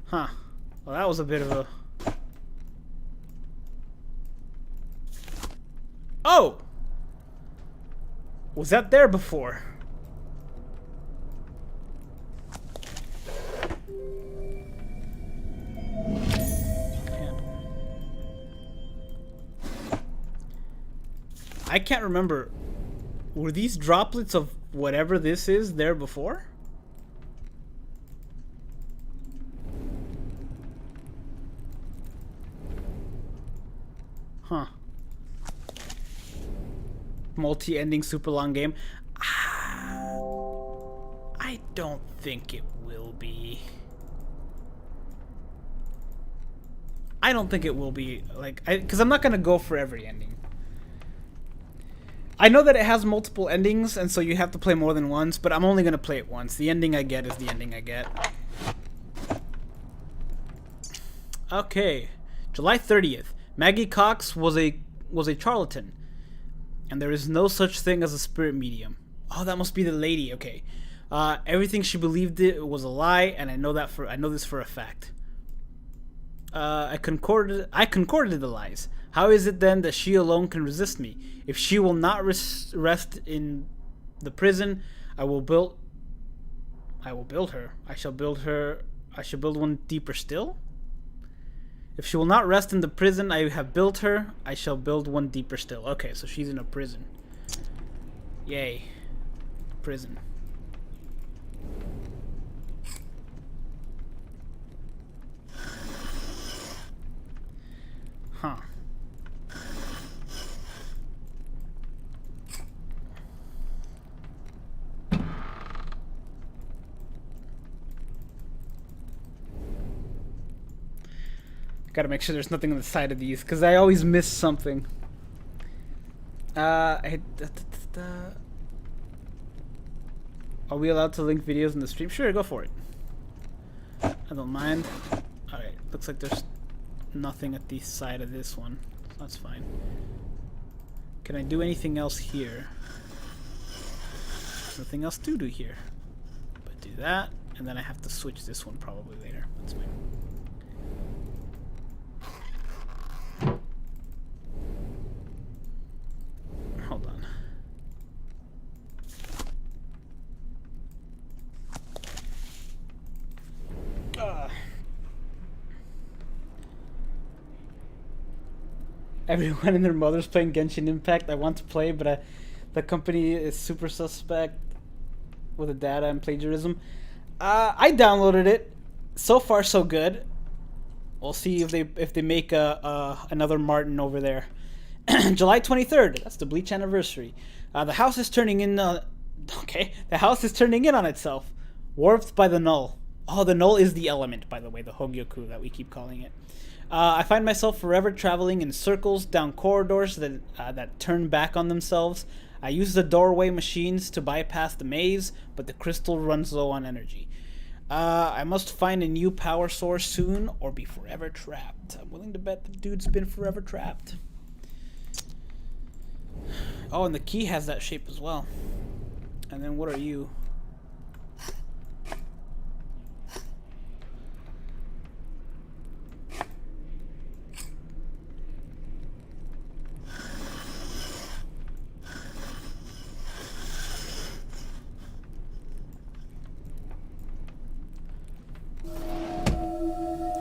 Huh. Well, that was a bit of a... Oh! Was that there before? I can't remember. Were these droplets of whatever this is there before? Huh. Multi-ending super long game. I don't think it will be. I don't think it will be, like, because I'm not gonna go for every ending. I know that it has multiple endings, and so you have to play more than once, but I'm only gonna play it once. The ending I get is the ending I get. Okay, July 30th. Maggie Cox was a charlatan, and there is no such thing as a spirit medium. Oh, that must be the lady. Okay, everything she believed it was a lie, and I know this for a fact. I concorded the lies. How is it then that she alone can resist me? If she will not rest in the prison, I will build her. I shall build one deeper still. If she will not rest in the prison I have built her, I shall build one deeper still. Okay, so she's in a prison. Yay. Prison. Huh. Gotta make sure there's nothing on the side of these, because I always miss something. Are we allowed to link videos in the stream? Sure, go for it. I don't mind. Alright, looks like there's nothing at the side of this one. That's fine. Can I do anything else here? There's nothing else to do here. But do that, and then I have to switch this one probably later. That's fine. Hold on. Everyone and their mother's playing Genshin Impact. I want to play, but the company is super suspect with the data and plagiarism. I downloaded it. So far, so good. We'll see if they make another Martin over there. July 23rd. That's the Bleach anniversary. The house is turning in. Okay, the house is turning in on itself. Warped by the null. Oh, the null is the element, by the way, the Hogyoku that we keep calling it. I find myself forever traveling in circles down corridors that turn back on themselves. I use the doorway machines to bypass the maze, but the crystal runs low on energy. I must find a new power source soon or be forever trapped. I'm willing to bet the dude's been forever trapped. Oh, and the key has that shape as well. And then what are you?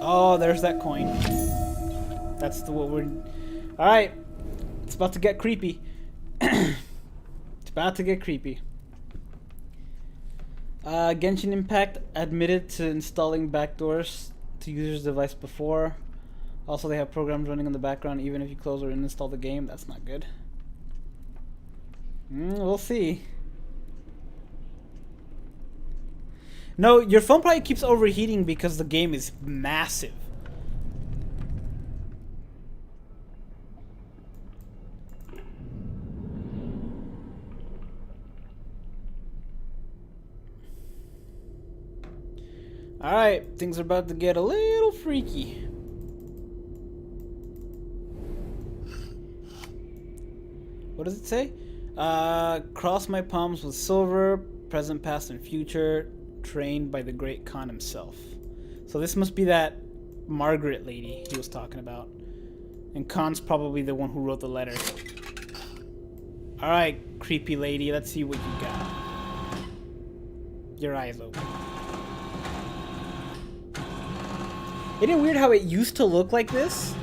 Oh, there's that coin. That's the what we're... Alright. It's about to get creepy. It's about to get creepy. Genshin Impact admitted to installing backdoors to users' device before. Also, they have programs running in the background even if you close or uninstall the game. That's not good. We'll see. No, your phone probably keeps overheating because the game is massive. Alright, things are about to get a little freaky. What does it say? Cross my palms with silver, present, past, and future, trained by the great Khan himself. So this must be that Margaret lady he was talking about. And Khan's probably the one who wrote the letter. Alright, creepy lady, let's see what you got. Your eyes open. Isn't it weird how it used to look like this?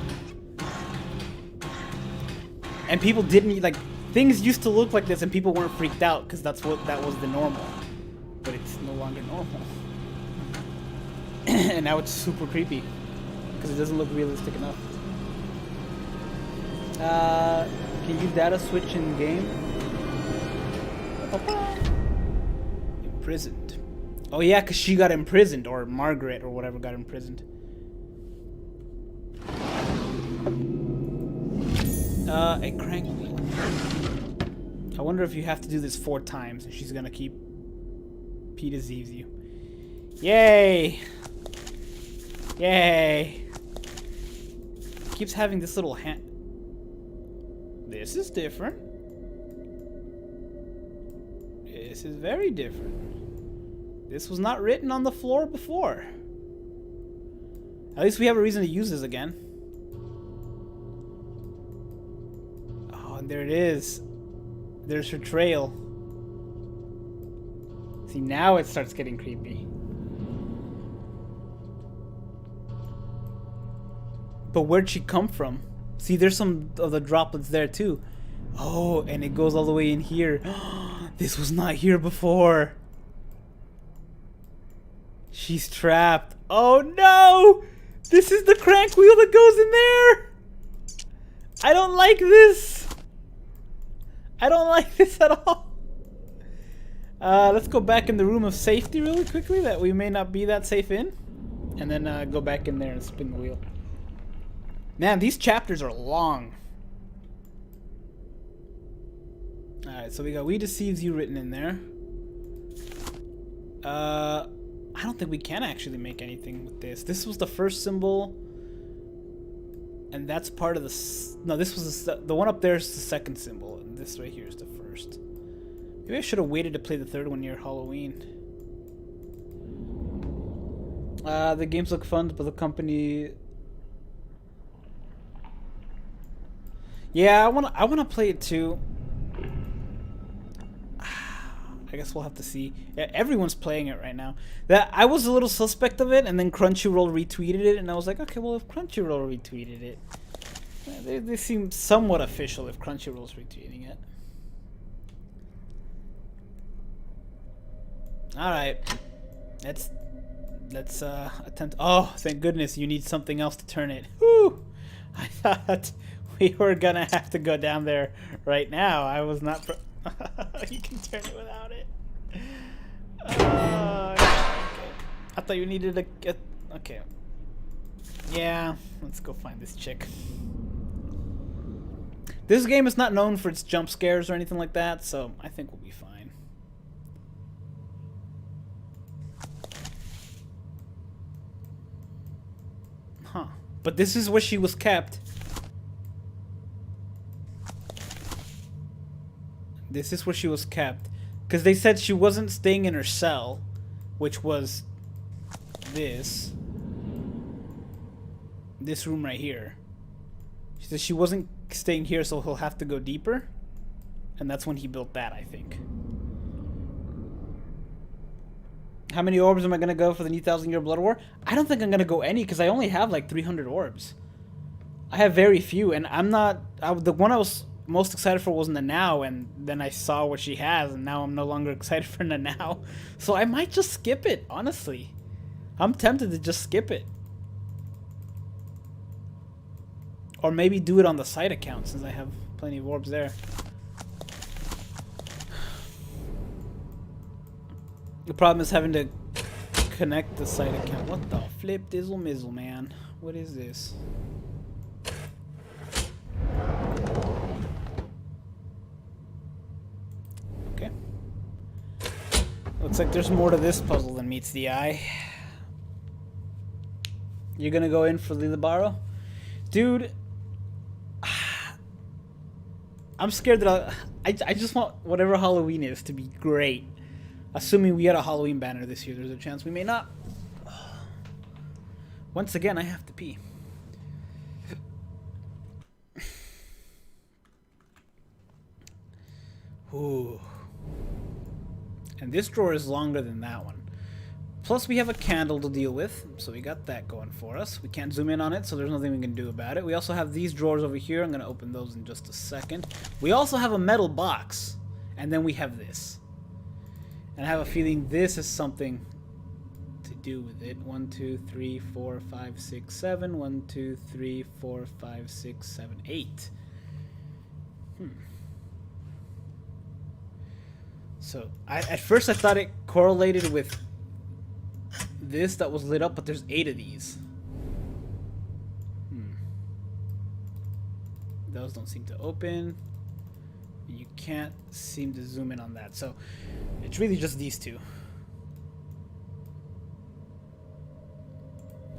And people didn't, like, things used to look like this and people weren't freaked out because that was the normal. But it's no longer normal. And now it's super creepy because it doesn't look realistic enough. Can you data switch in game? Imprisoned. Oh yeah, because she got imprisoned, or Margaret or whatever got imprisoned. A crank wheel. I wonder if you have to do this 4 times and she's gonna keep P-disease you. Yay! Yay! Keeps having this little hand. This is different. This is very different. This was not written on the floor before. At least we have a reason to use this again. Oh, and there it is. There's her trail. See, now it starts getting creepy. But where'd she come from? See, there's some of the droplets there too. Oh, and it goes all the way in here. This was not here before. She's trapped. Oh no! This is the crank wheel that goes in there! I don't like this! I don't like this at all. Let's go back in the room of safety really quickly that we may not be that safe in. And then go back in there and spin the wheel. Man, these chapters are long. Alright, so we got "We Deceives You" written in there. I don't think we can actually make anything with this. This was the first symbol. And that's part of the... No, this was the one up there is the second symbol. And this right here is the first. Maybe I should have waited to play the third one near Halloween. The games look fun, but the company... Yeah, I wanna play it too. I guess we'll have to see. Yeah, everyone's playing it right now. That I was a little suspect of it, and then Crunchyroll retweeted it, and I was like, okay, well if Crunchyroll retweeted it, They seem somewhat official if Crunchyroll's retweeting it. All right, let's attempt. Oh, thank goodness! You need something else to turn it. Whew! I thought we were gonna have to go down there right now. I was not. You can turn it without it. I thought you needed a. Okay. Yeah, let's go find this chick. This game is not known for its jump scares or anything like that, so I think we'll be fine. Huh. But this is where she was kept. This is where she was kept. Because they said she wasn't staying in her cell, which was this. This room right here. She said she wasn't staying here, so he'll have to go deeper. And that's when he built that, I think. How many orbs am I going to go for the new 1,000-year Blood War? I don't think I'm going to go any, because I only have like 300 orbs. I have very few, and I'm not... the one I was most excited for was Nanao, and then I saw what she has, and now I'm no longer excited for Nanao. So I might just skip it, honestly. I'm tempted to just skip it. Or maybe do it on the site account, since I have plenty of orbs there. The problem is having to connect the site account. What the flip dizzle mizzle, man? What is this? Okay. Looks like there's more to this puzzle than meets the eye. You're gonna go in for Lilibaro? Dude, I'm scared that I just want whatever Halloween is to be great. Assuming we get a Halloween banner this year, there's a chance we may not. Once again, I have to pee. Ooh. And this drawer is longer than that one. Plus, we have a candle to deal with, so we got that going for us. We can't zoom in on it, so there's nothing we can do about it. We also have these drawers over here. I'm going to open those in just a second. We also have a metal box, and then we have this. And I have a feeling this is something to do with it. 1, 2, 3, 4, 5, 6, 7. 1, 2, 3, 4, 5, 6, 7, 8. So, at first I thought it correlated with this that was lit up, but there's 8 of these. Those don't seem to open. You can't seem to zoom in on that. So, it's really just these two.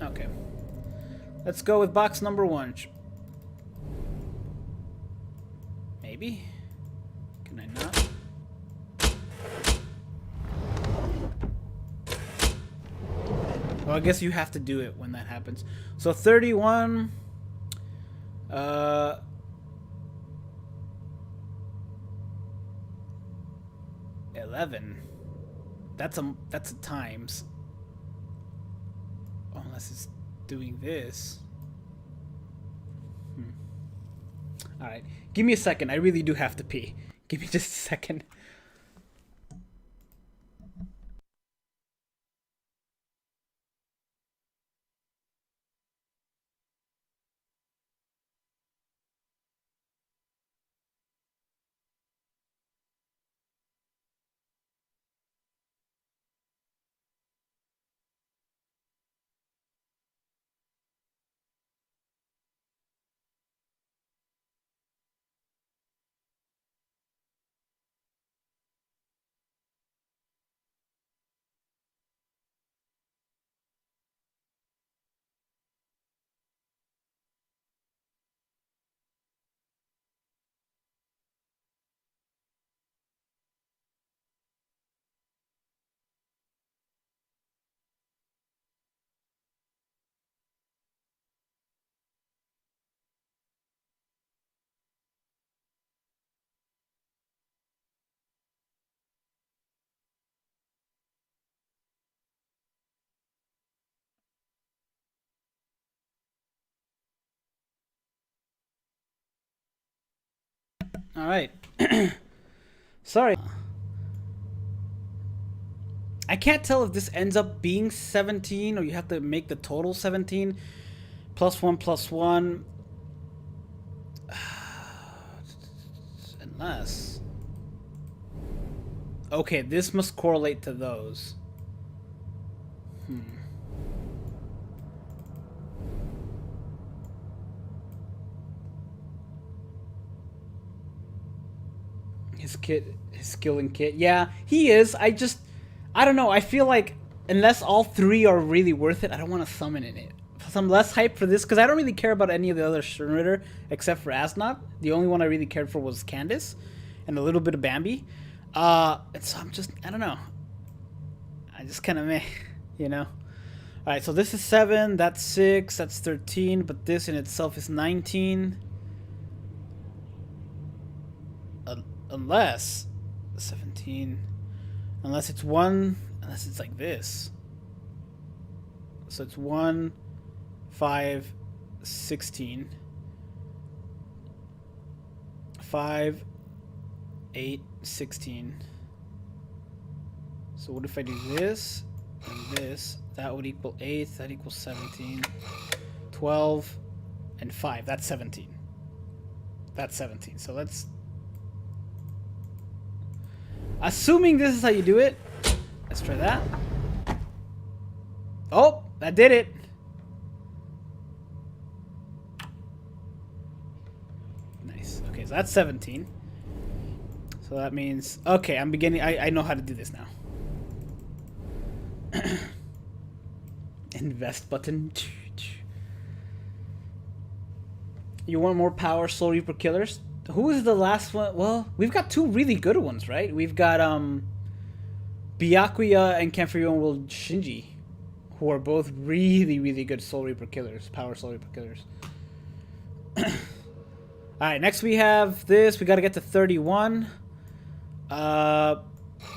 Okay. Let's go with box number 1. Maybe? Can I not? Well, I guess you have to do it when that happens. So 31... 11. That's a times. Oh, unless it's doing this. Alright. Give me a second. I really do have to pee. Give me just a second. All right. Sorry. I can't tell if this ends up being 17 or you have to make the total 17. +1 +1. Unless. Okay, this must correlate to those. His skill and kit. Yeah, he is. I don't know. I feel like unless all three are really worth it, I don't want to summon in it. So I'm less hyped for this because I don't really care about any of the other Sturmritter except for Asnod. The only one I really cared for was Candace and a little bit of Bambi. And so I don't know. I just kind of meh, you know? Alright, so this is 7, that's 6, that's 13, but this in itself is 19. Unless 17, unless it's like this. So it's 1, 5, 16, 5, 8, 16. So what if I do this and this? That would equal 8, that equals 17, 12, and 5. That's 17. That's 17. So let's... Assuming this is how you do it, let's try that. Oh, that did it. Nice. Okay, so that's 17. So that means, okay, I'm beginning, I know how to do this now. Invest button. You want more power, Soul Reaper killers? Who is the last one? Well, we've got two really good ones, right? We've got Byakuya and Kenfuryuan World Shinji, who are both really, really good Soul Reaper killers, power Soul Reaper killers. Alright, next we have this. We gotta get to 31. That,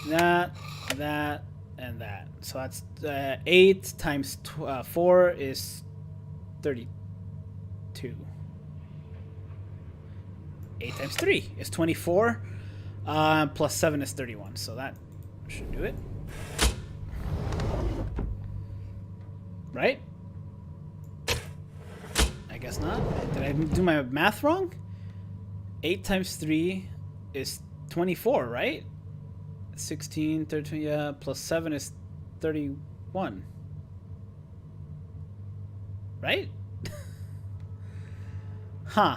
and that. So that's 8 times 4 is 32. 8 times 3 is 24. Plus 7 is 31. So that should do it. Right? I guess not. Did I do my math wrong? 8 times 3 is 24, right? 16, 13, yeah, plus 7 is 31. Right? Huh.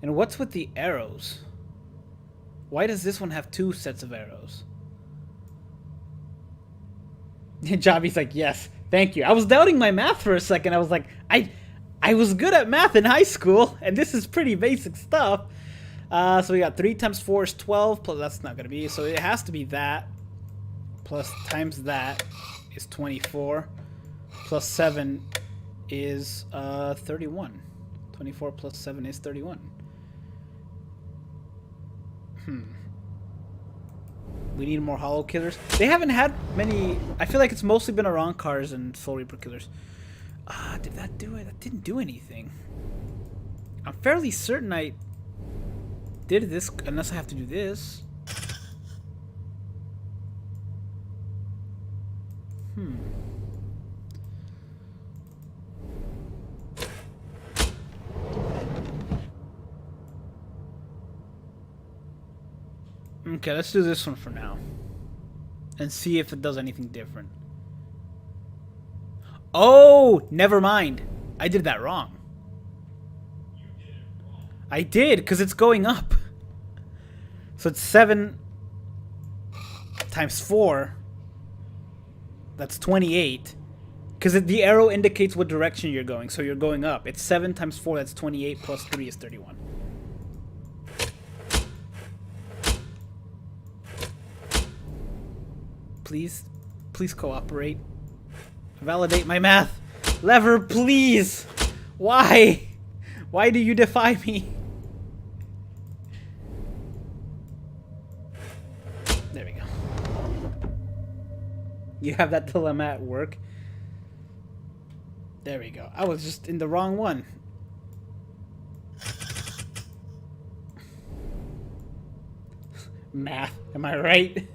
And what's with the arrows? Why does this one have 2 sets of arrows? Javi's like, yes, thank you. I was doubting my math for a second. I was like, I was good at math in high school, and this is pretty basic stuff. So we got 3 times 4 is 12, plus that's not going to be, so it has to be that. Plus times that is 24. Plus 7 is 31. 24 plus 7 is 31. We need more hollow killers. They haven't had many. I feel like it's mostly been around cars and Soul Reaper killers. Did that do it? That didn't do anything. I'm fairly certain I did this, unless I have to do this. Okay, let's do this one for now. And see if it does anything different. Oh, never mind. I did that wrong. I did, because it's going up. So it's 7 times 4. That's 28. Because the arrow indicates what direction you're going, so you're going up. It's 7 times 4, that's 28, plus 3 is 31. Please cooperate. Validate my math. Lever, please. Why? Why do you defy me? There we go. You have that dilemma at work. There we go. I was just in the wrong one. Math, am I right?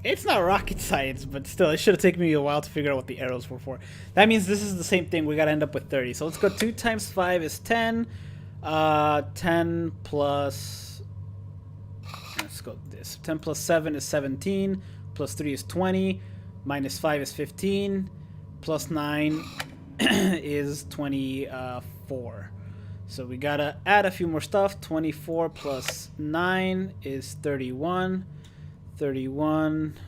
It's not rocket science, but still, it should have taken me a while to figure out what the arrows were for. That means this is the same thing. We gotta end up with 30. So let's go 2 times 5 is 10. 10 plus... Let's go with this. 10 plus 7 is 17. Plus 3 is 20. Minus 5 is 15. Plus 9 is 24. So we gotta add a few more stuff. 24 plus 9 is 31. 31.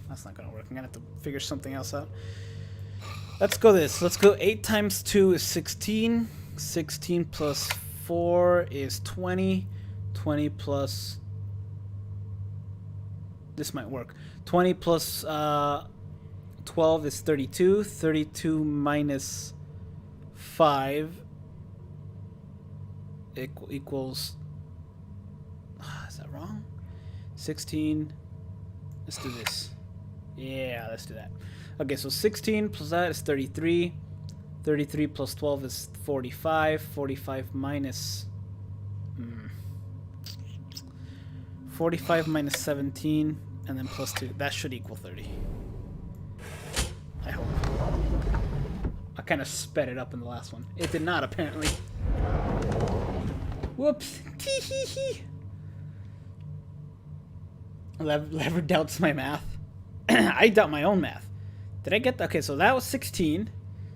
That's not gonna work. I'm gonna have to figure something else out. Let's go this. Let's go 8 times 2 is 16. 16 plus 4 is 20. 20 plus... This might work. 20 plus 12 is 32. 32 minus 5 equals... Is that wrong? 16. Let's do this. Yeah, let's do that. Okay, so 16 plus that is 33. 33 plus 12 is 45. 45 minus... 45 minus 17, and then plus 2. That should equal 30. I hope. I kind of sped it up in the last one. It did not, apparently. Whoops. Tee-hee-hee. Lever doubts my math. I doubt my own math. Did I get that? Okay, so that was 16.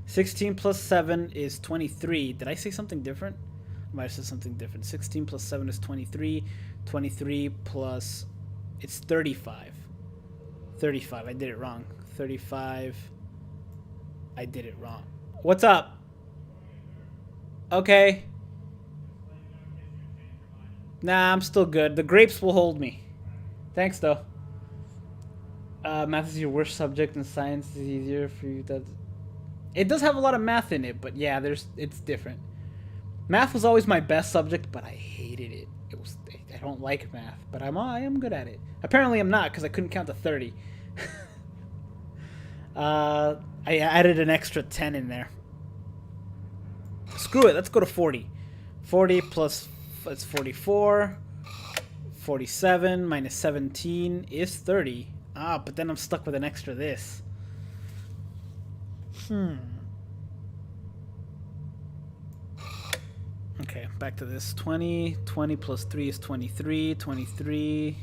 16 plus 7 is 23. Did I say something different? I might have said something different. 16 plus 7 is 23. 23 plus... It's 35. 35. I did it wrong. 35. I did it wrong. What's up? Okay. Nah, I'm still good. The grapes will hold me. Thanks, though. Math is your worst subject and science is easier for you. It does have a lot of math in it, but yeah, it's different. Math was always my best subject, but I hated it. I don't like math, but I am good at it. Apparently I'm not, because I couldn't count to 30. I added an extra 10 in there. Screw it, let's go to 40. 40 plus, it's 44. 47 minus 17 is 30. Ah, but then I'm stuck with an extra this. Okay, back to this. 20. 20 plus 3 is 23. 23.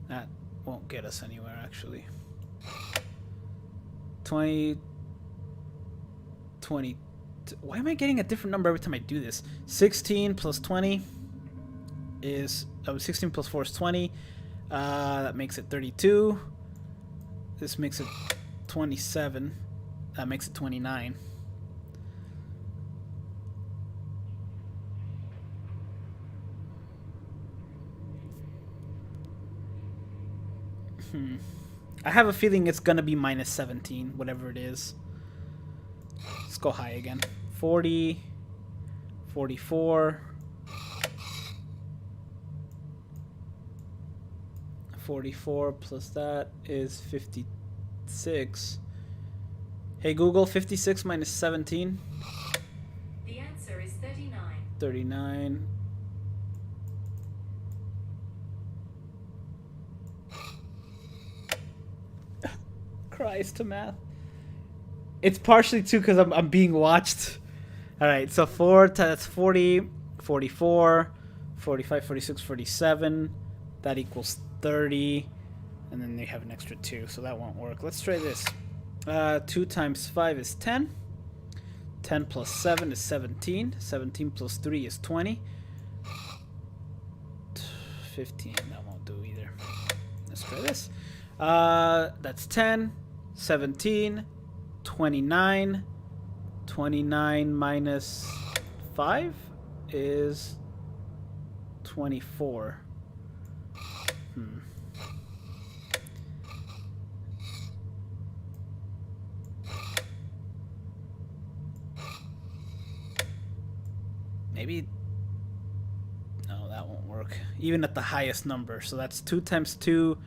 That won't get us anywhere, actually. 20. 20. Why am I getting a different number every time I do this? 16 plus 20 is... 16 plus 4 is 20. That makes it 32. This makes it 27. That makes it 29. I have a feeling it's gonna be minus 17, whatever it is. Let's go high again. 40, 44, 44 plus that is 56. Hey Google, 56 minus 17. The answer is 39. 39. Christ to math. It's partially too because I'm being watched. Alright, so 4, that's 40, 44, 45, 46, 47. That equals 30. And then they have an extra 2, so that won't work. Let's try this. 2 times 5 is 10. 10 plus 7 is 17. 17 plus 3 is 20. 15, that won't do either. Let's try this. That's 10, 17, 29. 29 minus 5 is 24. Maybe No, that won't work. Even at the highest number. So that's 2 times 2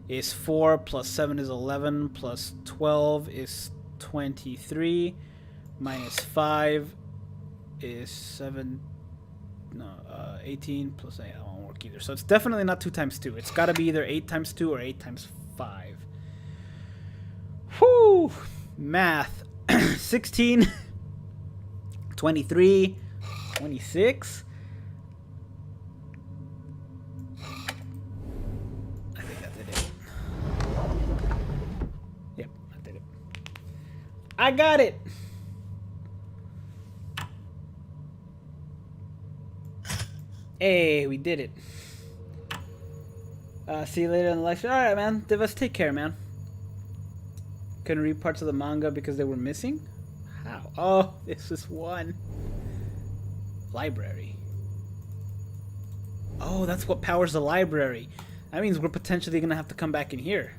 is 4, plus 7 is 11, plus 12 is 23, minus 5 is 7, no, 18, plus 8, that won't work either. So it's definitely not 2 times 2. It's got to be either 8 times 2 or 8 times 5. Whew! Math. 16, 23, 26. I think that did it. Yep, that did it. I got it! Hey, we did it. See you later in the live stream. Alright, man. Divas, take care, man. Couldn't read parts of the manga because they were missing? How? Oh, this is one. Library. Oh, that's what powers the library. That means we're potentially going to have to come back in here.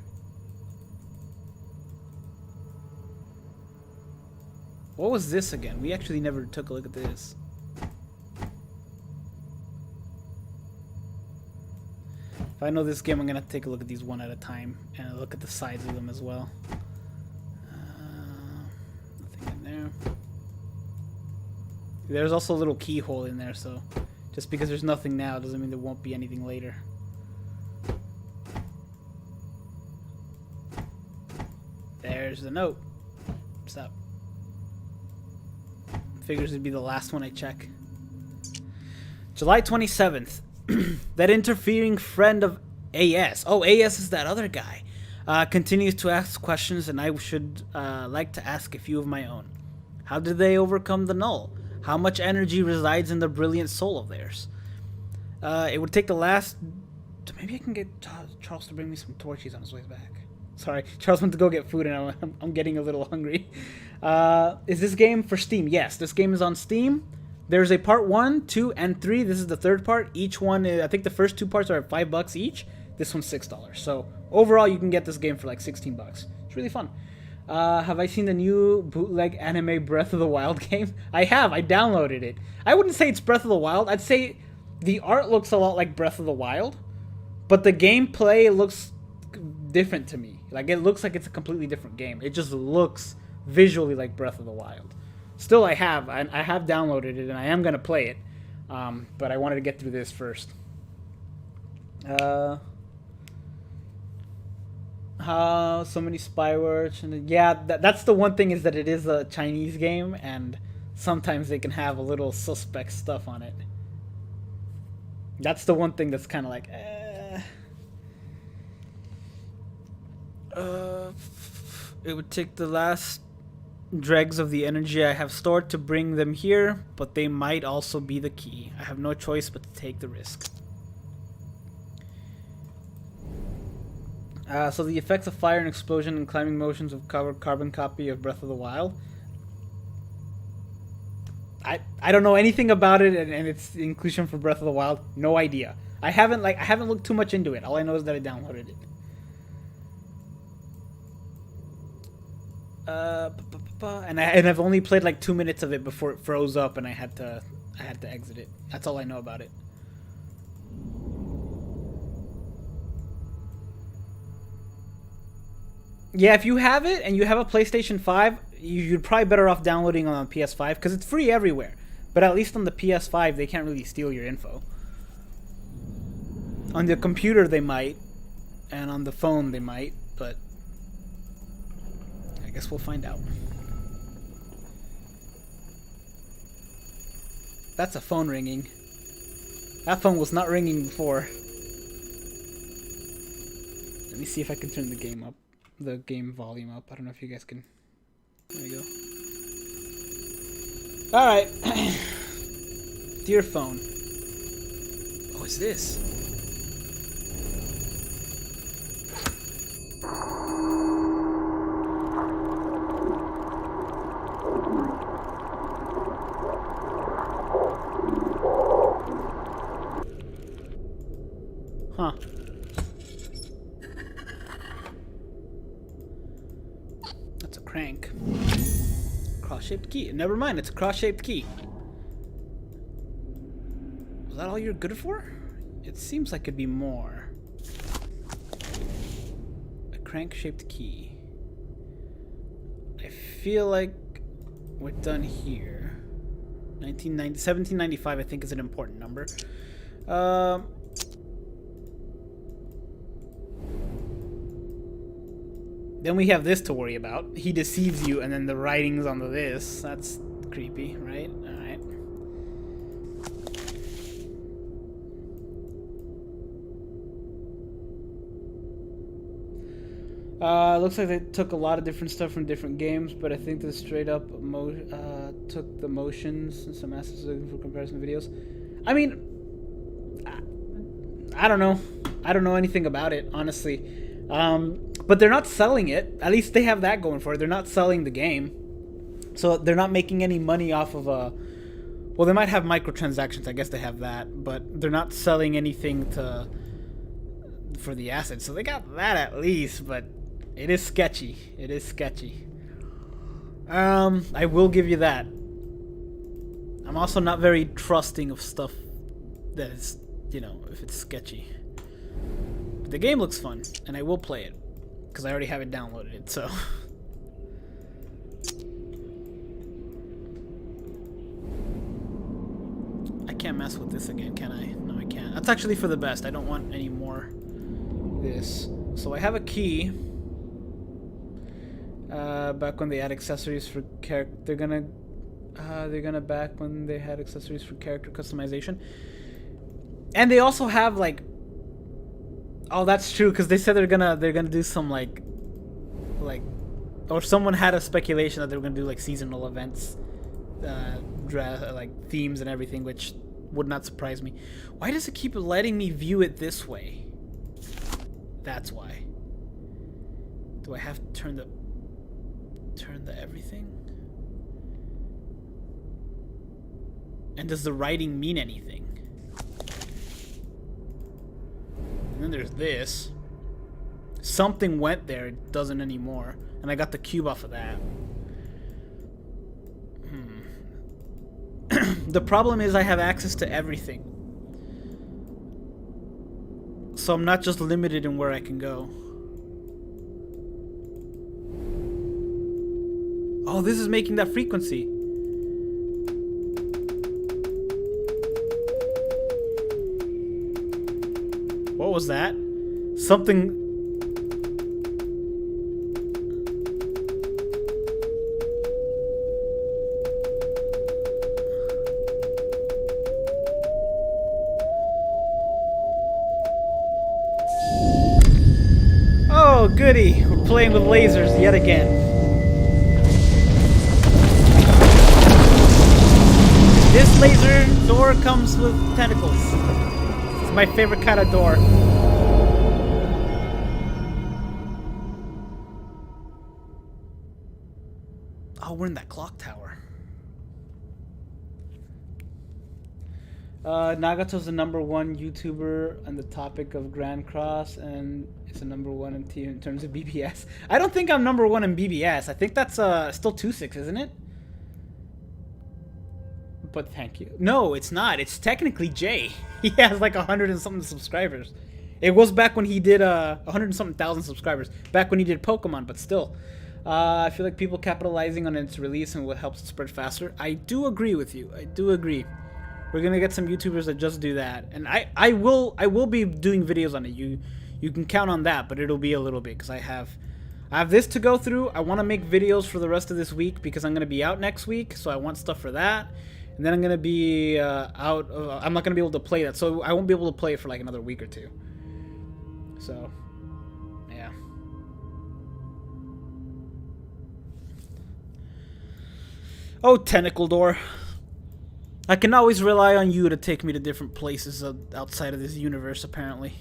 What was this again? We actually never took a look at this. If I know this game, I'm going to take a look at these one at a time and look at the sides of them as well. Nothing in there. There's also a little keyhole in there, so just because there's nothing now doesn't mean there won't be anything later. There's the note. Stop. Figures it'd be the last one I check. July 27th. That interfering friend of AS. Oh, AS is that other guy. Continues to ask questions, and I should like to ask a few of my own. How did they overcome the null? How much energy resides in the brilliant soul of theirs? It would take the last... Maybe I can get Charles to bring me some torches on his way back. Sorry, Charles went to go get food, and I'm getting a little hungry. Is this game for Steam? Yes, this game is on Steam. There's a part 1, 2, and 3. This is the third part. Each one, I think the first 2 parts are $5 each. This one's $6. So overall, you can get this game for like $16. It's really fun. Have I seen the new bootleg anime Breath of the Wild game? I have. I downloaded it. I wouldn't say it's Breath of the Wild. I'd say the art looks a lot like Breath of the Wild, but the gameplay looks different to me. Like, it looks like it's a completely different game. It just looks visually like Breath of the Wild. Still, I have downloaded it, and I am going to play it. But I wanted to get through this first. So many spy words. And yeah, that's the one thing, is that it is a Chinese game, and sometimes they can have a little suspect stuff on it. That's the one thing that's kind of like, it would take the last dregs of the energy I have stored to bring them here, but they might also be the key. I have no choice but to take the risk. So the effects of fire and explosion and climbing motions of carbon copy of Breath of the Wild. I don't know anything about it, and its inclusion for Breath of the Wild. No idea. I haven't looked too much into it. All I know is that I downloaded it. And I've only played like 2 minutes of it before it froze up, and I had to exit it. That's all I know about it. Yeah, if you have it and you have a PlayStation 5, you're probably better off downloading on PS5 because it's free everywhere. But at least on the PS5, they can't really steal your info. On the computer, they might, and on the phone, they might, but I guess we'll find out. That's a phone ringing. That phone was not ringing before. Let me see if I can turn the game up. The game volume up. I don't know if you guys can. There you go. Alright. Dear phone. Oh, it's this. Huh. That's a crank. Cross-shaped key. Never mind, it's a cross-shaped key. Was that all you're good for? It seems like it'd be more. A crank-shaped key. I feel like we're done here. 1795 I think is an important number. Then we have this to worry about. He deceives you, and then the writing's on this. That's creepy, right? Alright. Looks like they took a lot of different stuff from different games, but I think this straight up took the motions and some assets for comparison videos. I mean, I don't know. I don't know anything about it, honestly. But they're not selling it. At least they have that going for it. They're not selling the game. So they're not making any money off of a... Well, they might have microtransactions. I guess they have that. But they're not selling anything for the assets. So they got that at least. But it is sketchy. It is sketchy. I will give you that. I'm also not very trusting of stuff that is, you know, if it's sketchy. But the game looks fun. And I will play it. Because I already have it downloaded, so... I can't mess with this again, can I? No, I can't. That's actually for the best. I don't want any more this. So I have a key. Back when they add accessories for character... They're gonna back when they had accessories for character customization. And they also have, like... Oh, that's true, because they said they're gonna do some like, or someone had a speculation that they were gonna do like seasonal events, like themes and everything, which would not surprise me. Why does it keep letting me view it this way? That's why. Do I have to turn the everything? And does the writing mean anything? And then there's this. Something went there, it doesn't anymore. And I got the cube off of that. The problem is I have access to everything. So I'm not just limited in where I can go. Oh, this is making that frequency. What was that? Something... Oh, goody! We're playing with lasers yet again. This laser door comes with tentacles. It's my favorite kind of door. Oh, we're in that clock tower. Nagato's the #1 YouTuber on the topic of Grand Cross, and it's a #1 in terms of BBS. I don't think I'm #1 in BBS. I think that's still 2.6, isn't it? But thank you. No, it's not. It's technically Jay. He has like 100 and something subscribers. It was back when he did 100 and something thousand subscribers. Back when he did Pokemon, but still. I feel like people capitalizing on its release and what helps it spread faster. I do agree with you. I do agree. We're gonna get some YouTubers that just do that, and I will be doing videos on it. You can count on that, but it'll be a little bit because I have this to go through. I want to make videos for the rest of this week because I'm gonna be out next week, so I want stuff for that. And then I'm gonna be out. I'm not gonna be able to play that, so I won't be able to play it for like another week or two. So, yeah. Oh, tentacle door. I can always rely on you to take me to different places outside of this universe, apparently.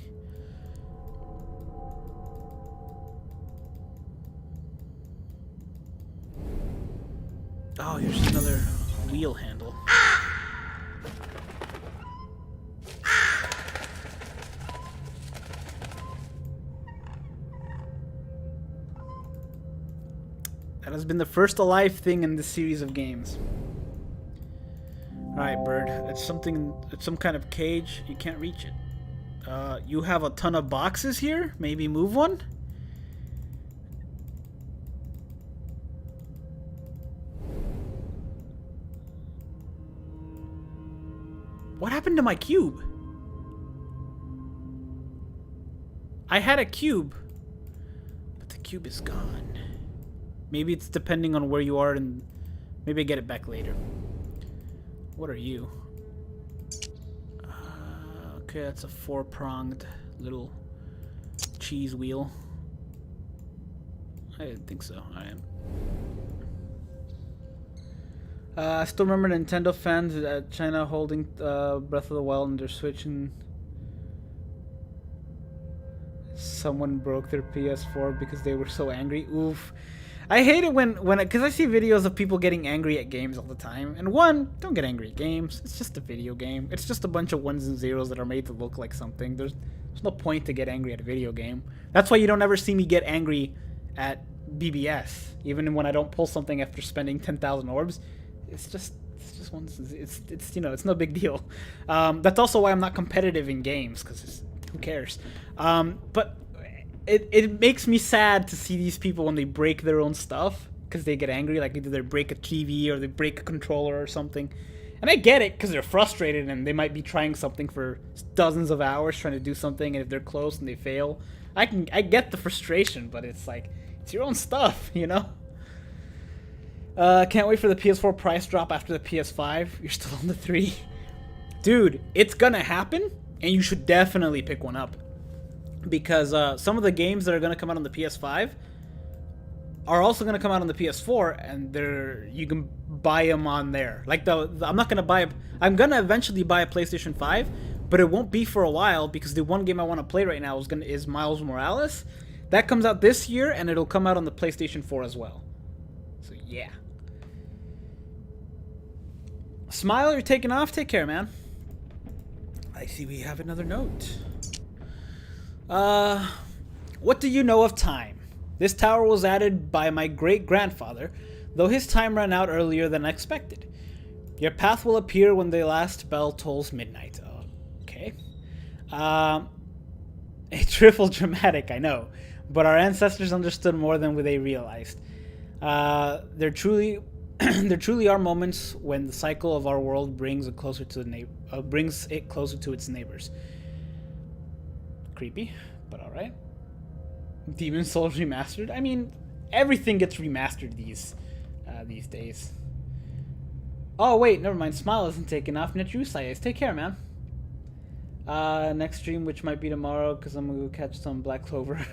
Oh, here's another wheel handle. That has been the first alive thing in this series of games. Alright, bird. It's something. It's some kind of cage. You can't reach it. You have a ton of boxes here. Maybe move one. What happened to my cube? I had a cube, but the cube is gone. Maybe it's depending on where you are, and maybe I get it back later. What are you? Okay, that's a 4-pronged little cheese wheel. I didn't think so. I am. I still remember Nintendo fans at China holding Breath of the Wild on their Switch, and someone broke their PS4 because they were so angry. Oof. I hate it because I see videos of people getting angry at games all the time. And one, don't get angry at games. It's just a video game. It's just a bunch of ones and zeros that are made to look like something. There's no point to get angry at a video game. That's why you don't ever see me get angry at BBS, even when I don't pull something after spending 10,000 orbs. It's just ones. It's you know, it's no big deal. That's also why I'm not competitive in games, because who cares? But it makes me sad to see these people when they break their own stuff because they get angry, like either they break a TV or they break a controller or something. And I get it because they're frustrated and they might be trying something for dozens of hours trying to do something, and if they're close and they fail, I get the frustration, but it's like, it's your own stuff, you know? Can't wait for the PS4 price drop after the PS5. You're still on the 3. Dude, it's gonna happen, and you should definitely pick one up. Because some of the games that are going to come out on the PS5 are also going to come out on the PS4, and you can buy them on there. Like I'm not going to buy I'm going to eventually buy a PlayStation 5, but it won't be for a while because the one game I want to play right now is Miles Morales. That comes out this year, and it'll come out on the PlayStation 4 as well. So yeah. Smile, you're taking off. Take care, man. I see we have another note. What do you know of time? This tower was added by my great-grandfather, though his time ran out earlier than expected. Your path will appear when the last bell tolls midnight. Okay. It's triple dramatic, I know, but our ancestors understood more than they realized. There truly are moments when the cycle of our world brings it closer to its neighbors. Creepy, but alright. Demon Souls remastered. I mean, everything gets remastered these days. Oh wait, never mind. Smile isn't taking off. Netrusai is. Take care, man. Next stream, which might be tomorrow, because I'm gonna go catch some Black Clover.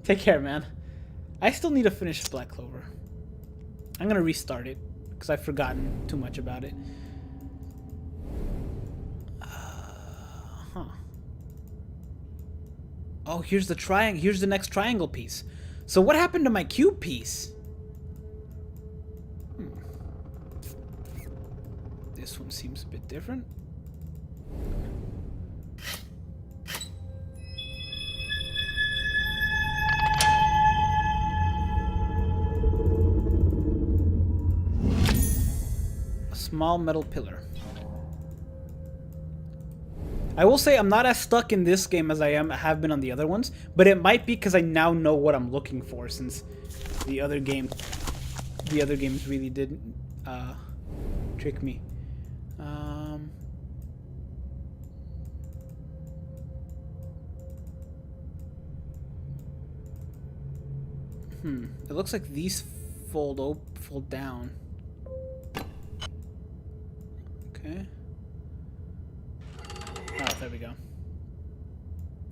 Take care, man. I still need to finish Black Clover. I'm gonna restart it because I've forgotten too much about it. Oh, here's the triangle. Here's the next triangle piece. So what happened to my cube piece? This one seems a bit different. A small metal pillar. I will say I'm not as stuck in this game as I have been on the other ones, but it might be because I now know what I'm looking for, since the other games really didn't trick me. It looks like these fold down. Okay. Oh, there we go.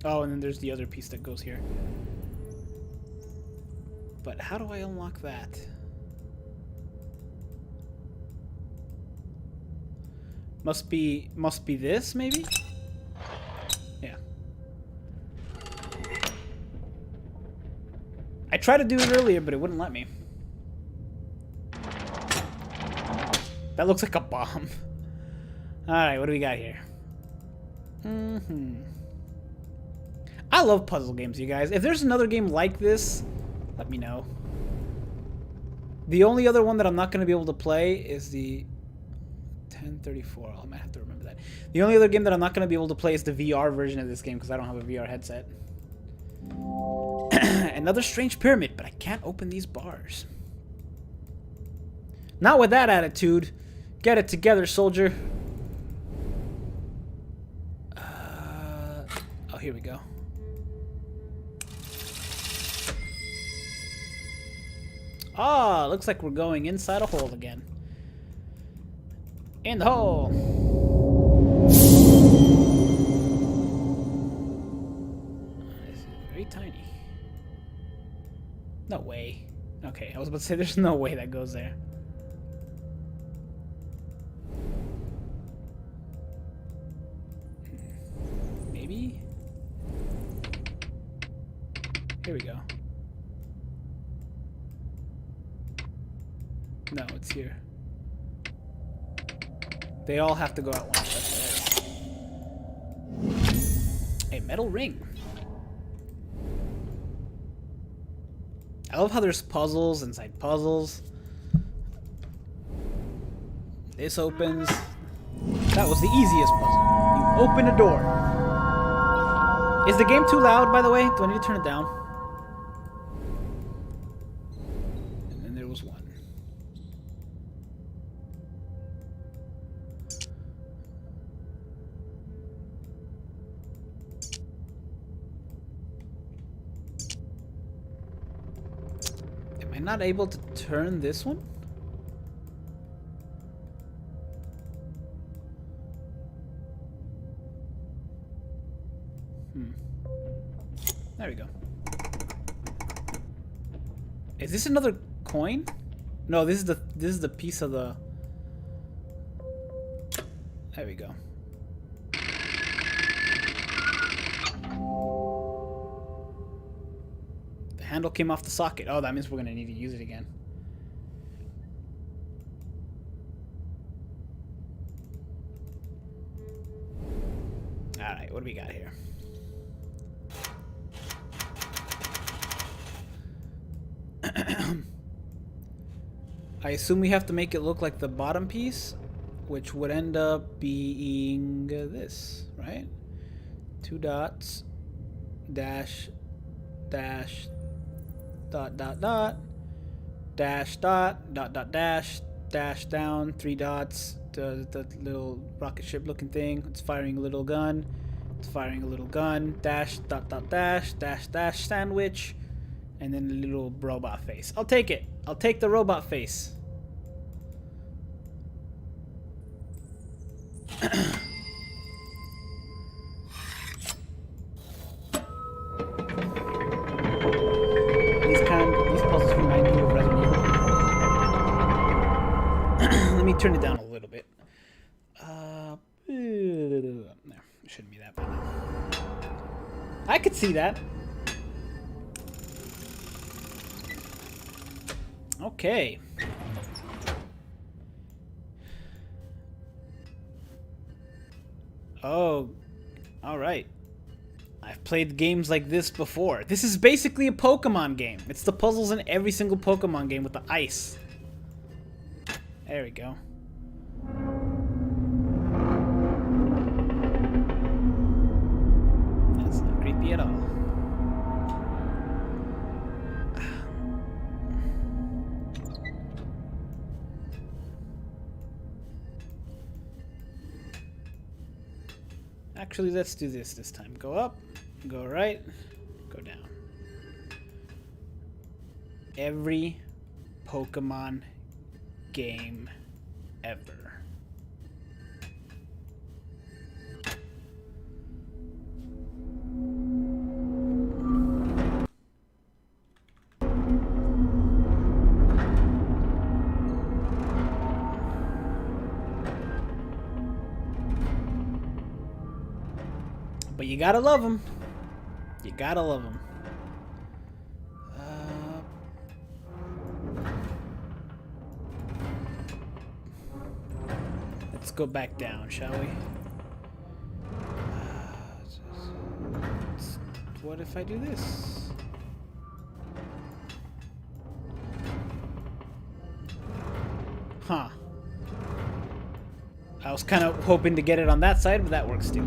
Oh, and then there's the other piece that goes here. But how do I unlock that? Must be this, maybe? Yeah. I tried to do it earlier, but it wouldn't let me. That looks like a bomb. Alright, what do we got here? I love puzzle games, you guys. If there's another game like this, let me know. The only other one that I'm not going to be able to play is the 10:34. I might have to remember that. The only other game that I'm not going to be able to play is the VR version of this game because I don't have a VR headset. Another strange pyramid, but I can't open these bars. Not with that attitude. Get it together, soldier. Oh, here we go. Ah, looks like we're going inside a hole again. In the hole. This is very tiny. No way. Okay, I was about to say there's no way that goes there. Maybe? Here we go. No, it's here. They all have to go at once. That's a metal ring. I love how there's puzzles inside puzzles. This opens. That was the easiest puzzle. You open a door. Is the game too loud, by the way? Do I need to turn it down? And then there was one. Am I not able to turn this one? There we go. Is this another coin? No, this is the piece of the. There we go. The handle came off the socket. Oh, that means we're gonna need to use it again. All right, what do we got here? I assume we have to make it look like the bottom piece, which would end up being this, right? 2 dots, dash, dash, dot, dot, dot, dash, dot, dot, dot, dash, dash down, 3 dots, the little rocket ship looking thing. It's firing a little gun. It's firing a little gun, dash, dot, dot, dash, dash, dash, sandwich, and then a little robot face. I'll take it. I'll take the robot face. These puzzles remind me of Resident Evil. Let me turn it down a little bit. No, it shouldn't be that bad. I could see that. Okay. Oh, all right. I've played games like this before. This is basically a Pokemon game. It's the puzzles in every single Pokemon game with the ice. There we go. That's not creepy at all. Actually, let's do this time. Go up, go right, go down. Every Pokemon game ever. But you gotta love them. You gotta love them. Let's go back down, shall we? What if I do this? Huh. was kind of hoping to get it on that side, but that works too.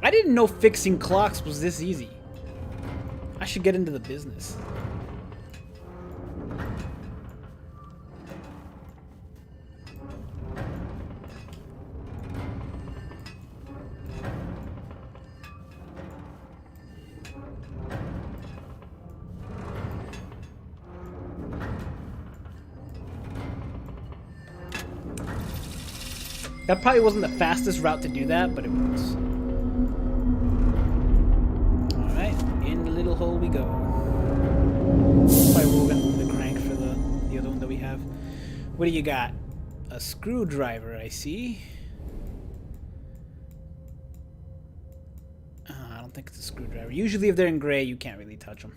I didn't know fixing clocks was this easy. I should get into the business. That probably wasn't the fastest route to do that, but it works. Alright, in the little hole we go. Probably we're gonna move the crank for the other one that we have. What do you got? A screwdriver, I see. I don't think it's a screwdriver. Usually if they're in gray, you can't really touch them.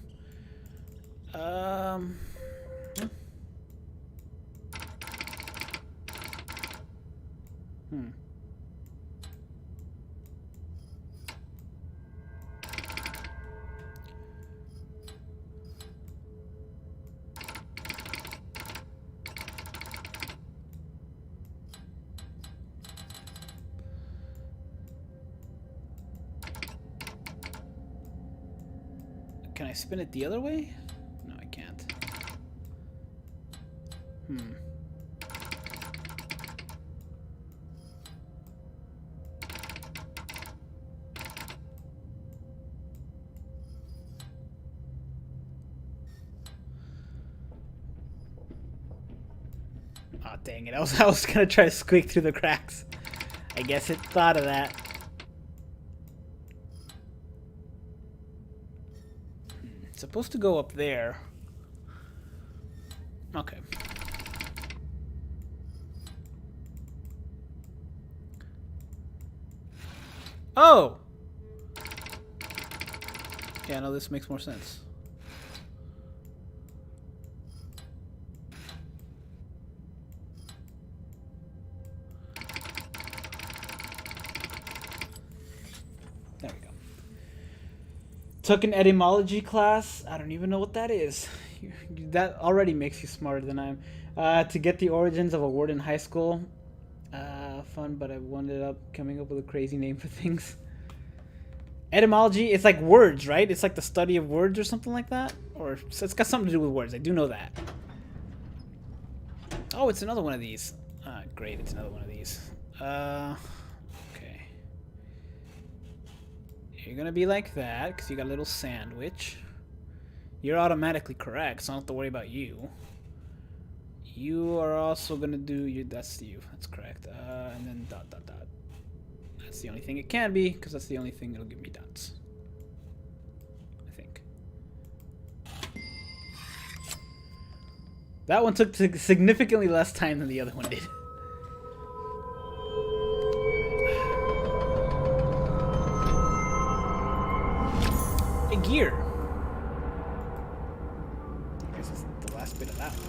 Can I spin it the other way? No, I can't. Oh, dang it. I was gonna try to squeak through the cracks. I guess it thought of that. It's supposed to go up there. Okay. Oh! Yeah, no, this makes more sense. There we go. Took an etymology class. I don't even know what that is. That already makes you smarter than I am. To get the origins of a word in high school. Fun, but I ended up coming up with a crazy name for things. Etymology, it's like words, right? It's like the study of words or something like that? Or it's got something to do with words. I do know that. Oh, it's another one of these. Great, it's another one of these. Okay. You're gonna be like that, because you got a little sandwich. You're automatically correct, so I don't have to worry about you. You are also gonna do you. That's you. That's correct. And then dot dot dot. That's the only thing it can be, because that's the only thing that'll give me dots. I think. That one took significantly less time than the other one did. A gear. I guess that's the last bit of that one.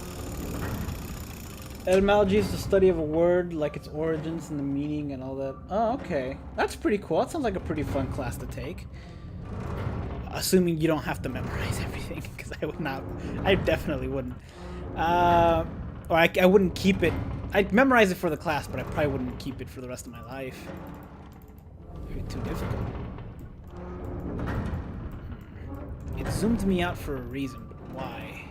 Etymology is the study of a word, like its origins and the meaning and all that. Oh, okay. That's pretty cool. That sounds like a pretty fun class to take. Assuming you don't have to memorize everything, because I would not. I definitely wouldn't. Or I wouldn't keep it. I'd memorize it for the class, but I probably wouldn't keep it for the rest of my life. It'd be too difficult. It zoomed me out for a reason, but why?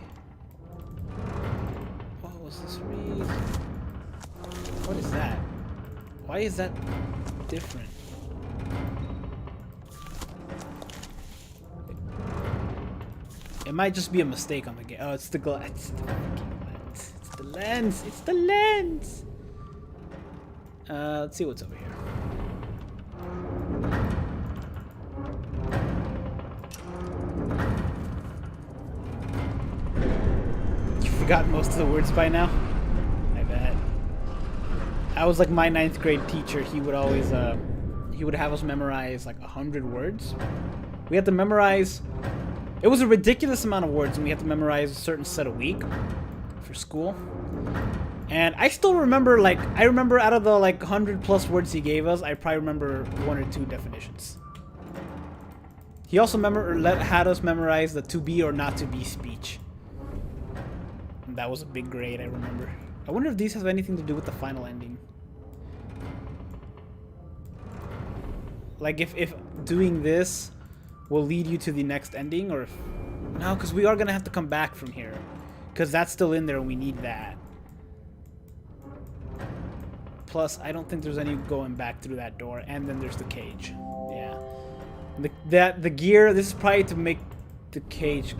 What was this reason? What is that? Why is that different? It might just be a mistake on the game. Oh, it's the glass. It's the fucking lens. It's the lens. It's the lens. Let's see what's over here. You forgot most of the words by now? I bet. I was like my 9th grade teacher. He would always, he would have us memorize like 100 words. We had to memorize. It was a ridiculous amount of words, and we had to memorize a certain set a week for school. And I still remember, like, I remember out of the like 100+ words he gave us, I probably remember 1 or 2 definitions. He also had us memorize the to be or not to be speech. And that was a big grade, I remember. I wonder if these have anything to do with the final ending. Like if doing this will lead you to the next ending, or if... No, because we are going to have to come back from here. Because that's still in there and we need that. Plus, I don't think there's any going back through that door. And then there's the cage. Yeah. The gear, this is probably to make the cage...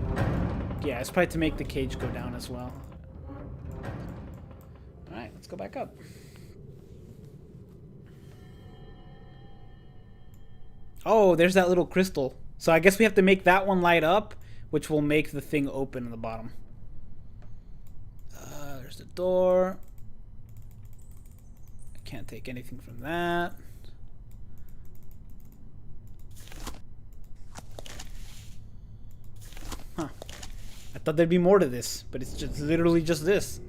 Yeah, it's probably to make the cage go down as well. Alright, let's go back up. Oh, there's that little crystal. So I guess we have to make that one light up, which will make the thing open in the bottom. There's the door. I can't take anything from that. Huh. I thought there'd be more to this, but it's just literally just this.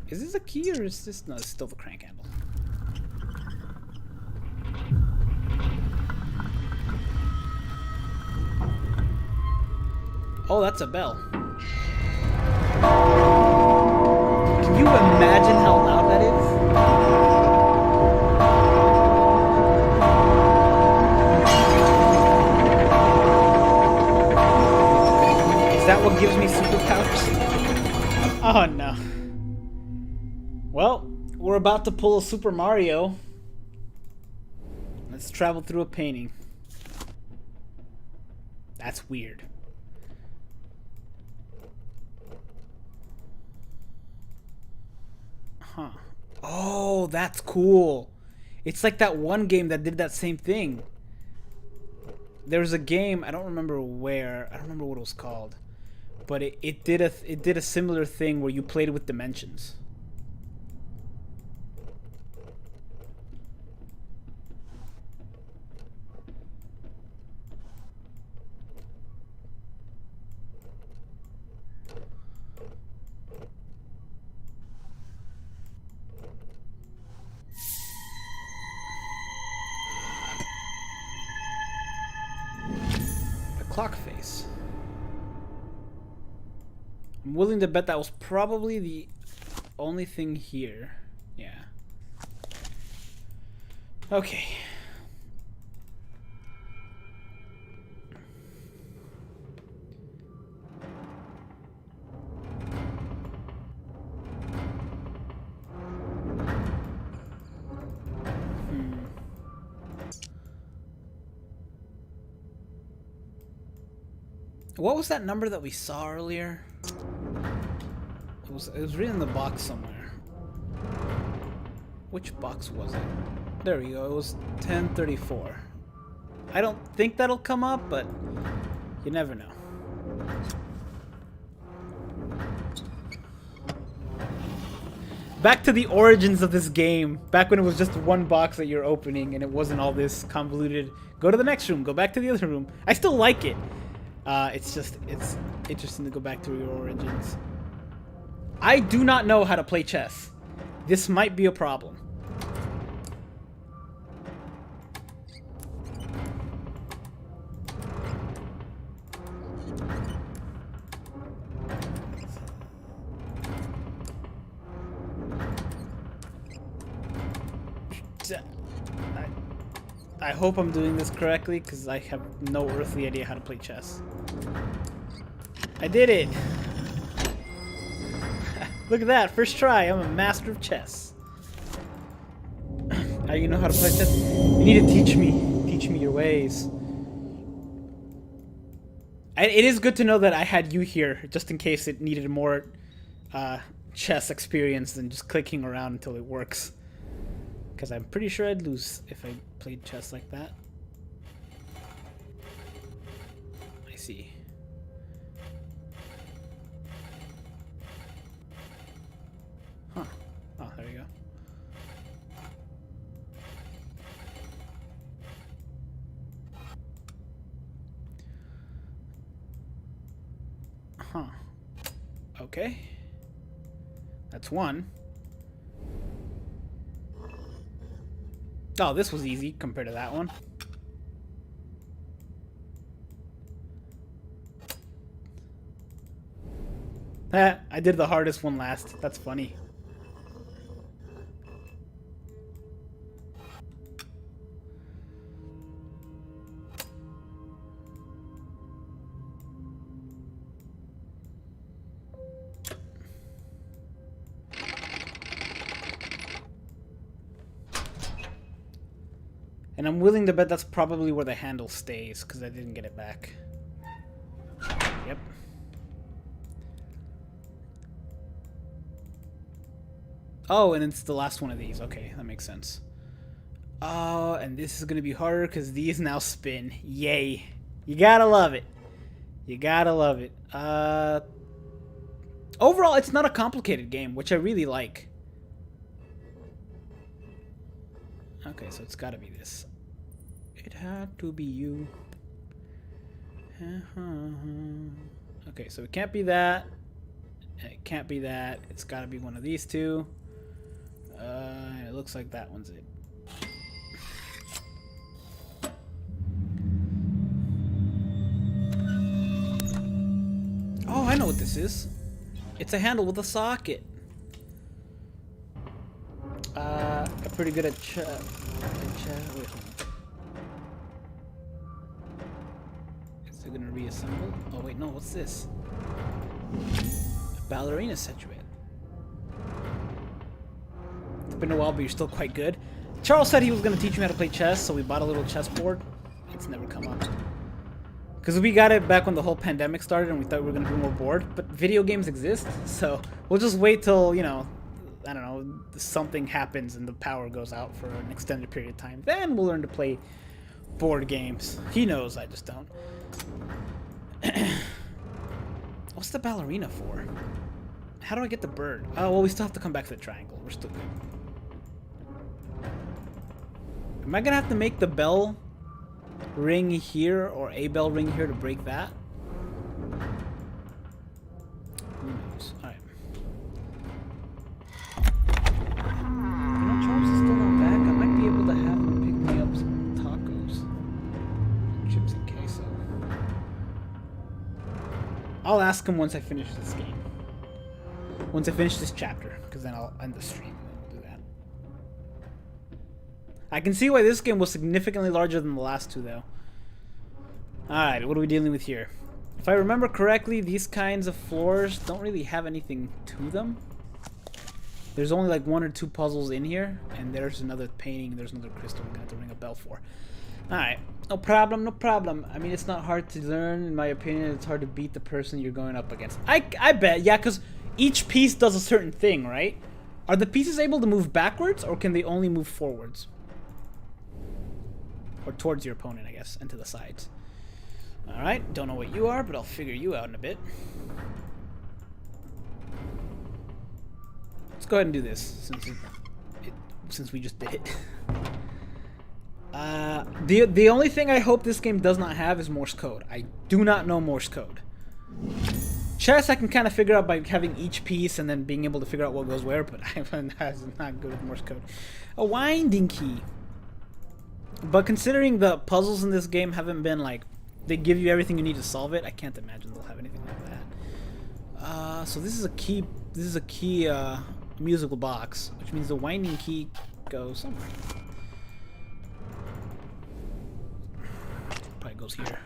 Is this a key or is this... No, it's still the crank handle. Oh, that's a bell. Can you imagine how loud that is? Is that what gives me superpowers? Oh no. Well, we're about to pull a Super Mario. Let's travel through a painting. That's weird. Huh. Oh, that's cool. It's like that one game that did that same thing. There's a game, I don't remember where, I don't remember what it was called. But it did a similar thing where you played with dimensions. Clock face. I'm willing to bet that was probably the only thing here. Yeah. Okay. What was that number that we saw earlier? It was written in the box somewhere. Which box was it? There we go. It was 1034. I don't think that'll come up, but you never know. Back to the origins of this game. Back when it was just one box that you're opening and it wasn't all this convoluted. Go to the next room. Go back to the other room. I still like it. It's interesting to go back to your origins. I do not know how to play chess. This might be a problem. I hope I'm doing this correctly, because I have no earthly idea how to play chess. I did it! Look at that, first try, I'm a master of chess. Now you know how to play chess? You need to teach me your ways. It is good to know that I had you here, just in case it needed more chess experience than just clicking around until it works. Because I'm pretty sure I'd lose if I played chess like that. I see. Huh. Oh, there you go. Huh. Okay. That's one. Oh, this was easy compared to that one. I did the hardest one last. That's funny. And I'm willing to bet that's probably where the handle stays, because I didn't get it back. Yep. Oh, and it's the last one of these. Okay, that makes sense. Oh, and this is going to be harder, because these now spin. Yay. You gotta love it. You gotta love it. Overall, it's not a complicated game, which I really like. Okay, so it's gotta be this. It had to be you. Okay, so it can't be that. And it can't be that. It's gotta be one of these two. It looks like that one's it. Oh, I know what this is. It's a handle with a socket. I'm pretty good at wait, hold on. Is it gonna reassemble? Oh wait, no, what's this? A ballerina statuette. It's been a while, but you're still quite good. Charles said he was gonna teach me how to play chess, so we bought a little chessboard. It's never come up. Because we got it back when the whole pandemic started and we thought we were gonna be more bored, but video games exist, so we'll just wait till, you know, I don't know, something happens and the power goes out for an extended period of time. Then we'll learn to play board games. He knows, I just don't. What's the ballerina for? How do I get the bird? Oh, well, we still have to come back to the triangle. We're still good. Am I gonna have to make the bell ring here or a bell ring here to break that? Who knows? Alright. Charles is still not back. I might be able to have him pick me up some tacos. Chips and queso. I'll ask him once I finish this game. Once I finish this chapter, because then I'll end the stream and then we'll do that. I can see why this game was significantly larger than the last two, though. Alright, what are we dealing with here? If I remember correctly, these kinds of floors don't really have anything to them. There's only like one or two puzzles in here, and there's another painting, there's another crystal we're gonna have to ring a bell for. Alright, no problem, no problem. I mean, it's not hard to learn, in my opinion. It's hard to beat the person you're going up against. I bet, yeah, because each piece does a certain thing, right? Are the pieces able to move backwards, or can they only move forwards? Or towards your opponent, I guess, and to the sides. Alright, don't know what you are, but I'll figure you out in a bit. Let's go ahead and do this, since we just did it. The only thing I hope this game does not have is Morse code. I do not know Morse code. Chess I can kind of figure out by having each piece and then being able to figure out what goes where, but I'm not good with Morse code. A winding key. But considering the puzzles in this game haven't been like, they give you everything you need to solve it, I can't imagine they'll have anything like that. So this is a key. This is a key musical box, which means the winding key goes somewhere. Probably goes here.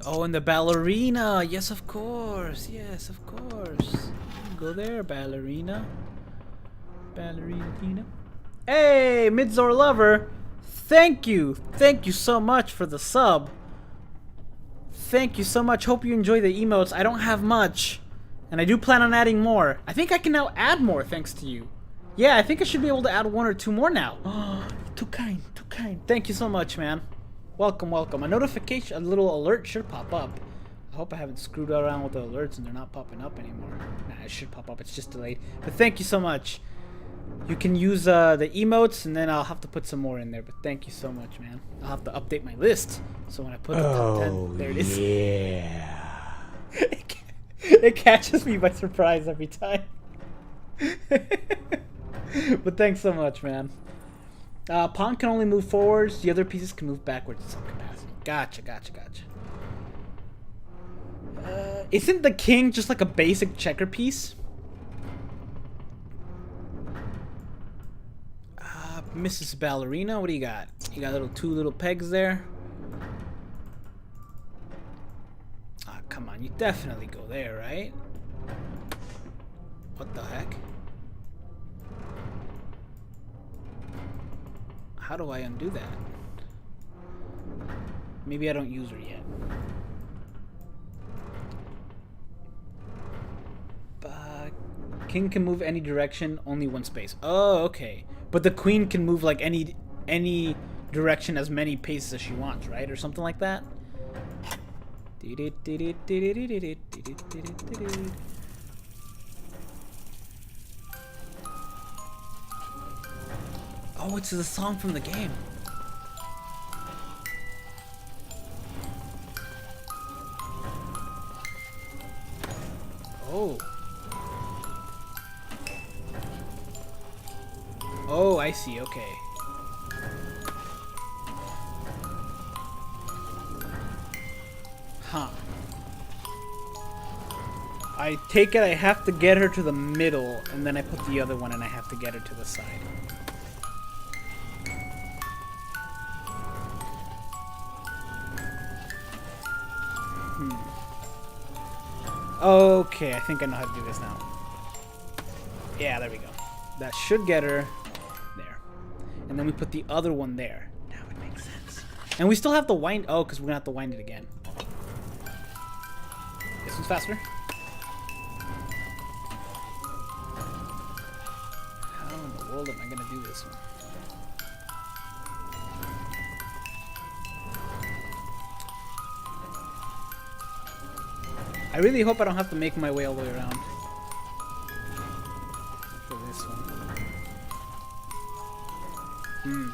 Oh, and the ballerina. Yes, of course. Yes, of course. Go there, ballerina. Ballerina Tina. Hey, Midzor Lover. Thank you. Thank you so much for the sub. Thank you so much. Hope you enjoy the emotes. I don't have much. And I do plan on adding more. I think I can now add more thanks to you. Yeah, I think I should be able to add one or two more now. Oh, too kind, too kind. Thank you so much, man. Welcome, welcome. A notification, a little alert should pop up. I hope I haven't screwed around with the alerts and they're not popping up anymore. Nah, it should pop up. It's just delayed. But thank you so much. You can use the emotes, and then I'll have to put some more in there. But thank you so much, man. I'll have to update my list. So when I put the top 10, there it is. Yeah. It catches me by surprise every time. But thanks so much, man. Pawn can only move forwards. The other pieces can move backwards in some capacity. Gotcha. Isn't the king just like a basic checker piece? Mrs. Ballerina, what do you got? You got two little pegs there. Come on, you definitely go there, right? What the heck? How do I undo that? Maybe I don't use her yet. King can move any direction, only one space. Oh, okay. But the queen can move like any direction as many paces as she wants, right? Or something like that? Oh, it's the song from the game. Oh. Oh, I see, okay. Huh. I take it I have to get her to the middle, and then I put the other one and I have to get her to the side. Okay, I think I know how to do this now. Yeah, there we go. That should get her there. And then we put the other one there. Now it makes sense. And we still have to wind... Oh, because we're going to have to wind it again. This one's faster. How in the world am I going to do this one? I really hope I don't have to make my way all the way around for this one.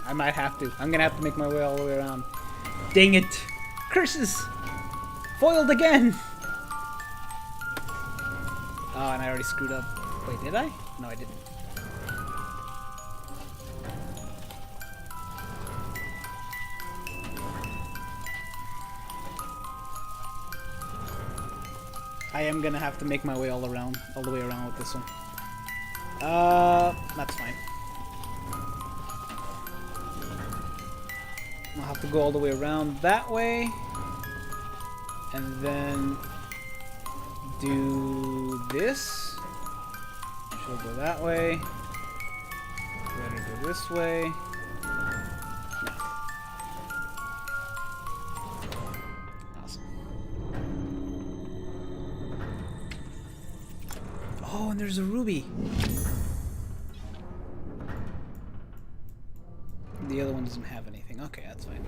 I might have to. I'm gonna have to make my way all the way around. Dang it! Curses! Foiled again! Oh, and I already screwed up. Wait, did I? No, I didn't. I am gonna have to make my way all the way around with this one. That's fine. I'll have to go all the way around that way, and then do this. She'll go that way. Let her go this way. Oh, and there's a ruby. The other one doesn't have anything. Okay, that's fine.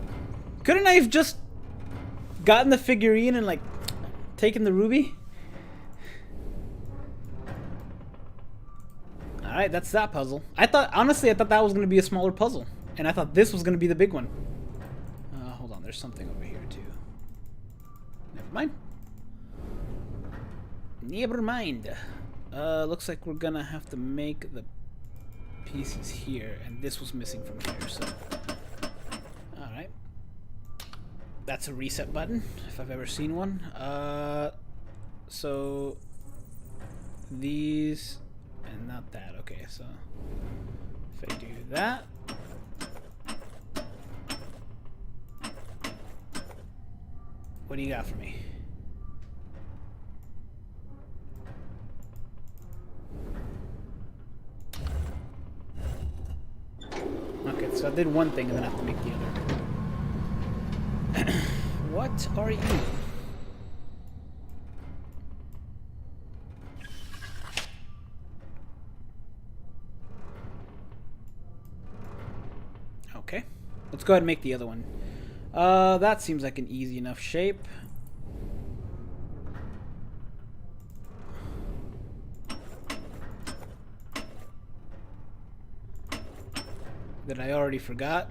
Couldn't I have just gotten the figurine and like taken the ruby? Alright, that's that puzzle. Honestly, I thought that was going to be a smaller puzzle. And I thought this was going to be the big one. Hold on, there's something over here too. Never mind. Never mind. Looks like we're gonna have to make the pieces here, and this was missing from here, so... Alright. That's a reset button, if I've ever seen one. So... These... And not that, okay, so... If I do that... What do you got for me? Okay, so I did one thing and then I have to make the other. What are you? Okay, let's go ahead and make the other one. That seems like an easy enough shape. That I already forgot.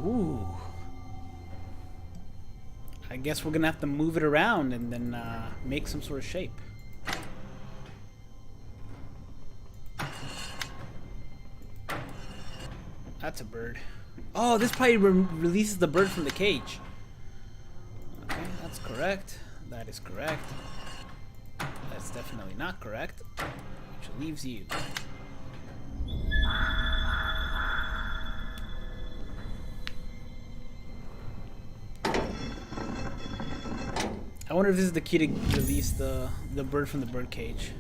Ooh. I guess we're gonna have to move it around and then make some sort of shape. That's a bird. Oh, this probably releases the bird from the cage. Okay, that's correct. That is correct. That's definitely not correct. Which leaves you. I wonder if this is the key to release the bird from the bird cage.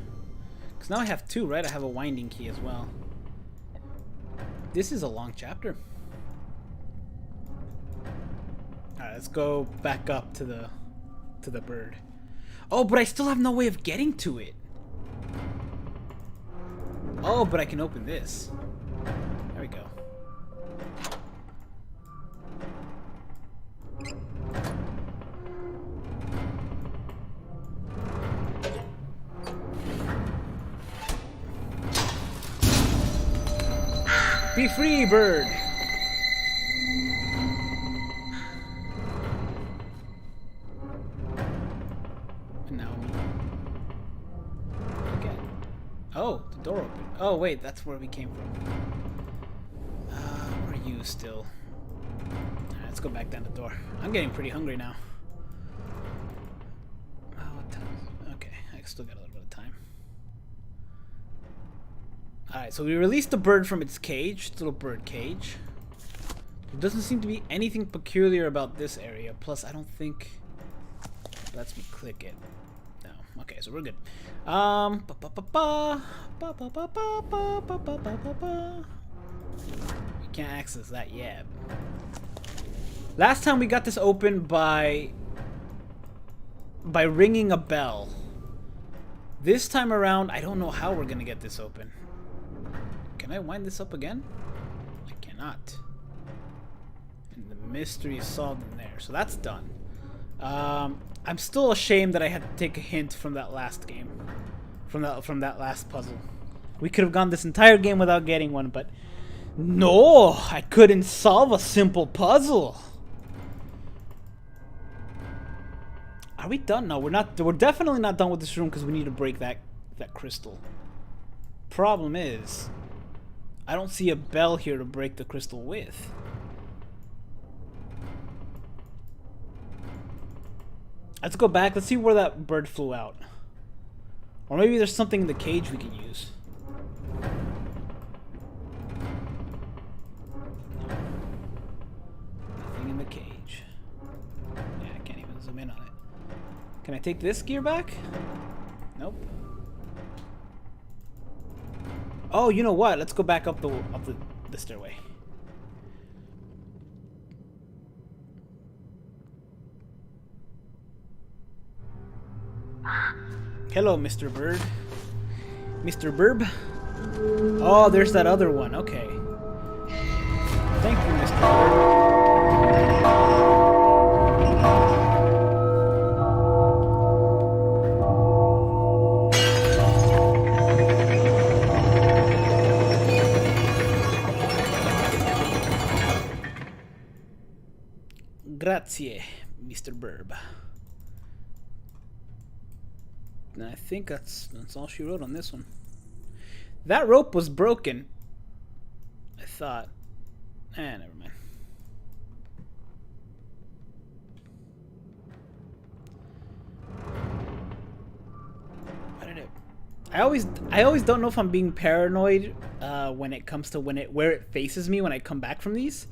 Because now I have two, right? I have a winding key as well. This is a long chapter. Alright, let's go back up to the bird. Oh, but I still have no way of getting to it. Oh, but I can open this. There we go. Be free, bird! And now again. Oh, the door opened. Oh, wait, that's where we came from. Where are you still? Alright, let's go back down the door. I'm getting pretty hungry now. Oh, what time? Okay, I still got a little bit of time. Alright, so we released the bird from its cage, its little bird cage. There doesn't seem to be anything peculiar about this area. Plus, I don't think it lets me click it. No. Okay, so we're good. We can't access that yet. Last time we got this open by ringing a bell. This time around, I don't know how we're gonna get this open. Can I wind this up again? I cannot. And the mystery is solved in there. So that's done. I'm still ashamed that I had to take a hint from that last game. From that last puzzle. We could have gone this entire game without getting one, but no, I couldn't solve a simple puzzle. Are we done? No, we're not. We're definitely not done with this room because we need to break that crystal. Problem is, I don't see a bell here to break the crystal with. Let's go back. Let's see where that bird flew out. Or maybe there's something in the cage we can use. Nothing in the cage. Yeah, I can't even zoom in on it. Can I take this gear back? Nope. Oh, you know what? Let's go back up the stairway. Hello, Mr. Bird. Mr. Burb. Oh, there's that other one. Okay. Thank you, Mr. Bird. Grazie, Mr. Burb. And I think that's all she wrote on this one. That rope was broken. I thought. Never mind. What did it? I always don't know if I'm being paranoid when it comes to where it faces me when I come back from these,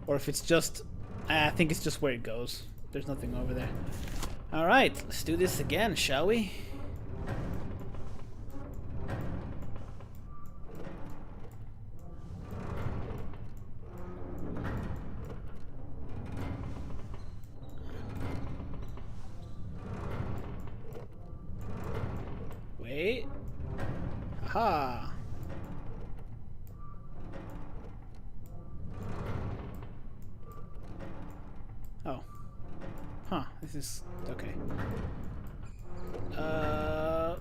or if it's just. I think it's just where it goes. There's nothing over there. Alright, let's do this again, shall we? Wait. Aha. Oh. Huh, this is okay. There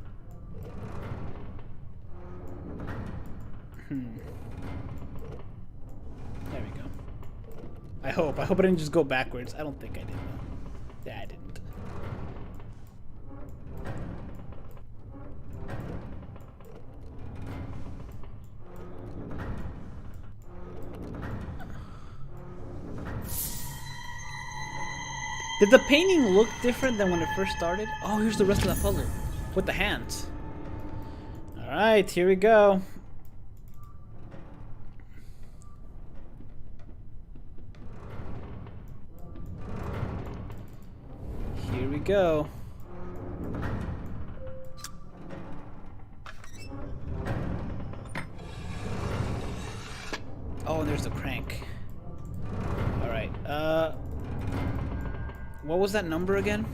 we go. I hope. I hope I didn't just go backwards. I don't think I did, though. Yeah, I didn't. Did the painting look different than when it first started? Oh, here's the rest of that puzzle. With the hands. Alright, here we go. Here we go. Oh, and there's the crank. Alright, what was that number again?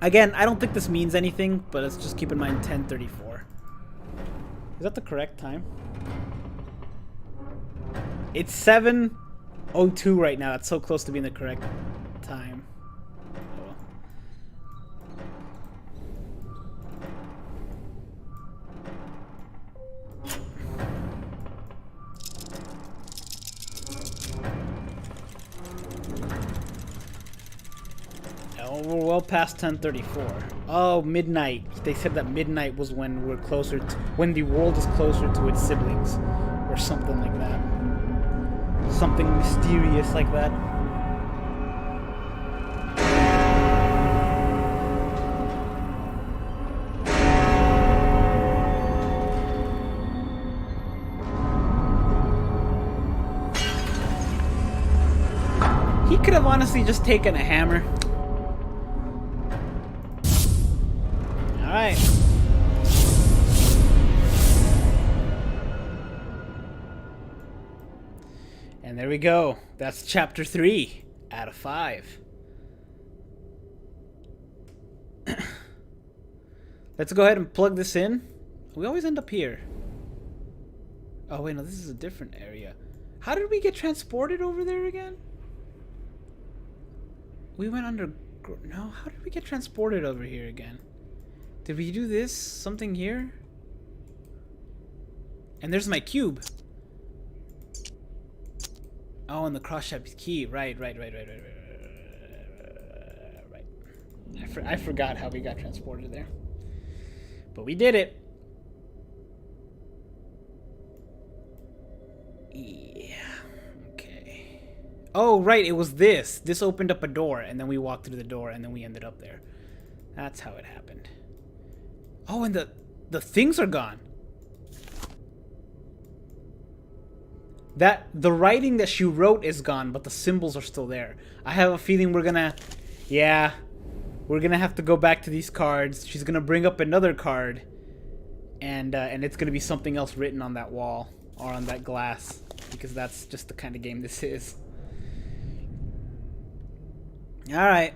Again, I don't think this means anything, but let's just keep in mind 10:34. Is that the correct time? It's 7:02 right now. It's so close to being the correct time. Oh, we're well past 10:34. Oh, midnight. They said that midnight was when we're closer to, when the world is closer to its siblings, or something like that. Something mysterious like that. He could have honestly just taken a hammer. Alright. And there we go. That's chapter 3 out of 5. Let's go ahead and plug this in. We always end up here. Oh wait, no, this is a different area. How did we get transported over there again? We went under... No, how did we get transported over here again? Did we do this? Something here? And there's my cube. Oh, and the cross-shaped key. Right. I forgot how we got transported there. But we did it. Yeah. Okay. Oh, right. It was this. This opened up a door, and then we walked through the door, and then we ended up there. That's how it happened. Oh, and the things are gone. The writing that she wrote is gone, but the symbols are still there. I have a feeling we're gonna have to go back to these cards. She's gonna bring up another card, and it's gonna be something else written on that wall or on that glass, because that's just the kind of game this is. All right.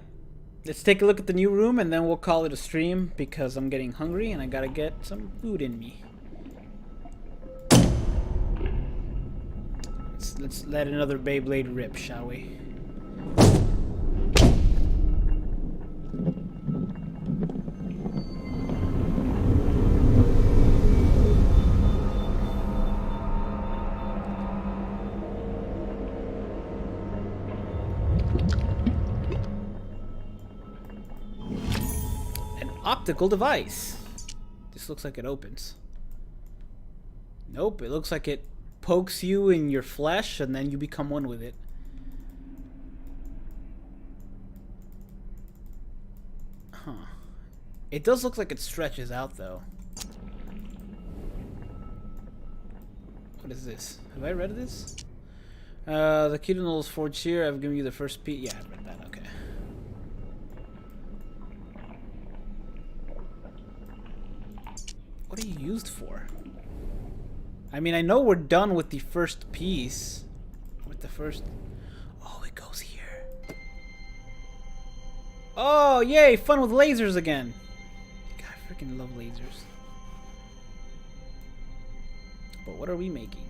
Let's take a look at the new room, and then we'll call it a stream, because I'm getting hungry and I gotta get some food in me. Let's let another Beyblade rip, shall we? Optical device. This looks like it opens. Nope, it looks like it pokes you in your flesh and then you become one with it. Huh. It does look like it stretches out though. What is this? Have I read this? The key to Null's forged here. I've given you the first piece. Yeah, I've read that. Okay. What are you used for? I mean, I know we're done with the first piece. With the first... Oh, it goes here. Oh, yay! Fun with lasers again. God, I freaking love lasers. But what are we making?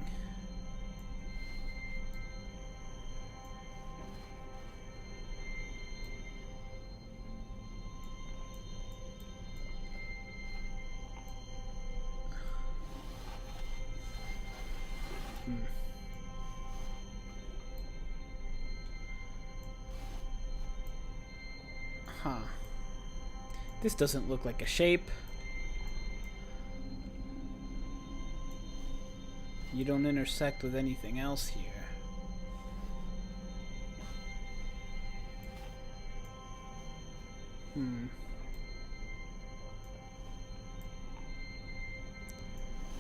Huh. This doesn't look like a shape. You don't intersect with anything else here.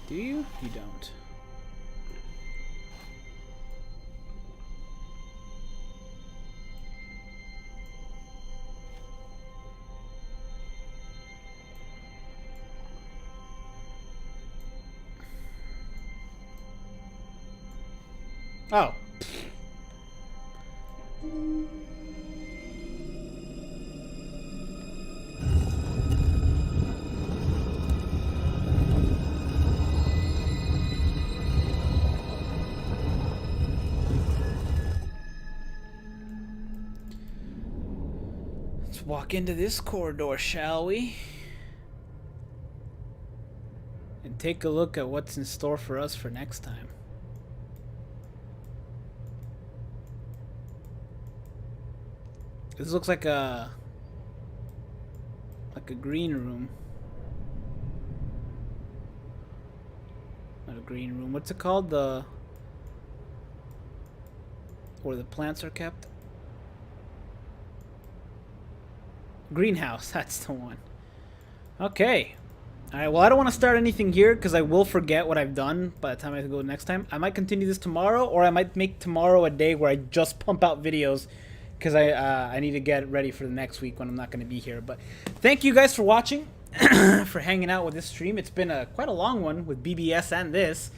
Do you? You don't. Oh. Let's walk into this corridor, shall we? And take a look at what's in store for us for next time. This looks like a green room. Not a green room. What's it called? Where the plants are kept? Greenhouse. That's the one. Okay. Alright, well, I don't want to start anything here because I will forget what I've done by the time I go next time. I might continue this tomorrow, or I might make tomorrow a day where I just pump out videos because I need to get ready for the next week when I'm not going to be here. But thank you guys for watching, for hanging out with this stream. It's been quite a long one with BBS and this.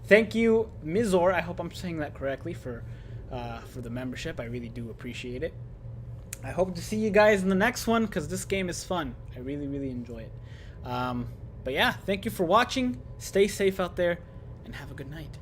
Thank you, Mizor. I hope I'm saying that correctly for the membership. I really do appreciate it. I hope to see you guys in the next one because this game is fun. I really, really enjoy it. But yeah, thank you for watching. Stay safe out there and have a good night.